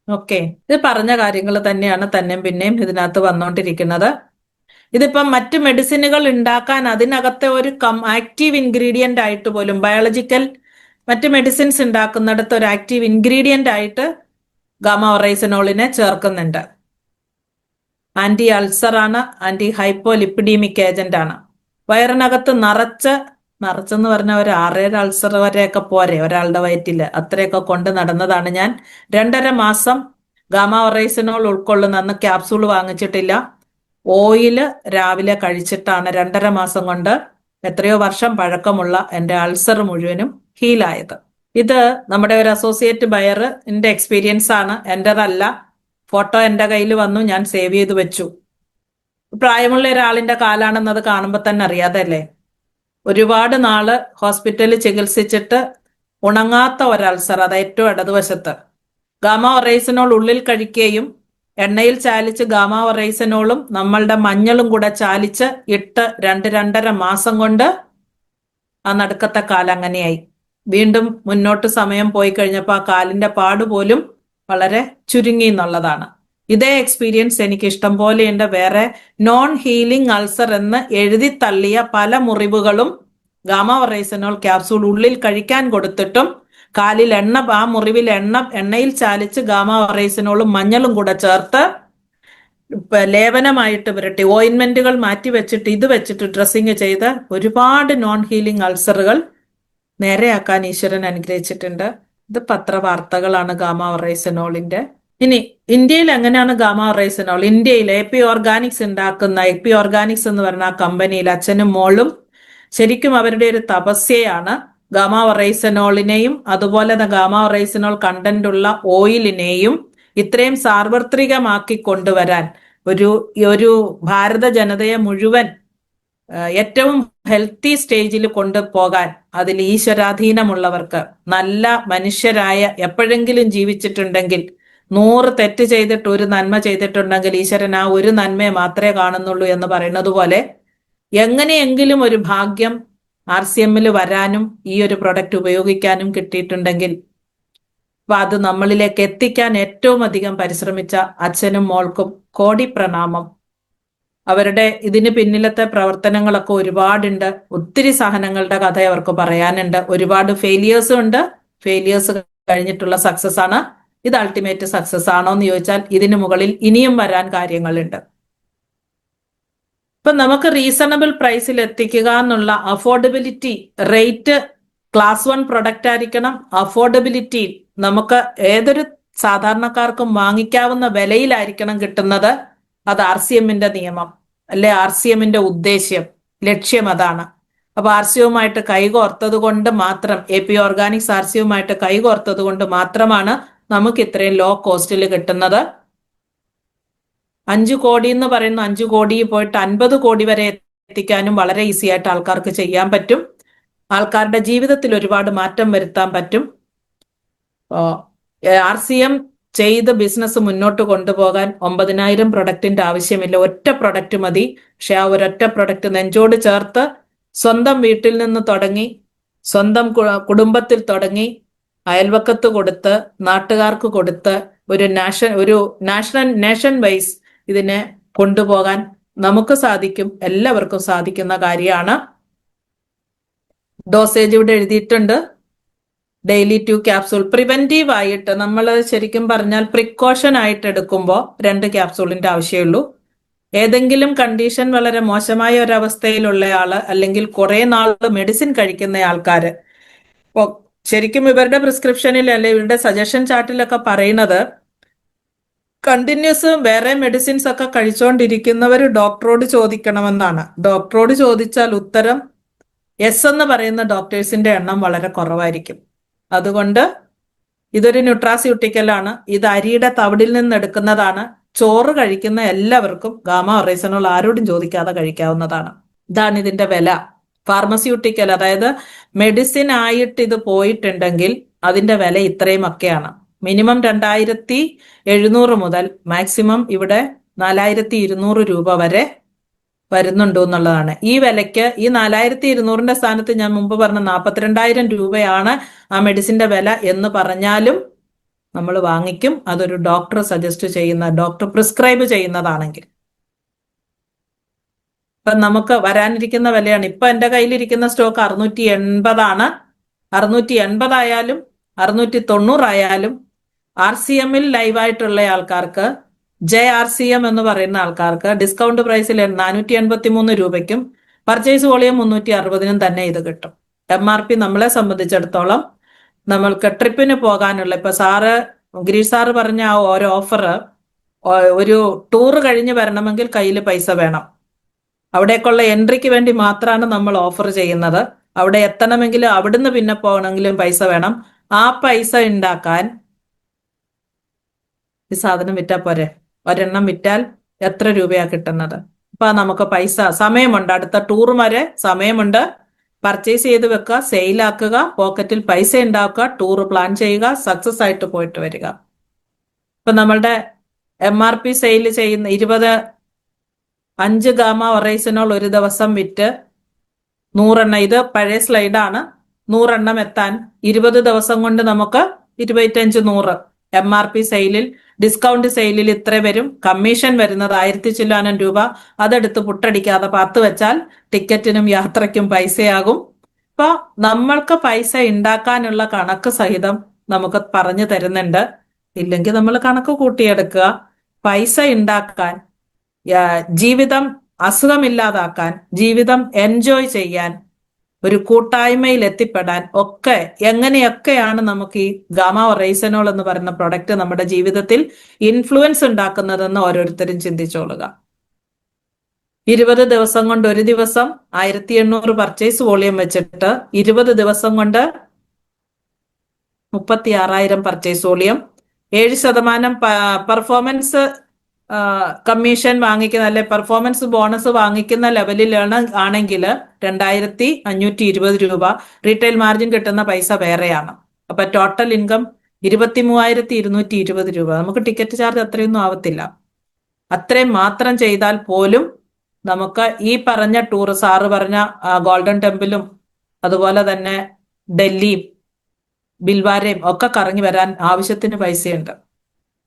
ഓക്കെ, ഇത് പറഞ്ഞ കാര്യങ്ങൾ തന്നെയാണ് തന്നെയും പിന്നെയും ഇതിനകത്ത് വന്നുകൊണ്ടിരിക്കുന്നത്. ഇതിപ്പം മറ്റ് മെഡിസിനുകൾ ഉണ്ടാക്കാൻ അതിനകത്തെ ഒരു ആക്റ്റീവ് ഇൻഗ്രീഡിയന്റ് ആയിട്ട് പോലും ബയോളജിക്കൽ മറ്റ് മെഡിസിൻസ് ഉണ്ടാക്കുന്നിടത്ത് ഒരു ആക്റ്റീവ് ഇൻഗ്രീഡിയന്റ് ആയിട്ട് ഗാമ ഒറൈസനോളിനെ ചേർക്കുന്നുണ്ട്. ആന്റി അൾസർ ആണ്, ആന്റി ഹൈപ്പോലിപ്പിഡീമിക് ഏജന്റ് ആണ്. വയറിനകത്ത് നിറച്ചെന്ന് പറഞ്ഞാൽ ഒരു 6-7 അൾസർ വരെയൊക്കെ പോരെ ഒരാളുടെ വയറ്റില്, അത്രയൊക്കെ കൊണ്ട് നടന്നതാണ് ഞാൻ. 2.5 മാസം ഗാമ ഒറൈസനോൾ ഉൾക്കൊള്ളുന്ന, അന്ന് ക്യാപ്സൂൾ വാങ്ങിച്ചിട്ടില്ല, ഓയില് രാവിലെ കഴിച്ചിട്ടാണ് 2.5 മാസം കൊണ്ട് എത്രയോ വർഷം പഴക്കമുള്ള എൻ്റെ അൾസർ മുഴുവനും ഹീലായത്. ഇത് നമ്മുടെ ഒരു അസോസിയേറ്റ് ബയറിന്റെ എക്സ്പീരിയൻസ് ആണ്, എന്റേതല്ല. ഫോട്ടോ എൻ്റെ കയ്യിൽ വന്നു, ഞാൻ സേവ് ചെയ്ത് വെച്ചു. പ്രായമുള്ള ഒരാളിന്റെ കാലാണെന്നത് കാണുമ്പോൾ തന്നെ അറിയാതല്ലേ. ഒരുപാട് നാള് ഹോസ്പിറ്റലിൽ ചികിത്സിച്ചിട്ട് ഉണങ്ങാത്ത ഒരു അൾസർ, അത് ഏറ്റവും ഇടതുവശത്ത്. ഗാമ ഒറൈസനോൾ ഉള്ളിൽ കഴിക്കുകയും എണ്ണയിൽ ചാലിച്ച് ഗാമ ഒറൈസനോളും നമ്മളുടെ മഞ്ഞളും കൂടെ ചാലിച്ച് ഇട്ട് 2-2.5 മാസം കൊണ്ട് ആ നടുക്കത്തെ കാല് അങ്ങനെയായി. വീണ്ടും മുന്നോട്ട് സമയം പോയി കഴിഞ്ഞപ്പോൾ ആ കാലിന്റെ പാടുപോലും വളരെ ചുരുങ്ങി എന്നുള്ളതാണ്. ഇതേ എക്സ്പീരിയൻസ് എനിക്ക് ഇഷ്ടം പോലെയുണ്ട്. വേറെ നോൺ ഹീലിംഗ് അൾസർ എന്ന് എഴുതി തള്ളിയ പല മുറിവുകളും ഗാമ ഒറൈസനോൾ ക്യാപ്സൂൾ ഉള്ളിൽ കഴിക്കാൻ കൊടുത്തിട്ടും കാലിൽ ആ മുറിവിൽ എണ്ണയിൽ ചാലിച്ച് ഗാമ ഒറൈസനോളും മഞ്ഞളും കൂടെ ചേർത്ത് ലേപനമായിട്ട് പുരട്ടി ഓയിൻമെന്റുകൾ മാറ്റി വെച്ചിട്ട് ഇത് വെച്ചിട്ട് ഡ്രസ്സിങ് ചെയ്ത് ഒരുപാട് നോൺ ഹീലിംഗ് അൾസറുകൾ നേരെയാക്കാൻ ഈശ്വരൻ അനുഗ്രഹിച്ചിട്ടുണ്ട്. ഇത് പത്രവാർത്തകളാണ് ഗാമ ഒറൈസനോളിന്റെ. ഇനി ഇന്ത്യയിൽ എങ്ങനെയാണ് ഗാമ ഒറൈസനോൾ? ഇന്ത്യയിൽ എപി ഓർഗാനിക്സ് ഉണ്ടാക്കുന്ന എപി ഓർഗാനിക്സ് എന്ന് പറഞ്ഞ ആ കമ്പനിയിൽ അച്ഛനും മോളും ശരിക്കും അവരുടെ ഒരു തപസ്യയാണ് ഗാമ ഒറൈസനോളിനെയും അതുപോലെ ഗാമ ഒറൈസനോൾ കണ്ടന്റ് ഉള്ള ഓയിലിനെയും ഇത്രയും സാർവത്രികമാക്കി കൊണ്ടുവരാൻ, ഒരു ഭാരത ജനതയെ മുഴുവൻ ഏറ്റവും ഹെൽത്തി സ്റ്റേജിൽ കൊണ്ടുപോകാൻ, അതിൽ ഈശ്വരാധീനമുള്ളവർക്ക്, നല്ല മനുഷ്യരായ, എപ്പോഴെങ്കിലും ജീവിച്ചിട്ടുണ്ടെങ്കിൽ 100 തെറ്റ് ചെയ്തിട്ട് ഒരു നന്മ ചെയ്തിട്ടുണ്ടെങ്കിൽ ഈശ്വരൻ ആ ഒരു നന്മയെ മാത്രമേ കാണുന്നുള്ളൂ എന്ന് പറയുന്നത് പോലെ എങ്ങനെയെങ്കിലും ഒരു ഭാഗ്യം RCMൽ വരാനും ഈ ഒരു പ്രൊഡക്റ്റ് ഉപയോഗിക്കാനും കിട്ടിയിട്ടുണ്ടെങ്കിൽ അപ്പൊ അത് നമ്മളിലേക്ക് എത്തിക്കാൻ ഏറ്റവും അധികം പരിശ്രമിച്ച അച്ഛനും മോൾക്കും കോടി പ്രണാമം. അവരുടെ ഇതിന് പിന്നിലത്തെ പ്രവർത്തനങ്ങളൊക്കെ ഒരുപാടുണ്ട്. ഒത്തിരി സഹനങ്ങളുടെ കഥ അവർക്ക് പറയാനുണ്ട്. ഒരുപാട് ഫെയിലിയേഴ്സും ഉണ്ട്. ഫെയിലിയേഴ്സ് കഴിഞ്ഞിട്ടുള്ള സക്സസ് ആണ്. ഇത് അൾട്ടിമേറ്റ് സക്സസ് ആണോ എന്ന് ചോദിച്ചാൽ ഇതിന് മുകളിൽ ഇനിയും വരാൻ കാര്യങ്ങളുണ്ട്. ഇപ്പൊ നമുക്ക് റീസണബിൾ പ്രൈസിൽ എത്തിക്കുക എന്നുള്ള അഫോർഡബിലിറ്റി റേറ്റ്, ക്ലാസ് 1 പ്രൊഡക്റ്റ് ആയിരിക്കണം. അഫോർഡബിലിറ്റി നമുക്ക് ഏതൊരു സാധാരണക്കാർക്കും വാങ്ങിക്കാവുന്ന വിലയിലായിരിക്കണം കിട്ടുന്നത്. അത് RCMന്റെ നിയമം, അല്ലെ RCMന്റെ ഉദ്ദേശ്യം, ലക്ഷ്യം അതാണ്. അപ്പൊ RCMയുമായിട്ട് കൈകോർത്തത് കൊണ്ട് മാത്രം, എപി ഓർഗാനിക്സ് RCMയുമായിട്ട് കൈകോർത്തത് കൊണ്ട് മാത്രമാണ് നമുക്ക് ഇത്രയും ലോ കോസ്റ്റിൽ കിട്ടുന്നത്. 5 കോടി എന്ന് പറയുന്ന 5 കോടി പോയിട്ട് 50 കോടി വരെ എത്തിക്കാനും വളരെ ഈസി ആയിട്ട് ആൾക്കാർക്ക് ചെയ്യാൻ പറ്റും. ആൾക്കാരുടെ ജീവിതത്തിൽ ഒരുപാട് മാറ്റം വരുത്താൻ പറ്റും. RCM ചെയ്ത് ബിസിനസ് മുന്നോട്ട് കൊണ്ടുപോകാൻ 9,000 പ്രൊഡക്റ്റിന്റെ ആവശ്യമില്ല. ഒറ്റ പ്രൊഡക്റ്റ് മതി. പക്ഷെ ആ ഒരൊറ്റ പ്രൊഡക്റ്റ് നെഞ്ചോട് ചേർത്ത് സ്വന്തം വീട്ടിൽ നിന്ന് തുടങ്ങി, സ്വന്തം കുടുംബത്തിൽ തുടങ്ങി, അയൽവക്കത്ത് കൊടുത്ത്, നാട്ടുകാർക്ക് കൊടുത്ത്, ഒരു നേഷൻ വൈസ് ഇതിനെ കൊണ്ടുപോകാൻ നമുക്ക് സാധിക്കും. എല്ലാവർക്കും സാധിക്കുന്ന കാര്യമാണ്. ഡോസേജ് ഇവിടെ എഴുതിയിട്ടുണ്ട്. Daily 2 capsule. പ്രിവെന്റീവ് ആയിട്ട് നമ്മൾ ശരിക്കും പറഞ്ഞാൽ പ്രിക്കോഷൻ ആയിട്ട് എടുക്കുമ്പോൾ 2 ക്യാപ്സൂളിന്റെ ആവശ്യമുള്ളൂ. ഏതെങ്കിലും കണ്ടീഷൻ വളരെ മോശമായ ഒരവസ്ഥയിലുള്ള ആള്, അല്ലെങ്കിൽ കുറെ നാള് മെഡിസിൻ കഴിക്കുന്ന ആൾക്കാര്, ശരിക്കും ഇവരുടെ പ്രിസ്ക്രിപ്ഷനിൽ അല്ലെ ഇവരുടെ സജഷൻ ചാർട്ടിലൊക്കെ പറയുന്നത് കണ്ടിന്യൂസ് വേറെ മെഡിസിൻസ് ഒക്കെ കഴിച്ചുകൊണ്ടിരിക്കുന്നവർ ഡോക്ടറോട് ചോദിക്കണമെന്നാണ്. ഡോക്ടറോട് ചോദിച്ചാൽ ഉത്തരം യെസ് എന്ന് പറയുന്ന ഡോക്ടേഴ്സിന്റെ എണ്ണം വളരെ കുറവായിരിക്കും. അതുകൊണ്ട് ഇതൊരു ന്യൂട്രാസ്യൂട്ടിക്കലാണ്. ഇത് അരിയുടെ തവിടിൽ നിന്ന് എടുക്കുന്നതാണ്. ചോറ് കഴിക്കുന്ന എല്ലാവർക്കും ഗാമ ഒറൈസനോൾ ആരോടും ചോദിക്കാതെ കഴിക്കാവുന്നതാണ്. ഇതാണ് ഇതിന്റെ വില. ഫാർമസ്യൂട്ടിക്കൽ, അതായത് മെഡിസിൻ ആയിട്ട് ഇത് പോയിട്ടുണ്ടെങ്കിൽ അതിന്റെ വില ഇത്രയും ഒക്കെയാണ്. മിനിമം 2,700 മുതൽ മാക്സിമം ഇവിടെ 4,200 രൂപ വരെ വരുന്നുണ്ടോ എന്നുള്ളതാണ്. ഈ വിലയ്ക്ക് ഈ 4200 സ്ഥാനത്ത് ഞാൻ മുമ്പ് പറഞ്ഞ 42,000 രൂപയാണ് ആ മെഡിസിന്റെ വില എന്ന് പറഞ്ഞാലും നമ്മൾ വാങ്ങിക്കും. അതൊരു ഡോക്ടർ സജസ്റ്റ് ചെയ്യുന്ന, ഡോക്ടർ പ്രിസ്ക്രൈബ് ചെയ്യുന്നതാണെങ്കിൽ. ഇപ്പൊ നമുക്ക് വരാനിരിക്കുന്ന വിലയാണ്. ഇപ്പൊ എന്റെ കയ്യിലിരിക്കുന്ന സ്റ്റോക്ക് 680 680 ആയാലും 690 ആയാലും RCMൽ ലൈവായിട്ടുള്ള ആൾക്കാർക്ക്, JRCM എന്ന് പറയുന്ന ആൾക്കാർക്ക് ഡിസ്കൗണ്ട് പ്രൈസിൽ 483 രൂപയ്ക്കും പർച്ചേസ് വോളിയം 360 തന്നെ ഇത് കിട്ടും. MRP നമ്മളെ സംബന്ധിച്ചിടത്തോളം നമ്മൾക്ക് ട്രിപ്പിന് പോകാനുള്ള, ഇപ്പൊ ഗിരീഷ് സാറ് പറഞ്ഞ ആ ഓരോ ഓഫർ, ഒരു ടൂർ കഴിഞ്ഞ് വരണമെങ്കിൽ കയ്യിൽ പൈസ വേണം. അവിടേക്കുള്ള എൻട്രിക്ക് വേണ്ടി മാത്രമാണ് നമ്മൾ ഓഫർ ചെയ്യുന്നത്. അവിടെ എത്തണമെങ്കിൽ അവിടുന്ന് പിന്നെ പോകണമെങ്കിലും പൈസ വേണം. ആ പൈസ ഉണ്ടാക്കാൻ ഈ സാധനം വിറ്റാൽ പോരെ? ഒരെണ്ണം വിറ്റാൽ എത്ര രൂപയാ കിട്ടുന്നത്? അപ്പൊ നമുക്ക് പൈസ, സമയമുണ്ട്, അടുത്ത ടൂർ വരെ സമയമുണ്ട്. പർച്ചേസ് ചെയ്ത് വെക്കുക, സെയിലാക്കുക, പോക്കറ്റിൽ പൈസ ഉണ്ടാക്കുക, ടൂർ പ്ലാൻ ചെയ്യുക, സക്സസ് ആയിട്ട് പോയിട്ട് വരിക. ഇപ്പൊ നമ്മളുടെ MRP സെയിൽ ചെയ്യുന്ന 5 ഗാമ ഒറൈസിനോൾ ഒരു ദിവസം വിറ്റ് 100 എണ്ണം, ഇത് പഴയ സ്ലൈഡാണ്, 100 എണ്ണം എത്താൻ 20 ദിവസം കൊണ്ട് നമുക്ക് 25 100 MRP സെയിലിൽ, ഡിസ്കൗണ്ട് സെയിലിൽ ഇത്ര വരും. കമ്മീഷൻ വരുന്നത് 1000 ചില്ലാനം രൂപ. അതെടുത്ത് പുട്ടടിക്കാതെ 10 വെച്ചാൽ ടിക്കറ്റിനും യാത്രയ്ക്കും പൈസയാകും. ഇപ്പൊ നമ്മൾക്ക് പൈസ ഉണ്ടാക്കാനുള്ള കണക്ക് സഹിതം നമുക്ക് പറഞ്ഞു തരുന്നുണ്ട്. ഇല്ലെങ്കിൽ നമ്മൾ കണക്ക് കൂട്ടിയെടുക്കുക. പൈസ ഉണ്ടാക്കാൻ, ജീവിതം അസുഖമില്ലാതാക്കാൻ, ജീവിതം എൻജോയ് ചെയ്യാൻ, ഒരു കൂട്ടായ്മയിൽ എത്തിപ്പെടാൻ ഒക്കെ എങ്ങനെയൊക്കെയാണ് നമുക്ക് ഈ ഗാമ ഒറൈസനോൾ എന്ന് പറയുന്ന പ്രൊഡക്റ്റ് നമ്മുടെ ജീവിതത്തിൽ ഇൻഫ്ലുവൻസ് ഉണ്ടാക്കുന്നതെന്ന് ഓരോരുത്തരും ചിന്തിച്ചോളുക. 20 ദിവസം കൊണ്ട്, ഒരു ദിവസം 1800 പർച്ചേസ് വോളിയം വെച്ചിട്ട് 20 ദിവസം കൊണ്ട് 36,000 പർച്ചേസ് വോളിയം, 7% പെർഫോമൻസ് കമ്മീഷൻ വാങ്ങിക്കുന്ന, അല്ലെ പെർഫോമൻസ് ബോണസ് വാങ്ങിക്കുന്ന ലെവലിലാണ് ആണെങ്കിൽ 2,520 രൂപ. റീറ്റെയിൽ മാർജിൻ കിട്ടുന്ന പൈസ വേറെയാണ്. അപ്പൊ ടോട്ടൽ ഇൻകം 23,220 രൂപ. നമുക്ക് ടിക്കറ്റ് ചാർജ് അത്രയൊന്നും ആവത്തില്ല. അത്രയും മാത്രം ചെയ്താൽ പോലും നമുക്ക് ഈ പറഞ്ഞ ടൂർ, സാറ് പറഞ്ഞ ഗോൾഡൻ ടെമ്പിളും അതുപോലെ തന്നെ ഡൽഹിയും ബിൽവാരയും ഒക്കെ കറങ്ങി വരാൻ ആവശ്യത്തിന് പൈസയുണ്ട്.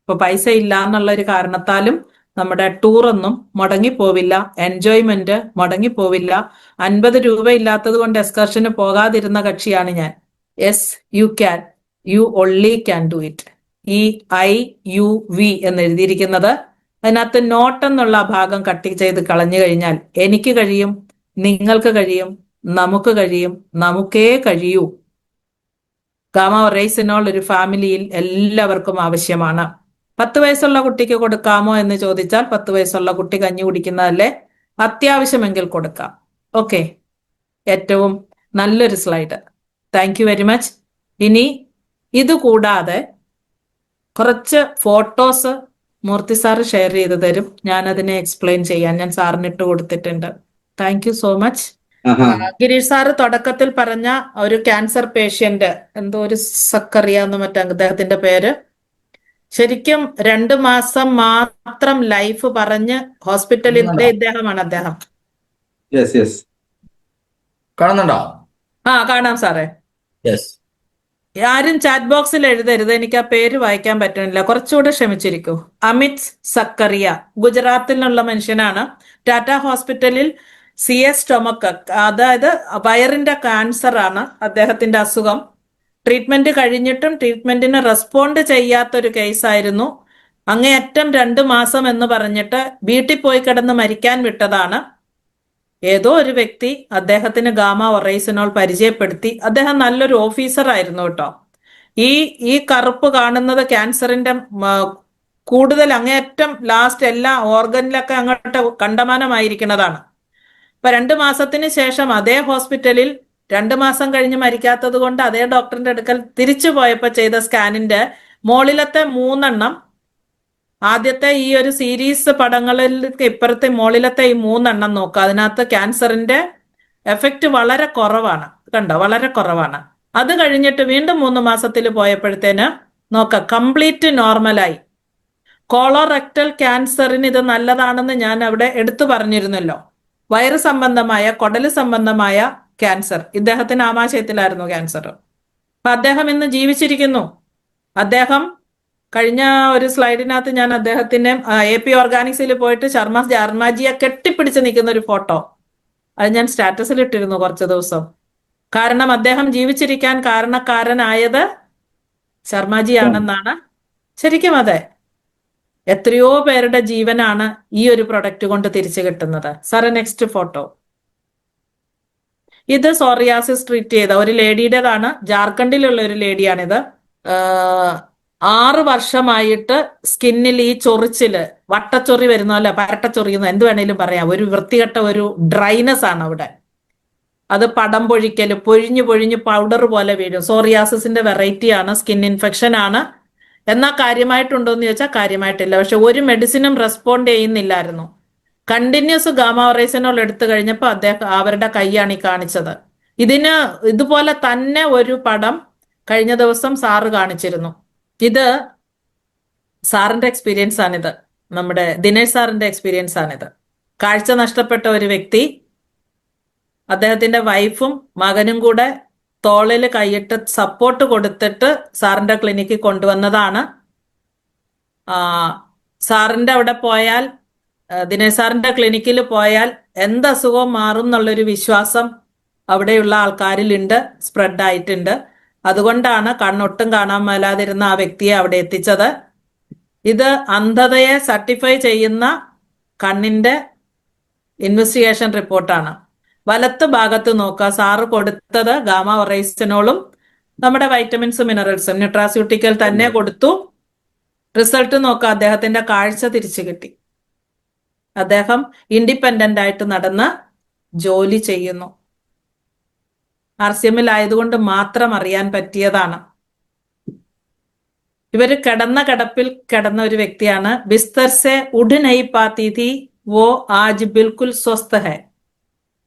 ഇപ്പൊ പൈസ ഇല്ല എന്നുള്ള ഒരു കാരണത്താലും നമ്മുടെ ടൂറൊന്നും മുടങ്ങിപ്പോവില്ല, എൻജോയ്മെന്റ് മുടങ്ങിപ്പോവില്ല. 50 രൂപ ഇല്ലാത്തത് കൊണ്ട് എക്സ്കർഷന് പോകാതിരുന്ന കക്ഷിയാണ് ഞാൻ. Yes you can, you only can do it. EIUV എന്ന് എഴുതിയിരിക്കുന്നത്, അതിനകത്ത് നോട്ട് എന്നുള്ള ഭാഗം കട്ട് ചെയ്ത് കളഞ്ഞു കഴിഞ്ഞാൽ എനിക്ക് കഴിയും, നിങ്ങൾക്ക് കഴിയും, നമുക്ക് കഴിയും, നമുക്കേ കഴിയൂ. ഗാമ ഒറൈസിനോൾ ഒരു ഫാമിലിയിൽ എല്ലാവർക്കും ആവശ്യമാണ്. 10 വയസ്സുള്ള കുട്ടിക്ക് കൊടുക്കാമോ എന്ന് ചോദിച്ചാൽ 10 വയസ്സുള്ള കുട്ടി കഞ്ഞി കുടിക്കുന്നതല്ലേ, അത്യാവശ്യമെങ്കിൽ കൊടുക്കാം. ഓക്കെ, ഏറ്റവും നല്ലൊരു slide. Thank you very much. ഇനി ഇത് കൂടാതെ കുറച്ച് ഫോട്ടോസ് മൂർത്തി സാറ് ഷെയർ ചെയ്ത് തരും. ഞാൻ അതിനെ എക്സ്പ്ലെയിൻ ചെയ്യാൻ ഞാൻ സാറിന് ഇട്ട് കൊടുത്തിട്ടുണ്ട്. Thank you so much. Girish sir തുടക്കത്തിൽ പറഞ്ഞ ഒരു ക്യാൻസർ പേഷ്യന്റ്, എന്തോ ഒരു സക്കറിയ എന്ന് മറ്റേ അദ്ദേഹത്തിന്റെ പേര്, ശരിക്കും 2 മാസം മാത്രം ലൈഫ് പറഞ്ഞ് ഹോസ്പിറ്റലിലെ ഇദ്ദേഹമാണ് അദ്ദേഹം. കാണുന്നുണ്ടോ? കാണാം സാറേ. ആരും ചാറ്റ് ബോക്സിൽ എഴുതരുത്, എനിക്ക് ആ പേര് വായിക്കാൻ പറ്റുന്നില്ല, കുറച്ചുകൂടെ ക്ഷമിച്ചിരിക്കൂ. അമിത് സക്കറിയ, ഗുജറാത്തിലുള്ള മനുഷ്യനാണ്. ടാറ്റ ഹോസ്പിറ്റലിൽ CS സ്റ്റൊമക്ക്, അതായത് വയറിന്റെ ക്യാൻസർ ആണ് അദ്ദേഹത്തിന്റെ അസുഖം. ട്രീറ്റ്മെന്റ് കഴിഞ്ഞിട്ടും ട്രീറ്റ്മെന്റിന് റെസ്പോണ്ട് ചെയ്യാത്തൊരു കേസായിരുന്നു. അങ്ങേയറ്റം 2 മാസം എന്ന് പറഞ്ഞിട്ട് വീട്ടിൽ പോയി കിടന്ന് മരിക്കാൻ വിട്ടതാണ്. ഏതോ ഒരു വ്യക്തി അദ്ദേഹത്തിന് ഗാമ ഒറൈസിനോൾ പരിചയപ്പെടുത്തി. അദ്ദേഹം നല്ലൊരു ഓഫീസർ ആയിരുന്നു കേട്ടോ. ഈ കറുപ്പ് കാണുന്നത് ക്യാൻസറിന്റെ കൂടുതൽ അങ്ങേയറ്റം ലാസ്റ്റ് എല്ലാ ഓർഗനിലൊക്കെ അങ്ങോട്ട് കണ്ടമാനമായിരിക്കുന്നതാണ്. ഇപ്പൊ 2 മാസത്തിന് ശേഷം അതേ ഹോസ്പിറ്റലിൽ 2 മാസം കഴിഞ്ഞ് മരിക്കാത്തത് കൊണ്ട് അതേ ഡോക്ടറിന്റെ അടുക്കൽ തിരിച്ചു പോയപ്പോ ചെയ്ത സ്കാനിന്റെ മോളിലത്തെ 3 എണ്ണം, ആദ്യത്തെ ഈ ഒരു സീരീസ് പടങ്ങളിൽ ഇപ്പുറത്തെ മോളിലത്തെ ഈ 3 എണ്ണം നോക്കുക, അതിനകത്ത് ക്യാൻസറിന്റെ എഫക്റ്റ് വളരെ കുറവാണ്. കണ്ടോ, വളരെ കുറവാണ്. അത് കഴിഞ്ഞിട്ട് വീണ്ടും 3 മാസത്തിൽ പോയപ്പോഴത്തേന് നോക്ക, കംപ്ലീറ്റ് നോർമലായി. കോളോറെക്ടൽ ക്യാൻസറിന് ഇത് നല്ലതാണെന്ന് ഞാൻ അവിടെ എടുത്തു പറഞ്ഞിരുന്നല്ലോ. വയറ് സംബന്ധമായ, കുടല് സംബന്ധമായ ക്യാൻസർ. ഇദ്ദേഹത്തിന് ആമാശയത്തിലായിരുന്നു ക്യാൻസർ. അപ്പൊ അദ്ദേഹം ഇന്ന് ജീവിച്ചിരിക്കുന്നു. അദ്ദേഹം കഴിഞ്ഞ ഒരു സ്ലൈഡിനകത്ത് ഞാൻ അദ്ദേഹത്തിന്റെ AP ഓർഗാനിക്സിൽ പോയിട്ട് ശർമ്മജിയെ കെട്ടിപ്പിടിച്ച് നിൽക്കുന്ന ഒരു ഫോട്ടോ അത് ഞാൻ സ്റ്റാറ്റസിൽ ഇട്ടിരുന്നു കുറച്ച് ദിവസം. കാരണം അദ്ദേഹം ജീവിച്ചിരിക്കാൻ കാരണക്കാരനായത് ശർമ്മജിയാണെന്നാണ്. ശരിക്കും അതെ. എത്രയോ പേരുടെ ജീവനാണ് ഈ ഒരു പ്രൊഡക്റ്റ് കൊണ്ട് തിരിച്ചു കിട്ടുന്നത്. Sir next photo. ഇത് സോറിയാസിസ് ട്രീറ്റ് ചെയ്ത ഒരു ലേഡിയുടേതാണ്. ജാർഖണ്ഡിലുള്ള ഒരു ലേഡിയാണിത്. 6 വർഷമായിട്ട് സ്കിന്നിൽ ഈ ചൊറിച്ചില്, വട്ടച്ചൊറി വരുന്നല്ലോ, പരട്ടച്ചൊറിയുന്നു, എന്ത് വേണേലും പറയാം, ഒരു വൃത്തികെട്ട ഒരു ഡ്രൈനസ് ആണ് അവിടെ. അത് പടം പൊഴിക്കല്, പൊഴിഞ്ഞു പൊഴിഞ്ഞ് പൗഡർ പോലെ വീഴും. സോറിയാസിന്റെ വെറൈറ്റിയാണ്, സ്കിൻ ഇൻഫെക്ഷൻ ആണ്. എന്നാൽ കാര്യമായിട്ടുണ്ടോ എന്ന് ചോദിച്ചാൽ കാര്യമായിട്ടില്ല. പക്ഷെ ഒരു മെഡിസിനും റെസ്പോണ്ട് ചെയ്യുന്നില്ലായിരുന്നു. കണ്ടിന്യൂസ് ഗാമാറൈസനോൾ എടുത്തു കഴിഞ്ഞപ്പോൾ അവരുടെ കൈയാണ് ഈ കാണിച്ചത്. ഇതുപോലെ തന്നെ ഒരു പടം കഴിഞ്ഞ ദിവസം സാറ് കാണിച്ചിരുന്നു. ഇത് സാറിന്റെ എക്സ്പീരിയൻസ് ആണിത്. നമ്മുടെ ദിനേശ് സാറിന്റെ എക്സ്പീരിയൻസ് ആണിത്. കാഴ്ച നഷ്ടപ്പെട്ട ഒരു വ്യക്തി, അദ്ദേഹത്തിന്റെ വൈഫും മകനും കൂടെ തോളിൽ കൈയിട്ട് സപ്പോർട്ട് കൊടുത്തിട്ട് സാറിന്റെ ക്ലിനിക്കിൽ കൊണ്ടുവന്നതാണ്. സാറിന്റെ അവിടെ പോയാൽ, ദിനേശ് സാറിന്റെ ക്ലിനിക്കിൽ പോയാൽ എന്ത് അസുഖവും മാറും എന്നുള്ളൊരു വിശ്വാസം അവിടെയുള്ള ആൾക്കാരിലുണ്ട്, സ്പ്രെഡ് ആയിട്ടുണ്ട്. അതുകൊണ്ടാണ് കണ്ണൊട്ടും കാണാൻ മേലാതിരുന്ന ആ വ്യക്തിയെ അവിടെ എത്തിച്ചത്. ഇത് അന്ധതയെ സർട്ടിഫൈ ചെയ്യുന്ന കണ്ണിന്റെ ഇൻവെസ്റ്റിഗേഷൻ റിപ്പോർട്ടാണ്. വലത്ത് ഭാഗത്ത് നോക്കുക, സാറ് കൊടുത്തത് ഗാമ ഒറൈസിനോളും നമ്മുടെ വൈറ്റമിൻസും മിനറൽസും ന്യൂട്രാസ്യൂട്ടിക്കൽ തന്നെ കൊടുത്തു. റിസൾട്ട് നോക്കുക, അദ്ദേഹത്തിന്റെ കാഴ്ച തിരിച്ചു കിട്ടി. അദ്ദേഹം ഇൻഡിപെൻഡന്റ് ആയിട്ട് നടന്ന് ജോലി ചെയ്യുന്നു. RCM ആയതുകൊണ്ട് മാത്രം അറിയാൻ പറ്റിയതാണ്. ഇവര് കിടപ്പിൽ കിടന്ന ഒരു വ്യക്തിയാണ്. ബിസ്തർ സെ ഉഠ് നഹീ പാത്തി थी वो आज बिल्कुल स्वस्थ है.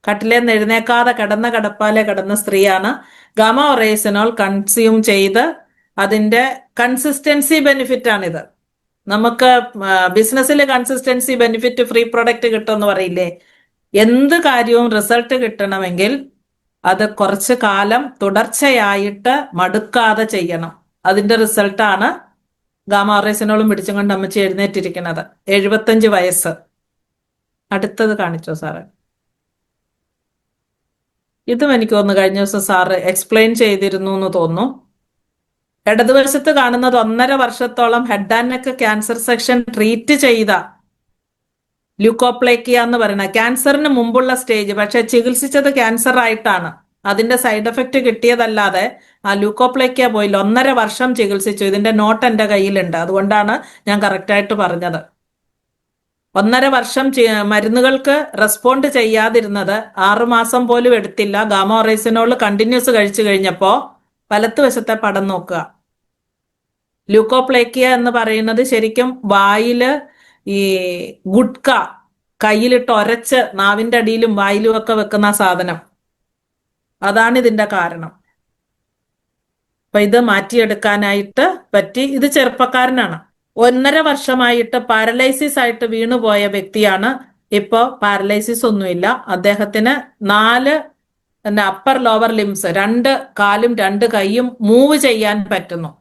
കട്ടിലേന്ന് എഴുന്നേക്കാതെ കിടപ്പാലെ കിടന്ന സ്ത്രീയാണ്. ഗാമ ഒറൈസിനോൾ കൺസ്യൂം ചെയ്ത് അതിന്റെ കൺസിസ്റ്റൻസി ബെനിഫിറ്റ് ആണിത്. നമുക്ക് ബിസിനസ്സിൽ കൺസിസ്റ്റൻസി ബെനിഫിറ്റ്, ഫ്രീ പ്രൊഡക്റ്റ് കിട്ടുമെന്ന് പറയില്ലേ? എന്ത് കാര്യവും റിസൾട്ട് കിട്ടണമെങ്കിൽ അത് കുറച്ചു കാലം തുടർച്ചയായിട്ട് മടുക്കാതെ ചെയ്യണം. അതിന്റെ റിസൾട്ടാണ് ഗാമ ഒറൈസിനോളും പിടിച്ചും കൊണ്ട് അമ്മച്ചി എഴുന്നേറ്റിരിക്കുന്നത്. 75 വയസ്സ്. അടുത്തത് കാണിച്ചോ സാറ്? ഇതും എനിക്ക് തോന്നുന്നു കഴിഞ്ഞ ദിവസം സാറ് എക്സ്പ്ലെയിൻ ചെയ്തിരുന്നു എന്ന് തോന്നുന്നു. ഇടതുവശത്ത് കാണുന്നത് 1.5 വർഷത്തോളം head and neck cancer section treat ചെയ്ത ല്യൂക്കോപ്ലേക്കിയ എന്ന് പറയുന്ന ക്യാൻസറിന് മുമ്പുള്ള സ്റ്റേജ്, പക്ഷെ ചികിത്സിച്ചത് ക്യാൻസർ ആയിട്ടാണ്. അതിന്റെ സൈഡ് എഫക്റ്റ് കിട്ടിയതല്ലാതെ ആ ല്യൂക്കോപ്ലേക്കിയ പോയില്ല. 1.5 വർഷം ചികിത്സിച്ചു. ഇതിന്റെ നോട്ട് എന്റെ കയ്യിലുണ്ട്, അതുകൊണ്ടാണ് ഞാൻ കറക്റ്റായിട്ട് പറഞ്ഞത്. 1.5 വർഷം മരുന്നുകൾക്ക് റെസ്പോണ്ട് ചെയ്യാതിരുന്നത് 6 മാസം പോലും എടുത്തില്ല. ഗാമ ഒറൈസിനോൾ കണ്ടിന്യൂസ് കഴിച്ചു കഴിഞ്ഞപ്പോ വലത്ത് വശത്തെ പടം നോക്കുക. ല്യൂക്കോപ്ലേക്കിയ എന്ന് പറയുന്നത് ശരിക്കും വായില് ഈ ഗുഡ്ക കയ്യിലിട്ട് ഒരച്ച് നാവിന്റെ അടിയിലും വായിലും ഒക്കെ വെക്കുന്ന സാധനം, അതാണ് ഇതിന്റെ കാരണം. അപ്പൊ ഇത് മാറ്റിയെടുക്കാനായിട്ട് പറ്റി. ഇത് ചെറുപ്പക്കാരനാണ്. 1.5 വർഷമായിട്ട് പാരലൈസിസ് ആയിട്ട് വീണുപോയ വ്യക്തിയാണ്. ഇപ്പോ പാരലൈസിസ് ഒന്നുമില്ല. അദ്ദേഹത്തിന് 4 അപ്പർ ലോവർ ലിംസ്, 2 കാലും 2 കൈയും മൂവ് ചെയ്യാൻ പറ്റുന്നു.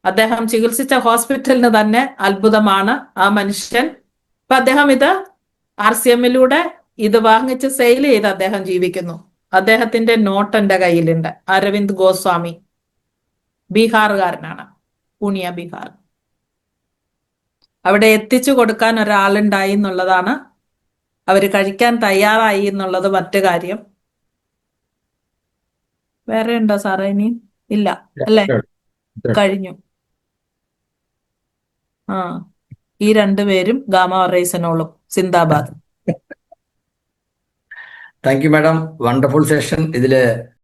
അദ്ദേഹം ചികിത്സിച്ച ഹോസ്പിറ്റലിന് തന്നെ അത്ഭുതമാണ് ആ മനുഷ്യൻ. അപ്പൊ അദ്ദേഹം ഇത് RCM ഇത് വാങ്ങിച്ച് സെയിൽ ചെയ്ത് അദ്ദേഹം ജീവിക്കുന്നു. അദ്ദേഹത്തിന്റെ നോട്ട് എന്റെ കയ്യിലുണ്ട്. അരവിന്ദ് ഗോസ്വാമി, ബീഹാറുകാരനാണ്, പൂണിയ, ബീഹാർ. അവിടെ എത്തിച്ചു കൊടുക്കാൻ ഒരാളുണ്ടായി എന്നുള്ളതാണ്, അവര് കഴിക്കാൻ തയ്യാറായി എന്നുള്ളത് മറ്റു കാര്യം. വേറെ ഉണ്ടോ സാറേ? ഇനി ഇല്ല അല്ലേ? കഴിഞ്ഞു. ഈ 2 പേരും ഗാമ ഒറൈസിനോളും സിന്ദാബാദ്. Thank you madam, wonderful session. ഇതില്